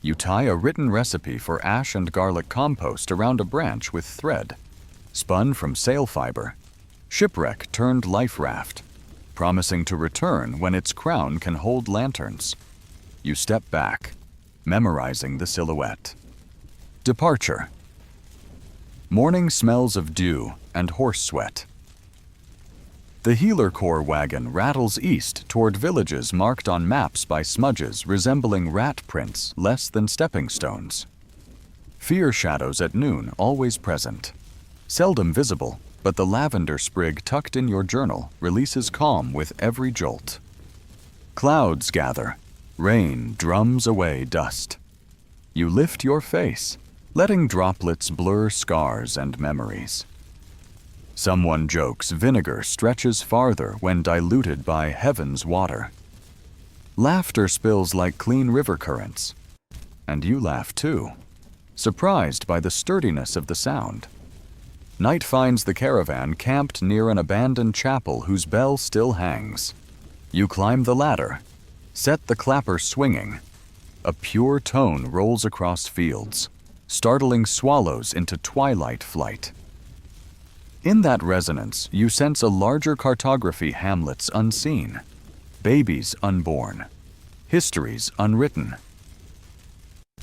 You tie a written recipe for ash and garlic compost around a branch with thread, spun from sail fiber, shipwreck turned life raft, promising to return when its crown can hold lanterns. You step back, memorizing the silhouette. Departure. Morning smells of dew and horse sweat. The Healer Corps wagon rattles east toward villages marked on maps by smudges resembling rat prints less than stepping stones. Fear shadows at noon always present. Seldom visible, but the lavender sprig tucked in your journal releases calm with every jolt. Clouds gather. Rain drums away dust. You lift your face, letting droplets blur scars and memories. Someone jokes vinegar stretches farther when diluted by heaven's water. Laughter spills like clean river currents. And you laugh too, surprised by the sturdiness of the sound. Night finds the caravan camped near an abandoned chapel whose bell still hangs. You climb the ladder, set the clapper swinging. A pure tone rolls across fields, startling swallows into twilight flight. In that resonance, you sense a larger cartography hamlets unseen, babies unborn, histories unwritten.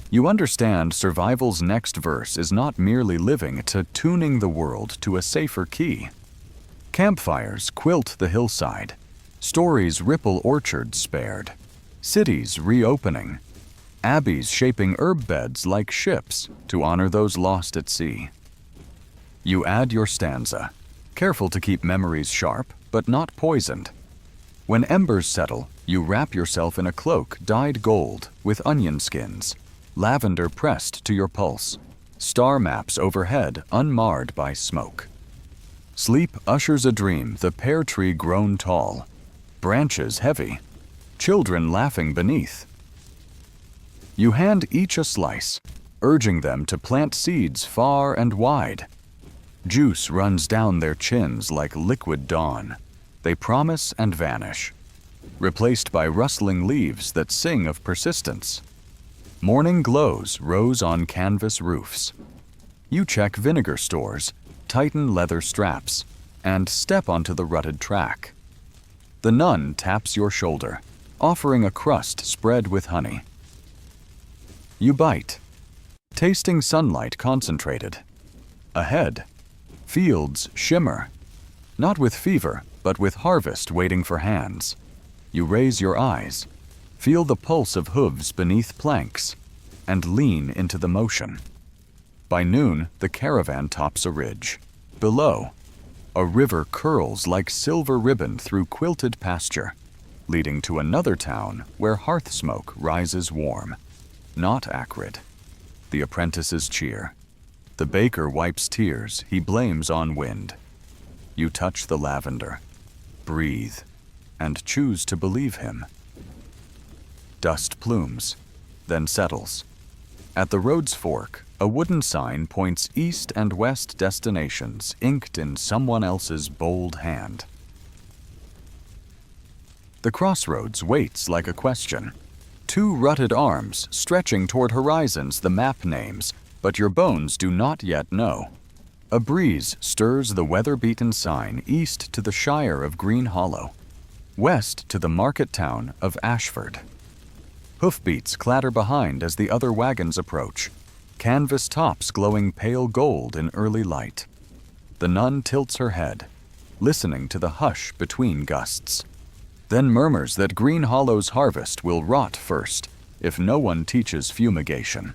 You understand survival's next verse is not merely living to tuning the world to a safer key. Campfires quilt the hillside, stories ripple orchards spared, cities reopening, abbeys shaping herb beds like ships to honor those lost at sea. You add your stanza, careful to keep memories sharp but not poisoned. When embers settle, you wrap yourself in a cloak dyed gold with onion skins, lavender pressed to your pulse, star maps overhead unmarred by smoke. Sleep ushers a dream, the pear tree grown tall, branches heavy, children laughing beneath. You hand each a slice, urging them to plant seeds far and wide. Juice runs down their chins like liquid dawn. They promise and vanish, replaced by rustling leaves that sing of persistence. Morning glows rose on canvas roofs. You check vinegar stores, tighten leather straps, and step onto the rutted track. The nun taps your shoulder, offering a crust spread with honey. You bite, tasting sunlight concentrated. Ahead, fields shimmer, not with fever, but with harvest waiting for hands. You raise your eyes, feel the pulse of hooves beneath planks, and lean into the motion. By noon, the caravan tops a ridge. Below, a river curls like silver ribbon through quilted pasture, leading to another town where hearth smoke rises warm, not acrid. The apprentices cheer. The baker wipes tears he blames on wind. You touch the lavender, breathe, and choose to believe him. Dust plumes, then settles. At the road's fork, A wooden sign points east and west destinations inked in someone else's bold hand. The crossroads waits like a question. Two rutted arms stretching toward horizons the map names, but your bones do not yet know. A breeze stirs the weather-beaten sign east to the shire of Green Hollow, west to the market town of Ashford. Hoofbeats clatter behind as the other wagons approach, canvas tops glowing pale gold in early light. The nun tilts her head, listening to the hush between gusts, then murmurs that Green Hollow's harvest will rot first if no one teaches fumigation.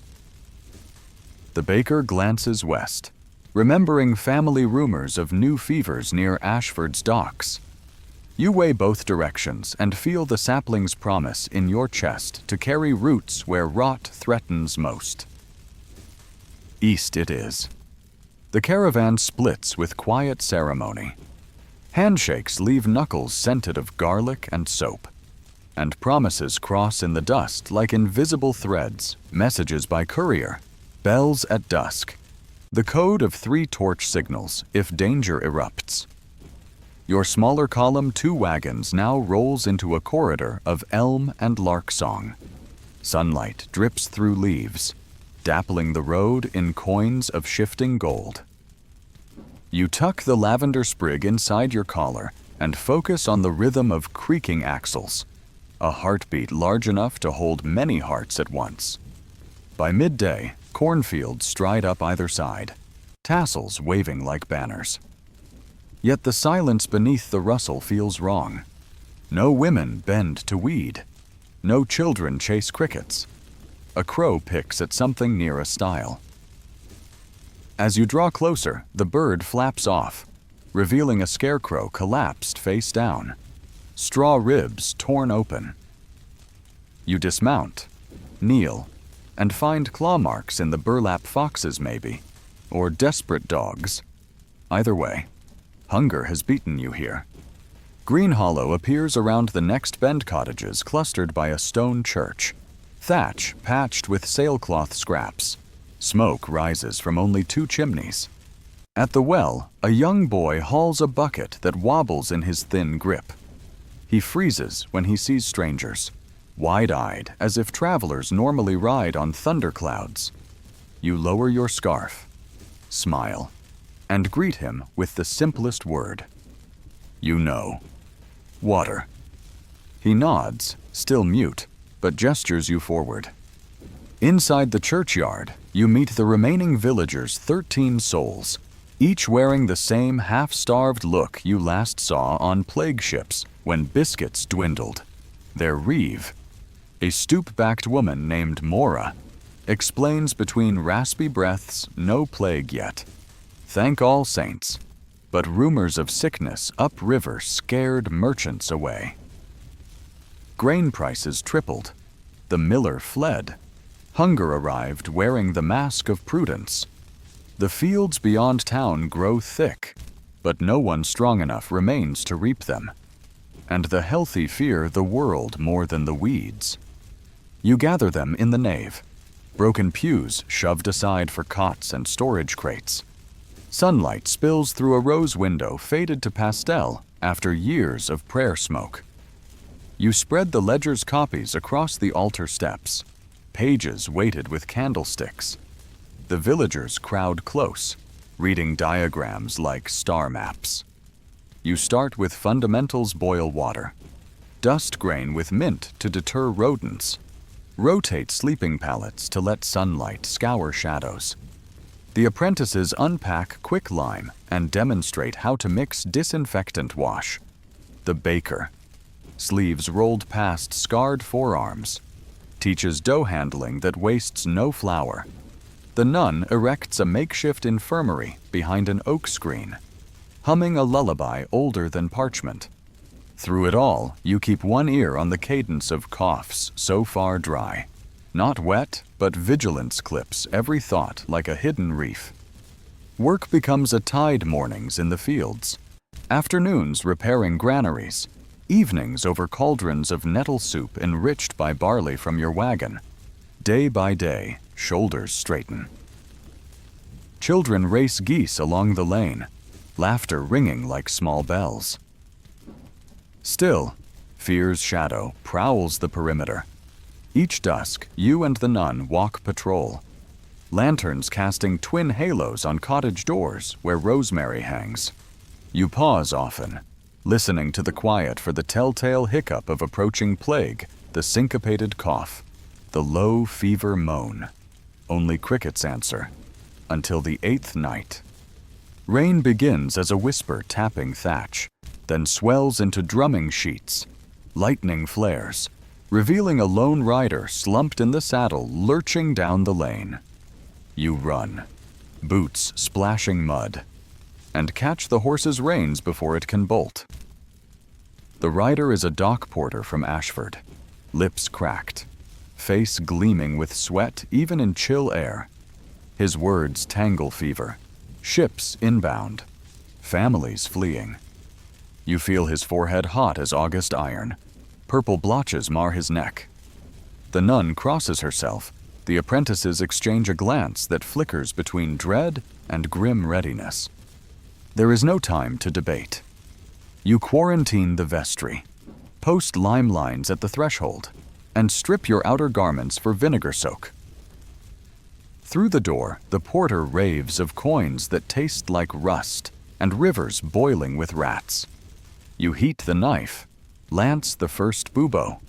The baker glances west, remembering family rumors of new fevers near Ashford's docks. You weigh both directions and feel the sapling's promise in your chest to carry roots where rot threatens most. East it is. The caravan splits with quiet ceremony. Handshakes leave knuckles scented of garlic and soap, and promises cross in the dust like invisible threads, messages by courier, bells at dusk, the code of 3 torch signals if danger erupts. Your smaller column 2 wagons now rolls into a corridor of elm and lark song. Sunlight drips through leaves, dappling the road in coins of shifting gold. You tuck the lavender sprig inside your collar and focus on the rhythm of creaking axles, a heartbeat large enough to hold many hearts at once. By midday, cornfields stride up either side, tassels waving like banners. Yet the silence beneath the rustle feels wrong. No women bend to weed. No children chase crickets. A crow picks at something near a stile. As you draw closer, the bird flaps off, revealing a scarecrow collapsed face down, straw ribs torn open. You dismount, kneel, and find claw marks in the burlap foxes maybe, or desperate dogs. Either way, hunger has beaten you here. Green Hollow appears around the next bend cottages clustered by a stone church, thatch patched with sailcloth scraps. Smoke rises from only 2 chimneys. At the well, a young boy hauls a bucket that wobbles in his thin grip. He freezes when he sees strangers, wide-eyed as if travelers normally ride on thunderclouds. You lower your scarf, smile, and greet him with the simplest word. You know. Water. He nods, still mute, but gestures you forward. Inside the churchyard, you meet the remaining villagers' 13 souls, each wearing the same half-starved look you last saw on plague ships when biscuits dwindled. Their reeve, a stoop-backed woman named Mora, explains between raspy breaths no plague yet. Thank all saints. But rumors of sickness upriver scared merchants away. Grain prices tripled. The miller fled. Hunger arrived wearing the mask of prudence. The fields beyond town grow thick, but no one strong enough remains to reap them. And the healthy fear the world more than the weeds. You gather them in the nave, broken pews shoved aside for cots and storage crates. Sunlight spills through a rose window faded to pastel after years of prayer smoke. You spread the ledger's copies across the altar steps, pages weighted with candlesticks. The villagers crowd close, reading diagrams like star maps. You start with fundamentals boil water, dust grain with mint to deter rodents, rotate sleeping pallets to let sunlight scour shadows. The apprentices unpack quicklime and demonstrate how to mix disinfectant wash. The baker, sleeves rolled past scarred forearms, teaches dough handling that wastes no flour. The nun erects a makeshift infirmary behind an oak screen, humming a lullaby older than parchment. Through it all, you keep one ear on the cadence of coughs so far dry. Not wet, but vigilance clips every thought like a hidden reef. Work becomes a tide mornings in the fields, afternoons repairing granaries, evenings over cauldrons of nettle soup enriched by barley from your wagon. Day by day, shoulders straighten. Children race geese along the lane, laughter ringing like small bells. Still, fear's shadow prowls the perimeter. Each dusk, you and the nun walk patrol, lanterns casting twin halos on cottage doors where rosemary hangs. You pause often, listening to the quiet for the telltale hiccup of approaching plague, the syncopated cough, the low fever moan. Only crickets answer, until the 8th night. Rain begins as a whisper tapping thatch, then swells into drumming sheets. Lightning flares, revealing a lone rider slumped in the saddle lurching down the lane. You run, boots splashing mud, and catch the horse's reins before it can bolt. The rider is a dock porter from Ashford, lips cracked, face gleaming with sweat even in chill air. His words tangle fever, ships inbound, families fleeing. You feel his forehead hot as August iron. Purple blotches mar his neck. The nun crosses herself. The apprentices exchange a glance that flickers between dread and grim readiness. There is no time to debate. You quarantine the vestry, post lime lines at the threshold, and strip your outer garments for vinegar soak. Through the door, the porter raves of coins that taste like rust and rivers boiling with rats. You heat the knife, lance the first bubo.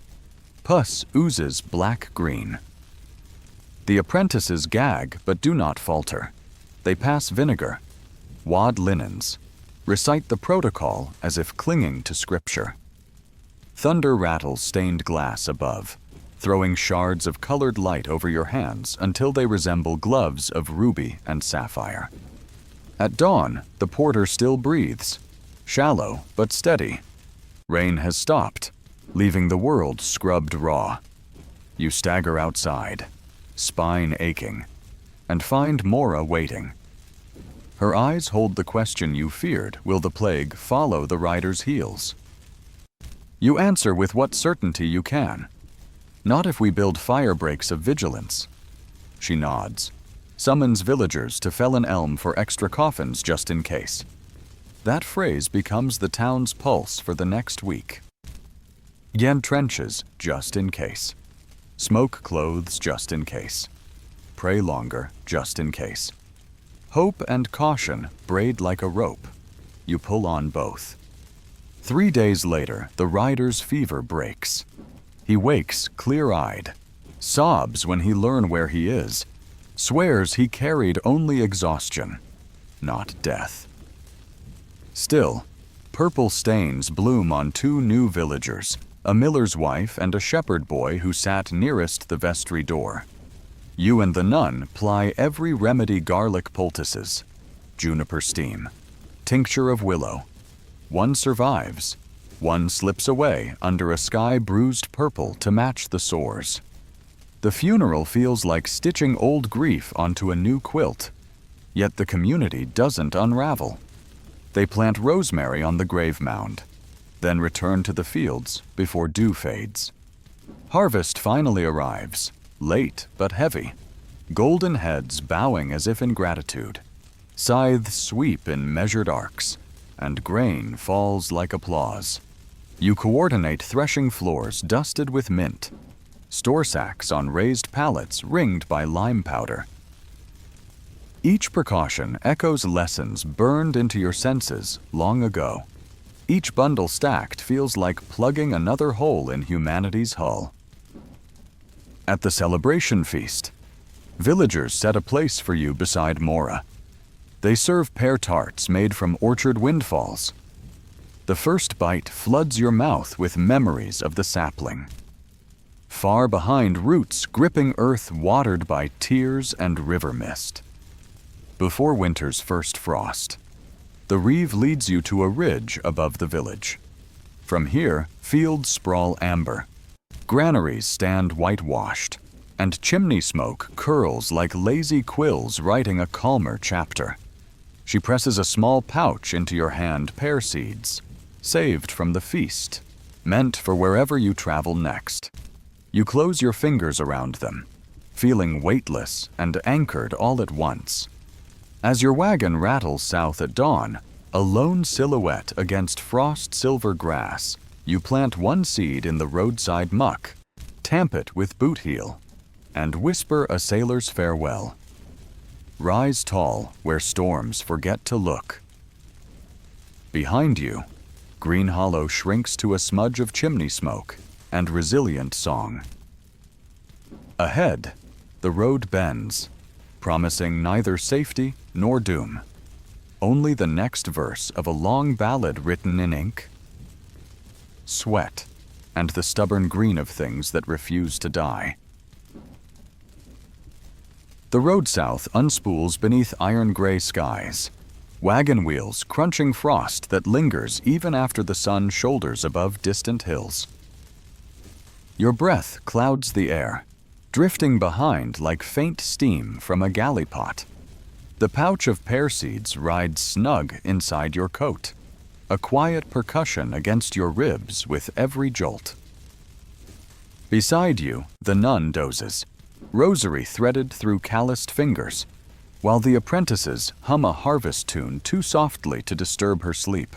Pus oozes black-green. The apprentices gag but do not falter. They pass vinegar, wad linens, recite the protocol as if clinging to scripture. Thunder rattles stained glass above, throwing shards of colored light over your hands until they resemble gloves of ruby and sapphire. At dawn, the porter still breathes, shallow but steady. Rain has stopped, leaving the world scrubbed raw. You stagger outside, spine aching, and find Mora waiting. Her eyes hold the question you feared: will the plague follow the rider's heels? You answer with what certainty you can. Not if we build fire breaks of vigilance. She nods, summons villagers to fell an elm for extra coffins just in case. That phrase becomes the town's pulse for the next week. Yen trenches just in case. Smoke clothes just in case. Pray longer just in case. Hope and caution braid like a rope. You pull on both. 3 days later, the rider's fever breaks. He wakes clear-eyed, sobs when he learns where he is, swears he carried only exhaustion, not death. Still, purple stains bloom on 2 new villagers, a miller's wife and a shepherd boy who sat nearest the vestry door. You and the nun ply every remedy: garlic poultices, juniper steam, tincture of willow. One survives. One slips away under a sky bruised purple to match the sores. The funeral feels like stitching old grief onto a new quilt, yet the community doesn't unravel. They plant rosemary on the grave mound, then return to the fields before dew fades. Harvest finally arrives, late but heavy, golden heads bowing as if in gratitude. Scythes sweep in measured arcs, and grain falls like applause. You coordinate threshing floors dusted with mint, store sacks on raised pallets ringed by lime powder. Each precaution echoes lessons burned into your senses long ago. Each bundle stacked feels like plugging another hole in humanity's hull. At the celebration feast, villagers set a place for you beside Mora. They serve pear tarts made from orchard windfalls. The first bite floods your mouth with memories of the sapling. Far behind, roots gripping earth watered by tears and river mist. Before winter's first frost, the reeve leads you to a ridge above the village. From here, fields sprawl amber. Granaries stand whitewashed, and chimney smoke curls like lazy quills writing a calmer chapter. She presses a small pouch into your hand: pear seeds, saved from the feast, meant for wherever you travel next. You close your fingers around them, feeling weightless and anchored all at once. As your wagon rattles south at dawn, a lone silhouette against frost-silver grass, you plant one seed in the roadside muck, tamp it with boot heel, and whisper a sailor's farewell. Rise tall where storms forget to look. Behind you, Green Hollow shrinks to a smudge of chimney smoke and resilient song. Ahead, the road bends, promising neither safety nor doom. Only the next verse of a long ballad written in ink. Sweat, and the stubborn green of things that refuse to die. The road south unspools beneath iron-gray skies, wagon wheels crunching frost that lingers even after the sun shoulders above distant hills. Your breath clouds the air, drifting behind like faint steam from a galley pot. The pouch of pear seeds rides snug inside your coat, a quiet percussion against your ribs with every jolt. Beside you, the nun dozes, rosary threaded through calloused fingers, while the apprentices hum a harvest tune too softly to disturb her sleep.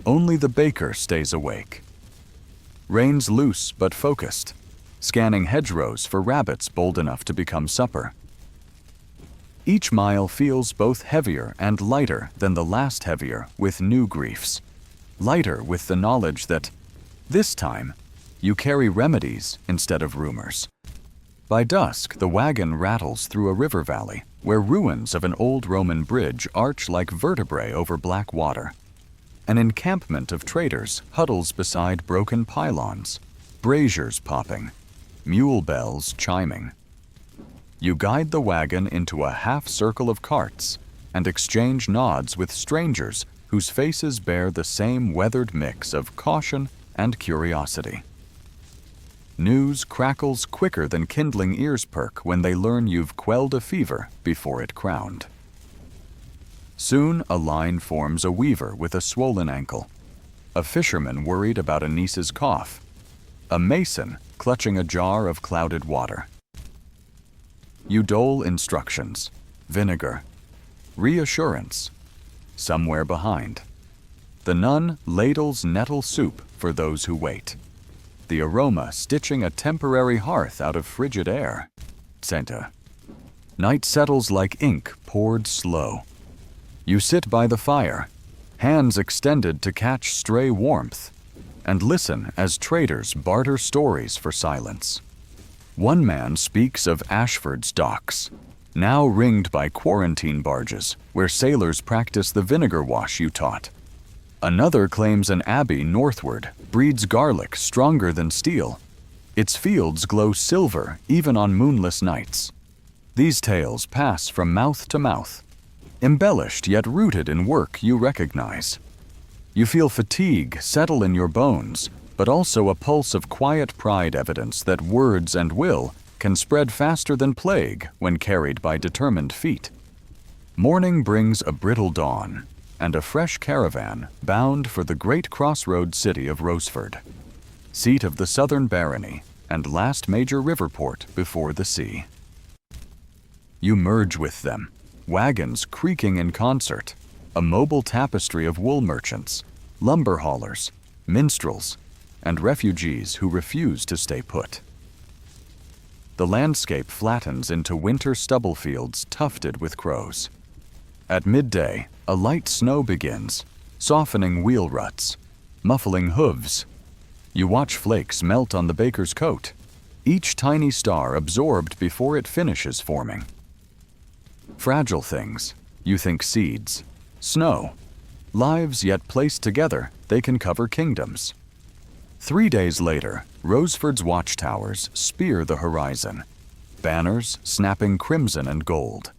Only the baker stays awake. Reins loose but focused, scanning hedgerows for rabbits bold enough to become supper. Each mile feels both heavier and lighter than the last, heavier with new griefs, lighter with the knowledge that, this time, you carry remedies instead of rumors. By dusk, the wagon rattles through a river valley where ruins of an old Roman bridge arch like vertebrae over black water. An encampment of traders huddles beside broken pylons, braziers popping, mule bells chiming. You guide the wagon into a half-circle of carts and exchange nods with strangers whose faces bear the same weathered mix of caution and curiosity. News crackles quicker than kindling ears perk when they learn you've quelled a fever before it crowned. Soon a line forms a weaver with a swollen ankle, a fisherman worried about a niece's cough, a mason clutching a jar of clouded water. You dole instructions, vinegar, reassurance, somewhere behind. The nun ladles nettle soup for those who wait, the aroma stitching a temporary hearth out of frigid air. Senta. Night settles like ink poured slow. You sit by the fire, hands extended to catch stray warmth, and listen as traders barter stories for silence. One man speaks of Ashford's docks, now ringed by quarantine barges where sailors practice the vinegar wash you taught. Another claims an abbey northward breeds garlic stronger than steel. Its fields glow silver even on moonless nights. These tales pass from mouth to mouth, embellished yet rooted in work you recognize. You feel fatigue settle in your bones, but also a pulse of quiet pride, evidence that words and will can spread faster than plague when carried by determined feet. Morning brings a brittle dawn, and a fresh caravan bound for the great crossroads city of Roseford, seat of the southern barony and last major river port before the sea. You merge with them, wagons creaking in concert, a mobile tapestry of wool merchants, lumber haulers, minstrels, and refugees who refuse to stay put. The landscape flattens into winter stubble fields tufted with crows. At midday, a light snow begins, softening wheel ruts, muffling hooves. You watch flakes melt on the baker's coat, each tiny star absorbed before it finishes forming. Fragile things, you think seeds, snow, lives yet placed together, they can cover kingdoms. 3 days later, Roseford's watchtowers spear the horizon, banners snapping crimson and gold.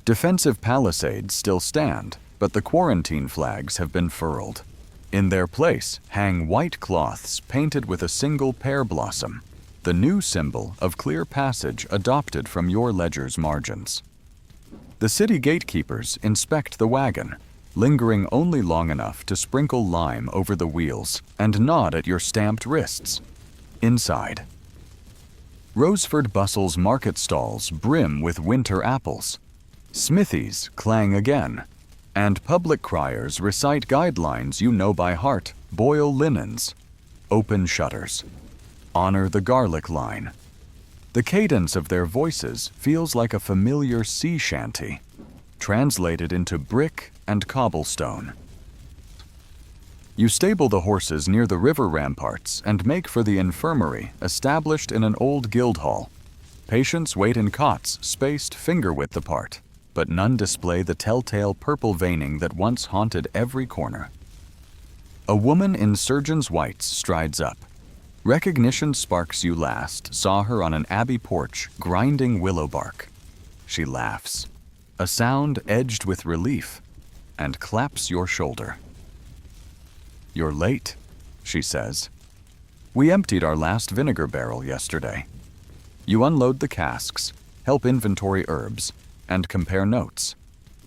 Defensive palisades still stand, but the quarantine flags have been furled. In their place hang white cloths painted with a single pear blossom, the new symbol of clear passage adopted from your ledger's margins. The city gatekeepers inspect the wagon, lingering only long enough to sprinkle lime over the wheels and nod at your stamped wrists. Inside, Roseford bustle's market stalls brim with winter apples, Smithies clang again, and public criers recite guidelines you know by heart: boil linens, open shutters, honor the garlic line. The cadence of their voices feels like a familiar sea shanty, translated into brick and cobblestone. You stable the horses near the river ramparts and make for the infirmary established in an old guild hall. Patients wait in cots spaced finger-width apart, but none display the telltale purple veining that once haunted every corner. A woman in surgeon's whites strides up. Recognition sparks you last saw her on an abbey porch grinding willow bark. She laughs, a sound edged with relief, and claps your shoulder. "You're late," she says. "We emptied our last vinegar barrel yesterday." You unload the casks, help inventory herbs, and compare notes.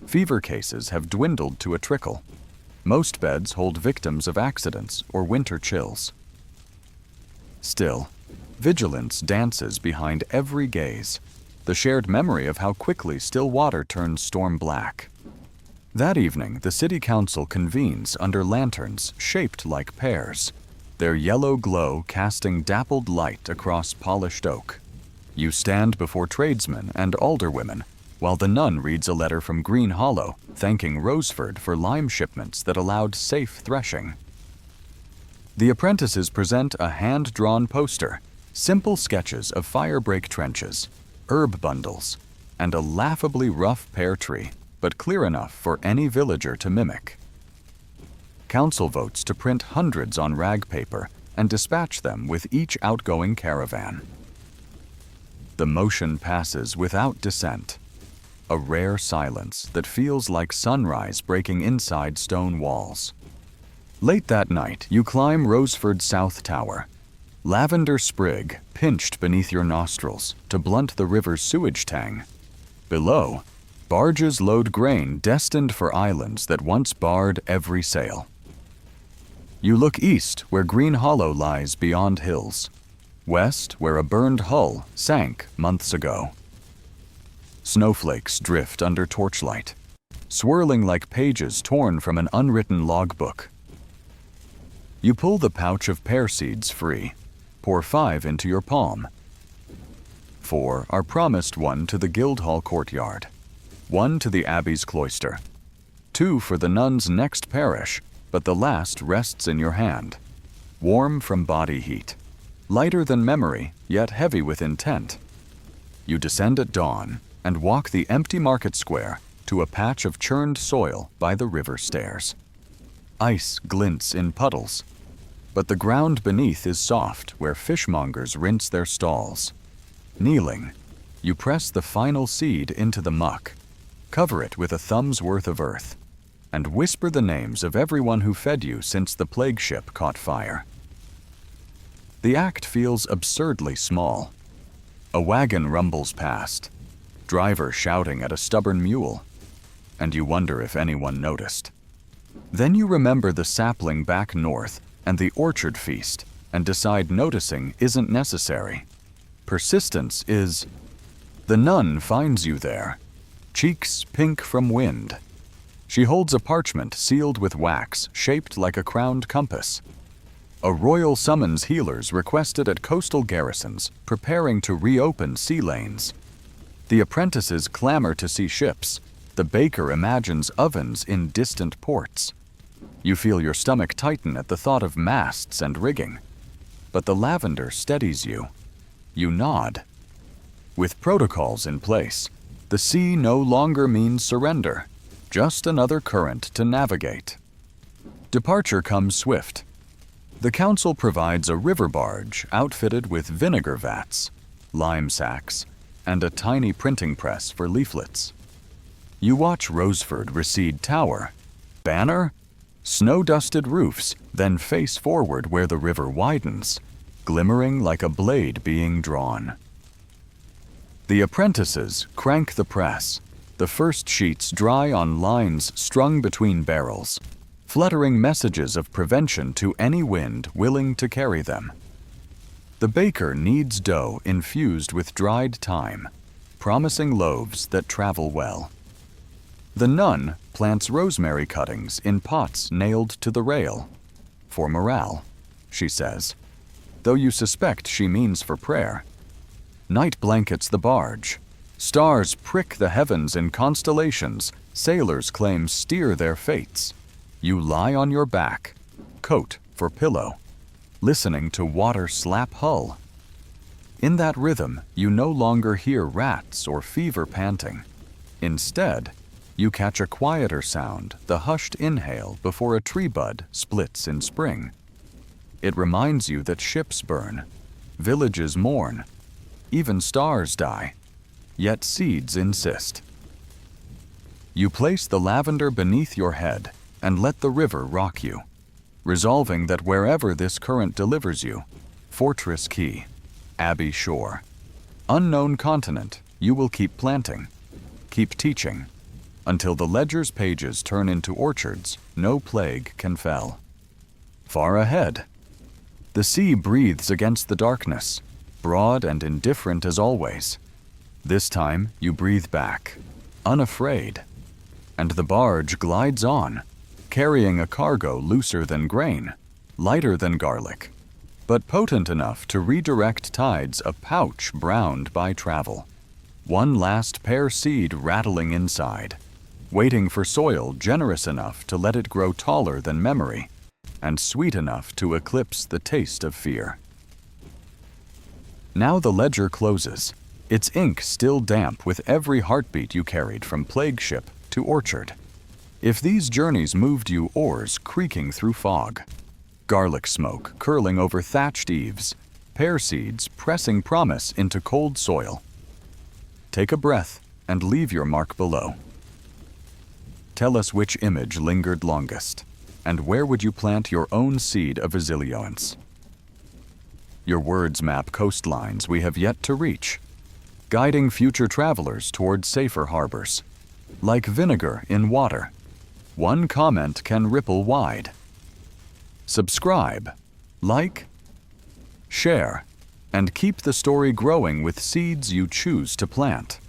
Fever cases have dwindled to a trickle. Most beds hold victims of accidents or winter chills. Still, vigilance dances behind every gaze, the shared memory of how quickly still water turns storm black. That evening, the city council convenes under lanterns shaped like pears, their yellow glow casting dappled light across polished oak. You stand before tradesmen and alderwomen, while the nun reads a letter from Green Hollow thanking Roseford for lime shipments that allowed safe threshing. The apprentices present a hand-drawn poster, simple sketches of firebreak trenches, herb bundles, and a laughably rough pear tree, but clear enough for any villager to mimic. Council votes to print hundreds on rag paper and dispatch them with each outgoing caravan. The motion passes without dissent, a rare silence that feels like sunrise breaking inside stone walls. Late that night, you climb Roseford's South Tower, lavender sprig pinched beneath your nostrils to blunt the river's sewage tang. Below, barges load grain destined for islands that once barred every sail. You look east where Green Hollow lies beyond hills, west where a burned hull sank months ago. Snowflakes drift under torchlight, swirling like pages torn from an unwritten logbook. You pull the pouch of pear seeds free, pour 5 into your palm. 4 are promised, 1 to the Guildhall courtyard, 1 to the abbey's cloister, 2 for the nun's next parish, but the last rests in your hand, warm from body heat, lighter than memory, yet heavy with intent. You descend at dawn and walk the empty market square to a patch of churned soil by the river stairs. Ice glints in puddles, but the ground beneath is soft where fishmongers rinse their stalls. Kneeling, you press the final seed into the muck, cover it with a thumb's worth of earth, and whisper the names of everyone who fed you since the plague ship caught fire. The act feels absurdly small. A wagon rumbles past, driver shouting at a stubborn mule, and you wonder if anyone noticed. Then you remember the sapling back north and the orchard feast and decide noticing isn't necessary. Persistence is. The nun finds you there, cheeks pink from wind. She holds a parchment sealed with wax shaped like a crowned compass. A royal summons healers requested at coastal garrisons preparing to reopen sea lanes. The apprentices clamor to see ships. The baker imagines ovens in distant ports. You feel your stomach tighten at the thought of masts and rigging. But the lavender steadies you. You nod. With protocols in place, the sea no longer means surrender, just another current to navigate. Departure comes swift. The council provides a river barge outfitted with vinegar vats, lime sacks, and a tiny printing press for leaflets. You watch Roseford recede tower, banner, snow-dusted roofs, then face forward where the river widens, glimmering like a blade being drawn. The apprentices crank the press, the first sheets dry on lines strung between barrels, fluttering messages of prevention to any wind willing to carry them. The baker kneads dough infused with dried thyme, promising loaves that travel well. The nun plants rosemary cuttings in pots nailed to the rail. For morale, she says, though you suspect she means for prayer. Night blankets the barge. Stars prick the heavens in constellations sailors claim steer their fates. You lie on your back, coat for pillow, listening to water slap hull. In that rhythm, you no longer hear rats or fever panting. Instead, you catch a quieter sound, the hushed inhale before a tree bud splits in spring. It reminds you that ships burn, villages mourn, even stars die, yet seeds insist. You place the lavender beneath your head and let the river rock you, resolving that wherever this current delivers you, Fortress Key, Abbey Shore, unknown continent, you will keep planting, keep teaching, until the ledger's pages turn into orchards no plague can fell. Far ahead, the sea breathes against the darkness, broad and indifferent as always. This time you breathe back, unafraid, and the barge glides on, carrying a cargo looser than grain, lighter than garlic, but potent enough to redirect tides, a pouch browned by travel. One last pear seed rattling inside, waiting for soil generous enough to let it grow taller than memory, and sweet enough to eclipse the taste of fear. Now the ledger closes, its ink still damp with every heartbeat you carried from plague ship to orchard. If these journeys moved you, oars creaking through fog, garlic smoke curling over thatched eaves, pear seeds pressing promise into cold soil, take a breath and leave your mark below. Tell us which image lingered longest, and where would you plant your own seed of resilience? Your words map coastlines we have yet to reach, guiding future travelers toward safer harbors. Like vinegar in water, one comment can ripple wide. Subscribe, like, share, and keep the story growing with seeds you choose to plant.